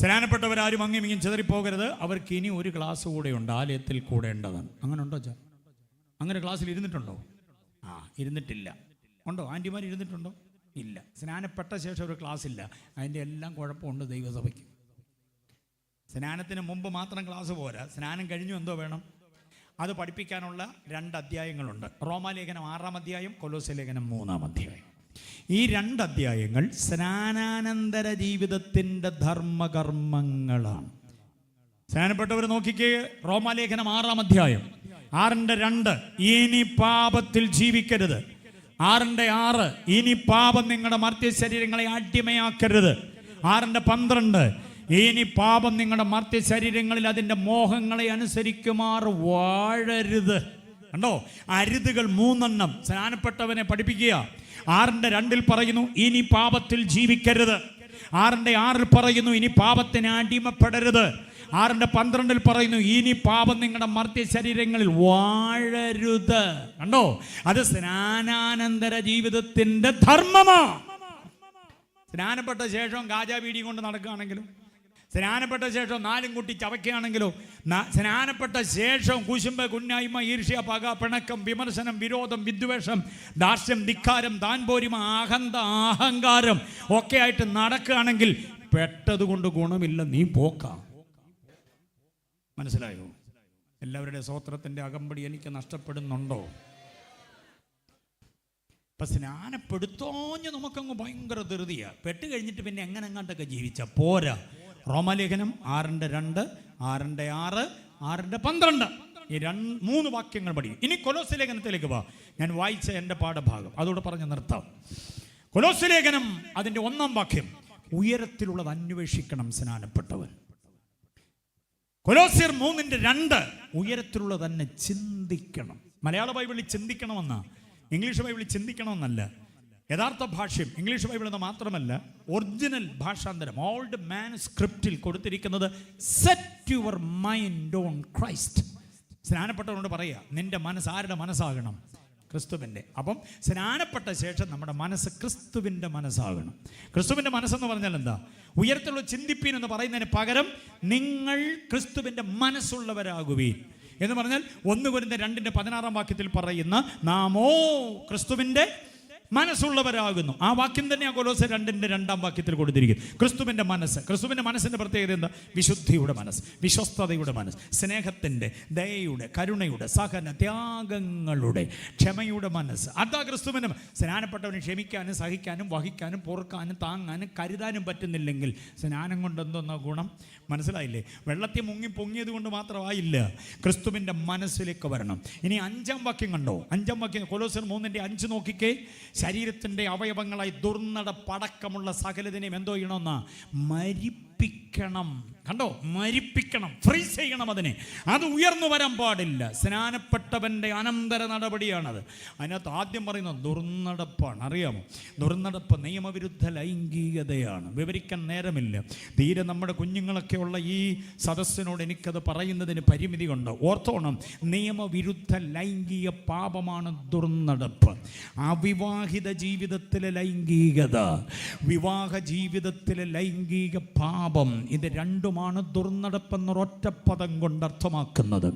സ്നാനപ്പെട്ടവരാരും അങ്ങും ഇങ്ങും ചിതറിപ്പോകരുത്, അവർക്ക് ഇനി ഒരു ക്ലാസ് കൂടെ ഉണ്ട്, ആലയത്തിൽ കൂടേണ്ടതാണ്. അങ്ങനെ ഉണ്ടോ ചാ? അങ്ങനെ ക്ലാസ്സിൽ ഇരുന്നിട്ടുണ്ടോ? ഇരുന്നിട്ടില്ല. ഉണ്ടോ? ആൻറ്റിമാർ ഇരുന്നിട്ടുണ്ടോ? ഇല്ല. സ്നാനപ്പെട്ട ശേഷം ഒരു ക്ലാസ് ഇല്ല. അതിൻ്റെ എല്ലാം കുഴപ്പമുണ്ട് ദൈവസഭയ്ക്ക്. സ്നാനത്തിന് മുമ്പ് മാത്രം ക്ലാസ് പോരാ, സ്നാനം കഴിഞ്ഞു എന്തോ വേണം? അത് പഠിപ്പിക്കാനുള്ള 2 അധ്യായങ്ങളുണ്ട്. റോമാലേഖനം 6-ാം അധ്യായം, കൊലോസ്യ ലേഖനം 3-ാം അധ്യായം. ഈ 2 അധ്യായങ്ങൾ സ്നാനാനന്തര ജീവിതത്തിൻ്റെ ധർമ്മകർമ്മങ്ങളാണ്. സ്നാനപ്പെട്ടവർ നോക്കിക്കേ, റോമാലേഖനം 6-ാം അധ്യായം 6:2 ഇനി പാപത്തിൽ ജീവിക്കരുത്. 6:6 ഇനി പാപം നിങ്ങളുടെ മർത്യ ശരീരങ്ങളെ അടിമയാക്കരുത്. 6:12 ഇനി പാപം നിങ്ങളുടെ മർത്യ ശരീരങ്ങളിൽ അതിൻ്റെ മോഹങ്ങളെ അനുസരിക്കുമാർ വാഴരുത്. കണ്ടോ? അരുതുകൾ 3 സ്നാനപ്പെട്ടവനെ പഠിപ്പിക്കുക. 6:2 പറയുന്നു ഇനി പാപത്തിൽ ജീവിക്കരുത്. 6:6 പറയുന്നു ഇനി പാപത്തിന് അടിമപ്പെടരുത്. 6:12 പറയുന്നു ഇനി പാപം നിങ്ങളുടെ മർത്യ ശരീരങ്ങളിൽ വാഴരുത്. കണ്ടോ? അത് സ്നാനാനന്തര ജീവിതത്തിന്റെ ധർമ്മമാ. സ്നാനപ്പെട്ട ശേഷം ഗാജാ ബീഡി കൊണ്ട് നടക്കുകയാണെങ്കിലും, സ്നാനപ്പെട്ട ശേഷം 4 കുട്ടി ചവയ്ക്കുകയാണെങ്കിലോ, സ്നാനപ്പെട്ട ശേഷം കുശുമ്പ്, കുന്നായ്മ, ഈർഷ്യ, പക, പിണക്കം, വിമർശനം, വിരോധം, വിദ്വേഷം, ദാർഷ്ട്യം, ധിക്കാരം, താൻപോരിമ, അഹന്ത, അഹങ്കാരം ഒക്കെ ആയിട്ട് നടക്കുകയാണെങ്കിൽ പെട്ടതുകൊണ്ട് ഗുണമില്ല, നീ പോക്കാം. മനസ്സിലായോ? എല്ലാവരുടെ സ്തോത്രത്തിൻ്റെ അകമ്പടി എനിക്ക് നഷ്ടപ്പെടുന്നുണ്ടോ? ഇപ്പം സ്നാനപ്പെടുത്തോഞ്ഞ് നമുക്കങ്ങ് ഭയങ്കര ധൃതിയാണ്. പെട്ട് കഴിഞ്ഞിട്ട് പിന്നെ എങ്ങനെ എങ്ങാണ്ടൊക്കെ ജീവിച്ച പോരാ. റോമാലേഖനം 6:2, 6:6, 6:12 ഈ 3 വാക്യങ്ങൾ പഠിക്കും. ഇനി കൊലോസ്യ ലേഖനത്തിലേക്ക് വാ. ഞാൻ വായിച്ച എൻ്റെ പാഠഭാഗം അതോടെ പറഞ്ഞ് നിർത്താം. കൊലോസ്യ ലേഖനം അതിൻ്റെ 1-ാം വാക്യം, ഉയരത്തിലുള്ളത് അന്വേഷിക്കണം സ്നാനപ്പെട്ടവൻ. കൊലോസ്യർ 3:2 ഉയരത്തിലുള്ളത് തന്നെ ചിന്തിക്കണം. മലയാള ബൈബിളിൽ ചിന്തിക്കണമെന്ന, ഇംഗ്ലീഷ് ബൈബിളിൽ ചിന്തിക്കണമെന്നല്ല. യഥാർത്ഥ ഭാഷ്യം ഇംഗ്ലീഷ് ബൈബിൾ എന്ന് മാത്രമല്ല, ഒറിജിനൽ ഭാഷാന്തരം ഓൾഡ് മാനുസ്ക്രിപ്റ്റിൽ കൊടുത്തിരിക്കുന്നത് set your mind on Christ. സ്നാനപ്പെട്ടവരോട് പറയുക, നിന്റെ മനസ്സ് ആരുടെ മനസ്സാകണം? ക്രിസ്തുവിൻ്റെ. അപ്പം സ്നാനപ്പെട്ട ശേഷം നമ്മുടെ മനസ്സ് ക്രിസ്തുവിൻ്റെ മനസ്സാകണം. ക്രിസ്തുവിൻ്റെ മനസ്സെന്ന് പറഞ്ഞാൽ എന്താ? ഉയരത്തിലുള്ള ചിന്തിപ്പീൻ എന്ന് പറയുന്നതിന് പകരം നിങ്ങൾ ക്രിസ്തുവിൻ്റെ മനസ്സുള്ളവരാകുവീൻ എന്ന് പറഞ്ഞാൽ 1 കൊരിന്ത്യർ 2:16 വാക്യത്തിൽ പറയുന്ന നാമോ ക്രിസ്തുവിൻ്റെ മനസ്സുള്ളവരാകുന്നു. ആ വാക്യം തന്നെ കൊലോസ്യർ 2:2 വാക്യത്തിൽ കൊടുത്തിരിക്കുന്നു. ക്രിസ്തുവിൻ്റെ മനസ്സ്. ക്രിസ്തുവിൻ്റെ മനസ്സിൻ്റെ പ്രത്യേകത എന്താ? വിശുദ്ധിയുടെ മനസ്സ്, വിശ്വസ്തതയുടെ മനസ്സ്, സ്നേഹത്തിൻ്റെ, ദയയുടെ, കരുണയുടെ, സഹന, ത്യാഗങ്ങളുടെ, ക്ഷമയുടെ മനസ്സ്. അതാ ക്രിസ്തുവിൻ്റെ. സ്നാനപ്പെട്ടവന് ക്ഷമിക്കാനും സഹിക്കാനും വഹിക്കാനും പൊറുക്കാനും താങ്ങാനും കരുതാനും പറ്റുന്നില്ലെങ്കിൽ സ്നാനം കൊണ്ട് എന്തെന്നാ ഗുണം? മനസ്സിലായില്ലേ? വെള്ളത്തിൽ മുങ്ങി പൊങ്ങിയത് കൊണ്ട് മാത്രമായില്ല, ക്രിസ്തുവിൻ്റെ മനസ്സിലേക്ക് വരണം. ഇനി 5-ാം വാക്യം കണ്ടോ? 5-ാം വാക്യം കൊലോസ്യർ 3:5 നോക്കിക്കേ. ശരീരത്തിൻ്റെ അവയവങ്ങളായി ദുർനടപ്പടക്കമുള്ള സകലതിനെയും എന്തോ ചെയ്യണമെന്നാ? മരിപ്പിക്കണം. കണ്ടോ? മരിപ്പിക്കണം, ഫ്രീസ് ചെയ്യണം അതിനെ. അത് ഉയർന്നു വരാൻ പാടില്ല. സ്നാനപ്പെട്ടവൻ്റെ അനന്തര നടപടിയാണത്. അതിനകത്ത് ആദ്യം പറയുന്നത് ദുർനടപ്പാണ്. അറിയാമോ? ദുർനടപ്പ് നിയമവിരുദ്ധ ലൈംഗികതയാണ്. വിവരിക്കാൻ നേരമില്ല. തീരെ നമ്മുടെ കുഞ്ഞുങ്ങളൊക്കെ ഉള്ള ഈ സദസ്സിനോട് എനിക്കത് പറയുന്നതിന് പരിമിതി കൊണ്ട് ഓർത്തോണം. നിയമവിരുദ്ധ ലൈംഗിക പാപമാണ് ദുർനടപ്പ്. അവിവാഹിത ജീവിതത്തിലെ ലൈംഗികത, വിവാഹ ജീവിതത്തിലെ ലൈംഗിക പാപം, ഇത് രണ്ടുമാണ് ദുർനടപ്പെന്നൊരൊറ്റ പദം കൊണ്ട് അർത്ഥമാക്കുന്നത്.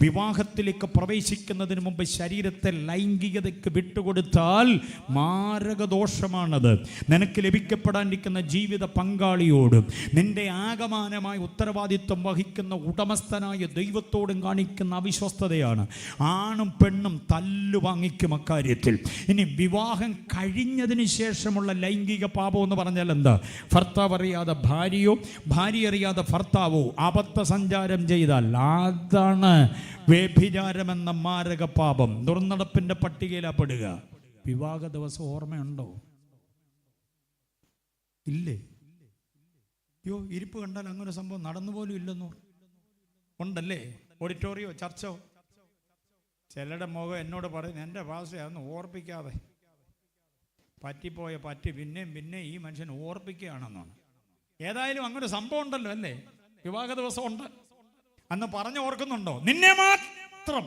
വിവാഹത്തിലേക്ക് പ്രവേശിക്കുന്നതിന് മുമ്പ് ശരീരത്തെ ലൈംഗികതയ്ക്ക് വിട്ടുകൊടുത്താൽ മാരകദോഷമാണത്. നിനക്ക് ലഭിക്കപ്പെടാനിരിക്കുന്ന ജീവിത പങ്കാളിയോടും നിന്റെ ആകമാനമായ ഉത്തരവാദിത്വം വഹിക്കുന്ന ഉടമസ്ഥനായ ദൈവത്തോടും കാണിക്കുന്ന അവിശ്വസ്തതയാണ്. ആണും പെണ്ണും തല്ലു വാങ്ങിക്കും അക്കാര്യത്തിൽ. ഇനി വിവാഹം കഴിഞ്ഞതിന് ശേഷമുള്ള ലൈംഗിക പാപം എന്ന് പറഞ്ഞാൽ എന്താ? ഭർത്താവ് അറിയാതെ ഭാര്യയോ ഭാര്യ അറിയാതെ ഭർത്താവോ അബദ്ധ സഞ്ചാരം ചെയ്താൽ അതാണ് വ്യഭിചാരമെന്ന മാരക പാപം. ദുർനടപ്പിന്റെ പട്ടികയിലാപ്പെടുക. വിവാഹ ദിവസം ഓർമ്മയുണ്ടോ? ഇല്ലേ? അയ്യോ, ഇരിപ്പ് കണ്ടാൽ അങ്ങനെ സംഭവം നടന്നു പോലും ഇല്ലെന്നോ? ഉണ്ടല്ലേ? ഓഡിറ്റോറിയോ ചർച്ചോ? ചിലരുടെ മുഖം എന്നോട് പറയുന്നു, എൻ്റെ പാസ്റ്റർ അതൊന്നും ഓർപ്പിക്കാതെ പറ്റിപ്പോയ പറ്റി പിന്നെ ഈ മനുഷ്യൻ ഓർപ്പിക്കുകയാണെന്നാണ്. ഏതായാലും അങ്ങനെ സംഭവം ഉണ്ടല്ലോ അല്ലേ? വിവാഹ ദിവസം ഉണ്ട്. അന്ന് പറഞ്ഞു ഓർക്കുന്നുണ്ടോ? നിന്നെ മാത്രം,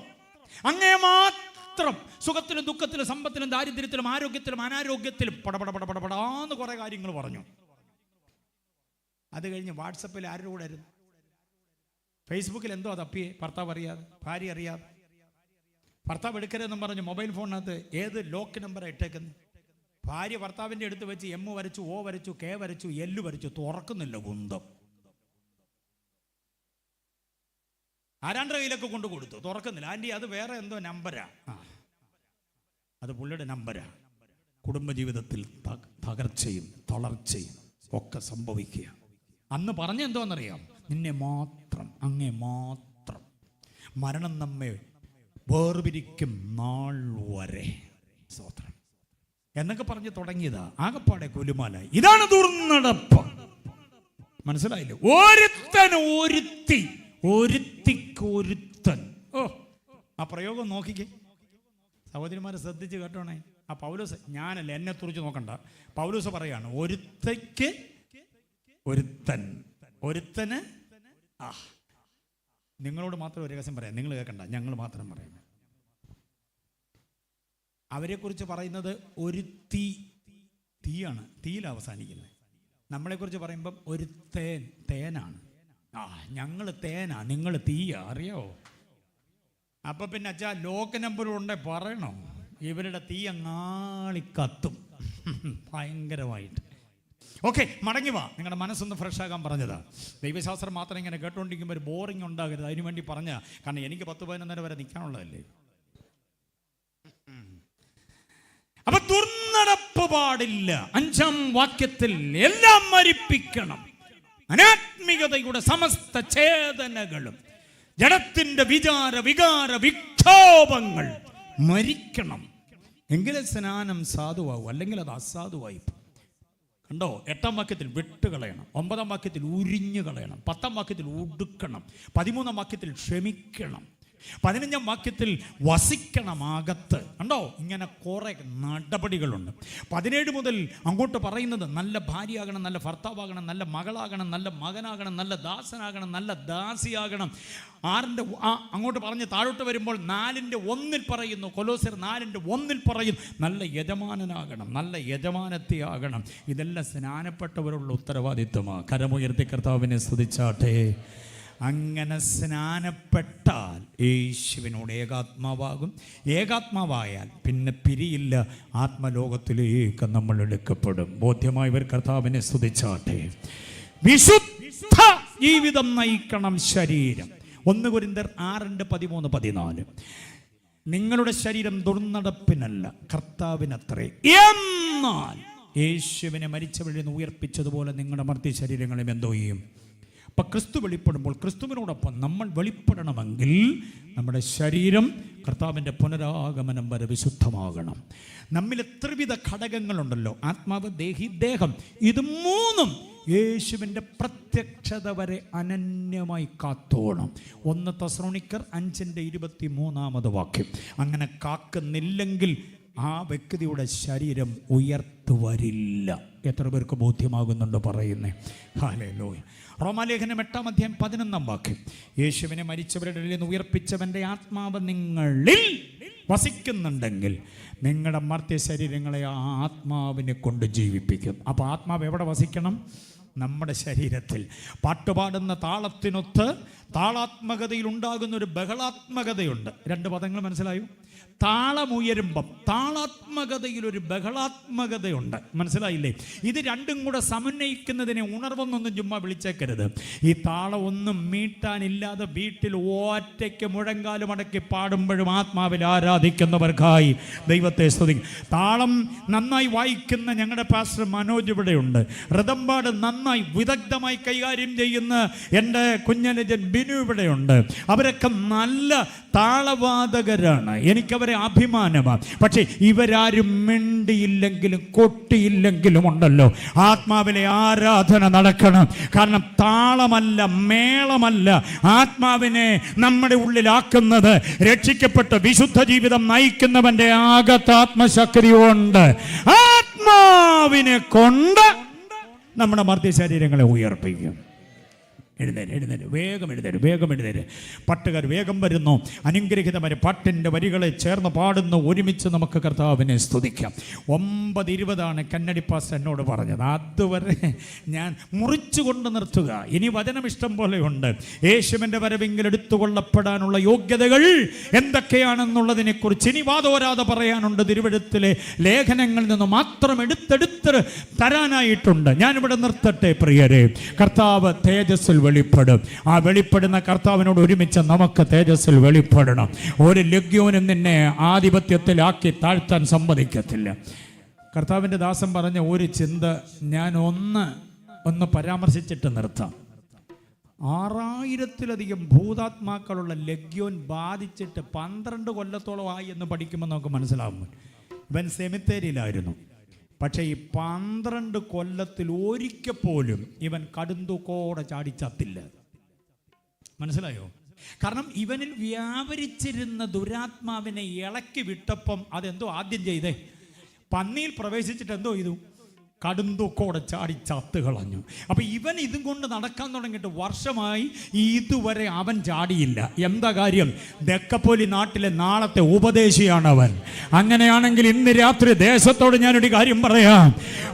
അങ്ങേ മാത്രം. സുഖത്തിലും ദുഃഖത്തിലും സമ്പത്തിലും ദാരിദ്ര്യത്തിലും ആരോഗ്യത്തിലും അനാരോഗ്യത്തിലും പടപടപടപടപടാന്ന് കുറെ കാര്യങ്ങൾ പറഞ്ഞു. അത് കഴിഞ്ഞ് വാട്സപ്പിൽ ആരുടെ കൂടെ ആയിരുന്നു? ഫേസ്ബുക്കിൽ എന്തോ തപ്പിയേ, ഭർത്താവ് അറിയാതെ, ഭാര്യ അറിയാതെ. ഭർത്താവ് എടുക്കരുതെന്നും പറഞ്ഞു മൊബൈൽ ഫോണിനകത്ത് ഏത് ലോക്ക് നമ്പറാണ് ഇട്ടേക്കുന്നത്? ഭാര്യ ഭർത്താവിൻ്റെ അടുത്ത് വെച്ച് എം വരച്ചു, ഓ വരച്ചു, കെ വരച്ചു, എല്ല് വരച്ചു, തുറക്കുന്നില്ല കുന്തം. ആരാണ്ട് കയ്യിലൊക്കെ കൊണ്ടു കൊടുത്തു, തുറക്കുന്നില്ല. ആൻറ്റി അത് വേറെ എന്തോ നമ്പരാ. അത് പുള്ളിയുടെ നമ്പരാ. കുടുംബജീവിതത്തിൽ തകർച്ചയും തളർച്ചയും ഒക്കെ സംഭവിക്കുക. അന്ന് പറഞ്ഞ എന്തോന്നറിയാം? നിന്നെ മാത്രം, അങ്ങേ മാത്രം. മരണം നമ്മെ വേർപിരിക്കും നാൾ വരെ. സ്തോത്രം എന്നൊക്കെ പറഞ്ഞ് തുടങ്ങിയതാ. ആകപ്പാടെ കുലുമാല. ഇതാണ് ദുർനടപ്പ്. മനസ്സിലായില്ലേ? ഒരുത്തൻ ഒരുത്തി, ഒരുത്തിക്കൊരുത്തൻ. ഓ, ആ പ്രയോഗം നോക്കിക്കേ സഹോദരിമാരെ, ശ്രദ്ധിച്ച് കേട്ടോണേ. ആ പൗലോസ്, ഞാനല്ല, എന്നെ തുറിച്ച് നോക്കണ്ട, പൗലോസ് പറയാണ് ഒരുത്തയ്ക്ക് ഒരുത്തൻ, ഒരുത്തന്. നിങ്ങളോട് മാത്രം ഒരു രഹസ്യം പറയാം, നിങ്ങൾ കേൾക്കണ്ട, ഞങ്ങൾ മാത്രം പറയാം. അവരെക്കുറിച്ച് പറയുന്നത് ഒരു തീയാണ്, തീയിൽ അവസാനിക്കുന്നത്. നമ്മളെക്കുറിച്ച് പറയുമ്പം ഒരു തേനാണ്. ഞങ്ങൾ തേനാ, നിങ്ങൾ തീയാ. അറിയോ? അപ്പം പിന്നെ അച്ഛാ ലോക്ക് നമ്പറുണ്ടേ പറയണോ? ഇവരുടെ തീ അങ്ങാളി കത്തും ഭയങ്കരമായിട്ട്. ഓക്കെ, മടങ്ങി വാ. നിങ്ങളുടെ മനസ്സൊന്ന് ഫ്രഷ് ആകാൻ പറഞ്ഞതാ. ദൈവശാസ്ത്രം മാത്രം ഇങ്ങനെ കേട്ടോണ്ടിരിക്കുമ്പോൾ ഒരു ബോറിംഗ് ഉണ്ടാകരുത്, അതിനു വേണ്ടി പറഞ്ഞ. കാരണം എനിക്ക് 10-11 വരെ നിൽക്കാനുള്ളതല്ലേ. അപ്പൊ ദുർനടപ്പ് പാടില്ല. 5-ാം വാക്യത്തിൽ എല്ലാം മരിപ്പിക്കണം. അനാത്മികതയുടെ സമസ്ത ചേതനകളും ജഡത്തിന്റെ വിചാര വികാര വിക്ഷോഭങ്ങൾ മരിക്കണം. എങ്കിലേ സ്നാനം സാധുവാകും, അല്ലെങ്കിൽ അത് അസാധുവായി. കണ്ടോ? 8-ാം വാക്യത്തിൽ വിട്ടുകളയണം, 9-ാം വാക്യത്തിൽ ഉരിഞ്ഞു കളയണം, 10-ാം വാക്യത്തിൽ ഉടുക്കണം, 13-ാം വാക്യത്തിൽ ക്ഷമിക്കണം, 15-ാം വാക്യത്തിൽ വസിക്കണം അകത്ത്. കണ്ടോ? ഇങ്ങനെ കുറെ നടപടികളുണ്ട്. 17 മുതൽ അങ്ങോട്ട് പറയുന്നത് നല്ല ഭാര്യയാകണം, നല്ല ഭർത്താവാകണം, നല്ല മകളാകണം, നല്ല മകനാകണം, നല്ല ദാസനാകണം, നല്ല ദാസിയാകണം. 6-ന്റെ അങ്ങോട്ട് പറഞ്ഞ് താഴോട്ട് വരുമ്പോൾ 4-1 പറയുന്നു. കൊലോസ്യർ 4-1 പറയും നല്ല യജമാനനാകണം, നല്ല യജമാനത്തെയാകണം. ഇതെല്ലാം സ്നാനപ്പെട്ടവരുള്ള ഉത്തരവാദിത്വമാണ്. കരമുയർത്തി കർത്താവിനെ സ്തുതിച്ചാട്ടെ. അങ്ങനെ സ്നാനപ്പെട്ടാൽ യേശുവിനോട് ഏകാത്മാവാകും. ഏകാത്മാവായാൽ പിന്നെ പിരിയില്ല. ആത്മലോകത്തിലേക്ക് നമ്മൾ എടുക്കപ്പെടും. ബോധ്യമായവർ കർത്താവിനെ സ്തുതിച്ചാട്ടെ. വിശുദ്ധ ജീവിതം നയിക്കണം ശരീരം. 1 കൊരിന്ത്യർ 6:13-14. നിങ്ങളുടെ ശരീരം ദുർനടപ്പിനല്ല, കർത്താവിനത്രേ. എന്നാൽ യേശുവിനെ മരിച്ചവരിൽ നിന്ന് ഉയർപ്പിച്ചതുപോലെ നിങ്ങളുടെ മർത്തി ശരീരങ്ങളെ എന്തോ ചെയ്യും? അപ്പം ക്രിസ്തു വെളിപ്പെടുമ്പോൾ ക്രിസ്തുവിനോടൊപ്പം നമ്മൾ വെളിപ്പെടണമെങ്കിൽ നമ്മുടെ ശരീരം കർത്താവിൻ്റെ പുനരാഗമനം വരെ വിശുദ്ധമാകണം. നമ്മിൽ എത്രവിധ ഘടകങ്ങളുണ്ടല്ലോ, ആത്മാവ്, ദേഹം. ഇത് 3ഉം യേശുവിൻ്റെ പ്രത്യക്ഷത വരെ അനന്യമായി കാത്തോണം. 1 തെസ്സലോനിക്കർ 5:23 വാക്യം. അങ്ങനെ കാക്കുന്നില്ലെങ്കിൽ ആ വ്യക്തിയുടെ ശരീരം ഉയർത്തു വരില്ല. എത്ര പേർക്ക് ബോധ്യമാകുന്നുണ്ട് പറയുന്നേ? ഹല്ലേലൂയ. റോമാലേഖനം 8-ാം വാക്യം. യേശുവിനെ മരിച്ചവരുടെ ഇടയിൽ നിന്ന് ഉയർപ്പിച്ചവൻ്റെ ആത്മാവ് നിങ്ങളിൽ വസിക്കുന്നുണ്ടെങ്കിൽ നിങ്ങളുടെ മർത്യ ശരീരങ്ങളെ ആ ആത്മാവിനെ കൊണ്ട് ജീവിപ്പിക്കും. അപ്പോൾ ആത്മാവ് എവിടെ വസിക്കണം? നമ്മുടെ ശരീരത്തിൽ. പാട്ടുപാടുന്ന താളത്തിനൊത്ത് താളാത്മകതയിൽ ഉണ്ടാകുന്ന ഒരു ബഹളാത്മകതയുണ്ട്. 2 പദങ്ങൾ മനസ്സിലായോ? താളമുയരുമ്പം താളാത്മകതയിൽ ഒരു ബഹളാത്മകതയുണ്ട്. മനസ്സിലായില്ലേ? ഇത് രണ്ടും കൂടെ സമന്വയിക്കുന്നതിനെ ഉണർവെന്നൊന്നും ചുമ്മാ വിളിച്ചേക്കരുത്. ഈ താളം ഒന്നും മീട്ടാനില്ലാതെ വീട്ടിൽ ഒറ്റയ്ക്ക് മുഴങ്കാലും അടക്കി പാടുമ്പോഴും ആത്മാവിൽ ആരാധിക്കുന്നവർക്കായി ദൈവത്തെ സ്തുതിക്കും. താളം നന്നായി വായിക്കുന്ന ഞങ്ങളുടെ പാസ്റ്റർ മനോജ് ഇവിടെയുണ്ട്. ഋതംപാട് നന്നായി വിദഗ്ധമായി കൈകാര്യം ചെയ്യുന്ന എൻ്റെ കുഞ്ഞനുജൻ ബിനു ഇവിടെയുണ്ട്. അവരൊക്കെ നല്ല താളവാദകരാണ്. എനിക്കവരെ അഭിമാനമാണ്. പക്ഷേ ഇവരാരും മിണ്ടിയില്ലെങ്കിലും കൊട്ടിയില്ലെങ്കിലും ഉണ്ടല്ലോ, ആത്മാവിലെ ആരാധന നടക്കണം. കാരണം താളമല്ല, മേളമല്ല ആത്മാവിനെ നമ്മുടെ ഉള്ളിലാക്കുന്നത്. രക്ഷിക്കപ്പെട്ട വിശുദ്ധ ജീവിതം നയിക്കുന്നവന്റെ ആകത്ത് ആത്മശക്തിയുണ്ട്. ആത്മാവിനെ കൊണ്ട് നമ്മുടെ മർത്തി ശരീരങ്ങളെ ഉയർപ്പിക്കും. എഴുന്നേര്, വേഗം എഴുന്നേര്. പാട്ടുകാർ വേഗം വരുന്നു. അനുഗ്രഹിതമായ പാട്ടിൻ്റെ വരികളെ ചേർന്ന് പാടുന്നു. ഒരുമിച്ച് നമുക്ക് കർത്താവിനെ സ്തുതിക്കാം. 9:20 കന്നഡി പാസ് എന്നോട് പറഞ്ഞത്. അതുവരെ ഞാൻ മുറിച്ചു കൊണ്ട് നിർത്തുക. ഇനി വചനം ഇഷ്ടം പോലെയുണ്ട്. യേശുവിൻ്റെ വരവെങ്കിൽ എടുത്തുകൊള്ളപ്പെടാനുള്ള യോഗ്യതകൾ എന്തൊക്കെയാണെന്നുള്ളതിനെ കുറിച്ച് ഇനി വാദോരാതെ പറയാനുണ്ട്. തിരുവെഴുത്തിലെ ലേഖനങ്ങളിൽ നിന്ന് മാത്രം എടുത്തെടുത്ത് തരാനായിട്ടുണ്ട്. ഞാനിവിടെ നിർത്തട്ടെ പ്രിയരെ. കർത്താവ് തേജസ്സിൽ വെളിപ്പെടും. ആ വെളിപ്പെടുന്ന കർത്താവിനോട് ഒരുമിച്ച് നമുക്ക് തേജസ്സിൽ വെളിപ്പെടണം. ഒരു ലഗ്യോനും നിന്നെ ആധിപത്യത്തിലാക്കി താഴ്ത്താൻ സമ്മതിക്കത്തില്ല. കർത്താവിൻ്റെ ദാസൻ പറഞ്ഞ ഒരു ചിന്ത ഞാൻ ഒന്ന് പരാമർശിച്ചിട്ട് നിർത്താം. 6000-ലധികം ഭൂതാത്മാക്കളുള്ള ലഗ്യോൻ ബാധിച്ചിട്ട് 12 കൊല്ലത്തോളമായി എന്ന് പഠിക്കുമ്പോൾ നമുക്ക് മനസ്സിലാവും. ഇവൻ സെമിത്തേരിയിലായിരുന്നു. പക്ഷേ ഈ 12 കൊല്ലത്തിൽ ഒരിക്കൽ പോലും ഇവൻ കടുന്തൂക്കോടെ ചാടിച്ചത്തില്ല. മനസ്സിലായോ? കാരണം ഇവനിൽ വ്യാപരിച്ചിരുന്ന ദുരാത്മാവിനെ ഇളക്കി വിട്ടപ്പം അതെന്തോ ആദ്യം ചെയ്തേ, പന്നിയിൽ പ്രവേശിച്ചിട്ട് എന്തോ ചെയ്തു, കടുന്തൂക്കോടെ ചാടി ചത്ത് കളഞ്ഞു. അപ്പം ഇവൻ ഇതും കൊണ്ട് നടക്കാൻ തുടങ്ങിയിട്ട് വർഷമായി. ഇതുവരെ അവൻ ചാടിയില്ല. എന്താ കാര്യം? ദക്കപ്പോലി നാട്ടിലെ നാളത്തെ ഉപദേശിയാണവൻ. അങ്ങനെയാണെങ്കിൽ ഇന്ന് രാത്രി ദേശത്തോട് ഞാനൊരു കാര്യം പറയാം.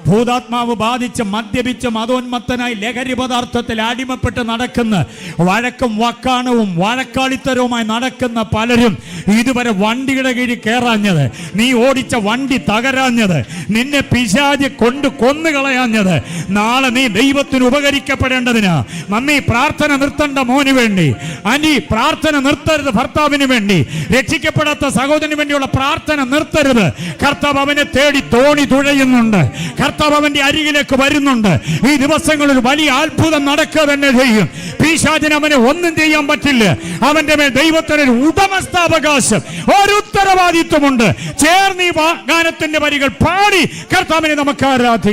ഭൂതാത്മാവ് ബാധിച്ച് മദ്യപിച്ച് മതോന്മത്തനായി ലഹരി പദാർത്ഥത്തിൽ അടിമപ്പെട്ട് നടക്കുന്ന, വഴക്കും വക്കാണവും വഴക്കാളിത്തരവുമായി നടക്കുന്ന പലരും ഇതുവരെ വണ്ടിയുടെ കീഴിൽ കയറാഞ്ഞത്, നീ ഓടിച്ച വണ്ടി തകരാഞ്ഞത്, നിന്നെ പിശാച് കൊന്നുകളയാഞ്ഞത്, നാളെ നീ ദൈവത്തിന് ഉപകരിക്കപ്പെടേണ്ടതിനാ. മമ്മി പ്രാർത്ഥന നിർത്തേണ്ട മോന് വേണ്ടി, അനി പ്രാർത്ഥന നിർത്തരുത് ഭർത്താവിന് വേണ്ടി, രക്ഷിക്കപ്പെടാത്ത സഹോദരന് വേണ്ടിയുള്ള പ്രാർത്ഥന നിർത്തരുത്. കർത്താവ് അവനെ തേടി തോണി തുഴയുന്നുണ്ട്. കർത്താവ് അവന്റെ അരികിലേക്ക് വരുന്നുണ്ട്. ഈ ദിവസങ്ങളിൽ വലിയ അത്ഭുതം നടക്കുക തന്നെ ചെയ്യും. പിശാചിന് അവനെ ഒന്നും ചെയ്യാൻ പറ്റില്ല. അവന്റെ മേൽ ദൈവത്തിന് ഉടമസ്ഥാവകാശം, ഒരു ഉത്തരവാദിത്വമുണ്ട്. ചേർന്ന് ഈ ഗാനത്തിന്റെ വരികൾ പാടി കർത്താവിനെ നമുക്ക് ആരാധിക്കാം.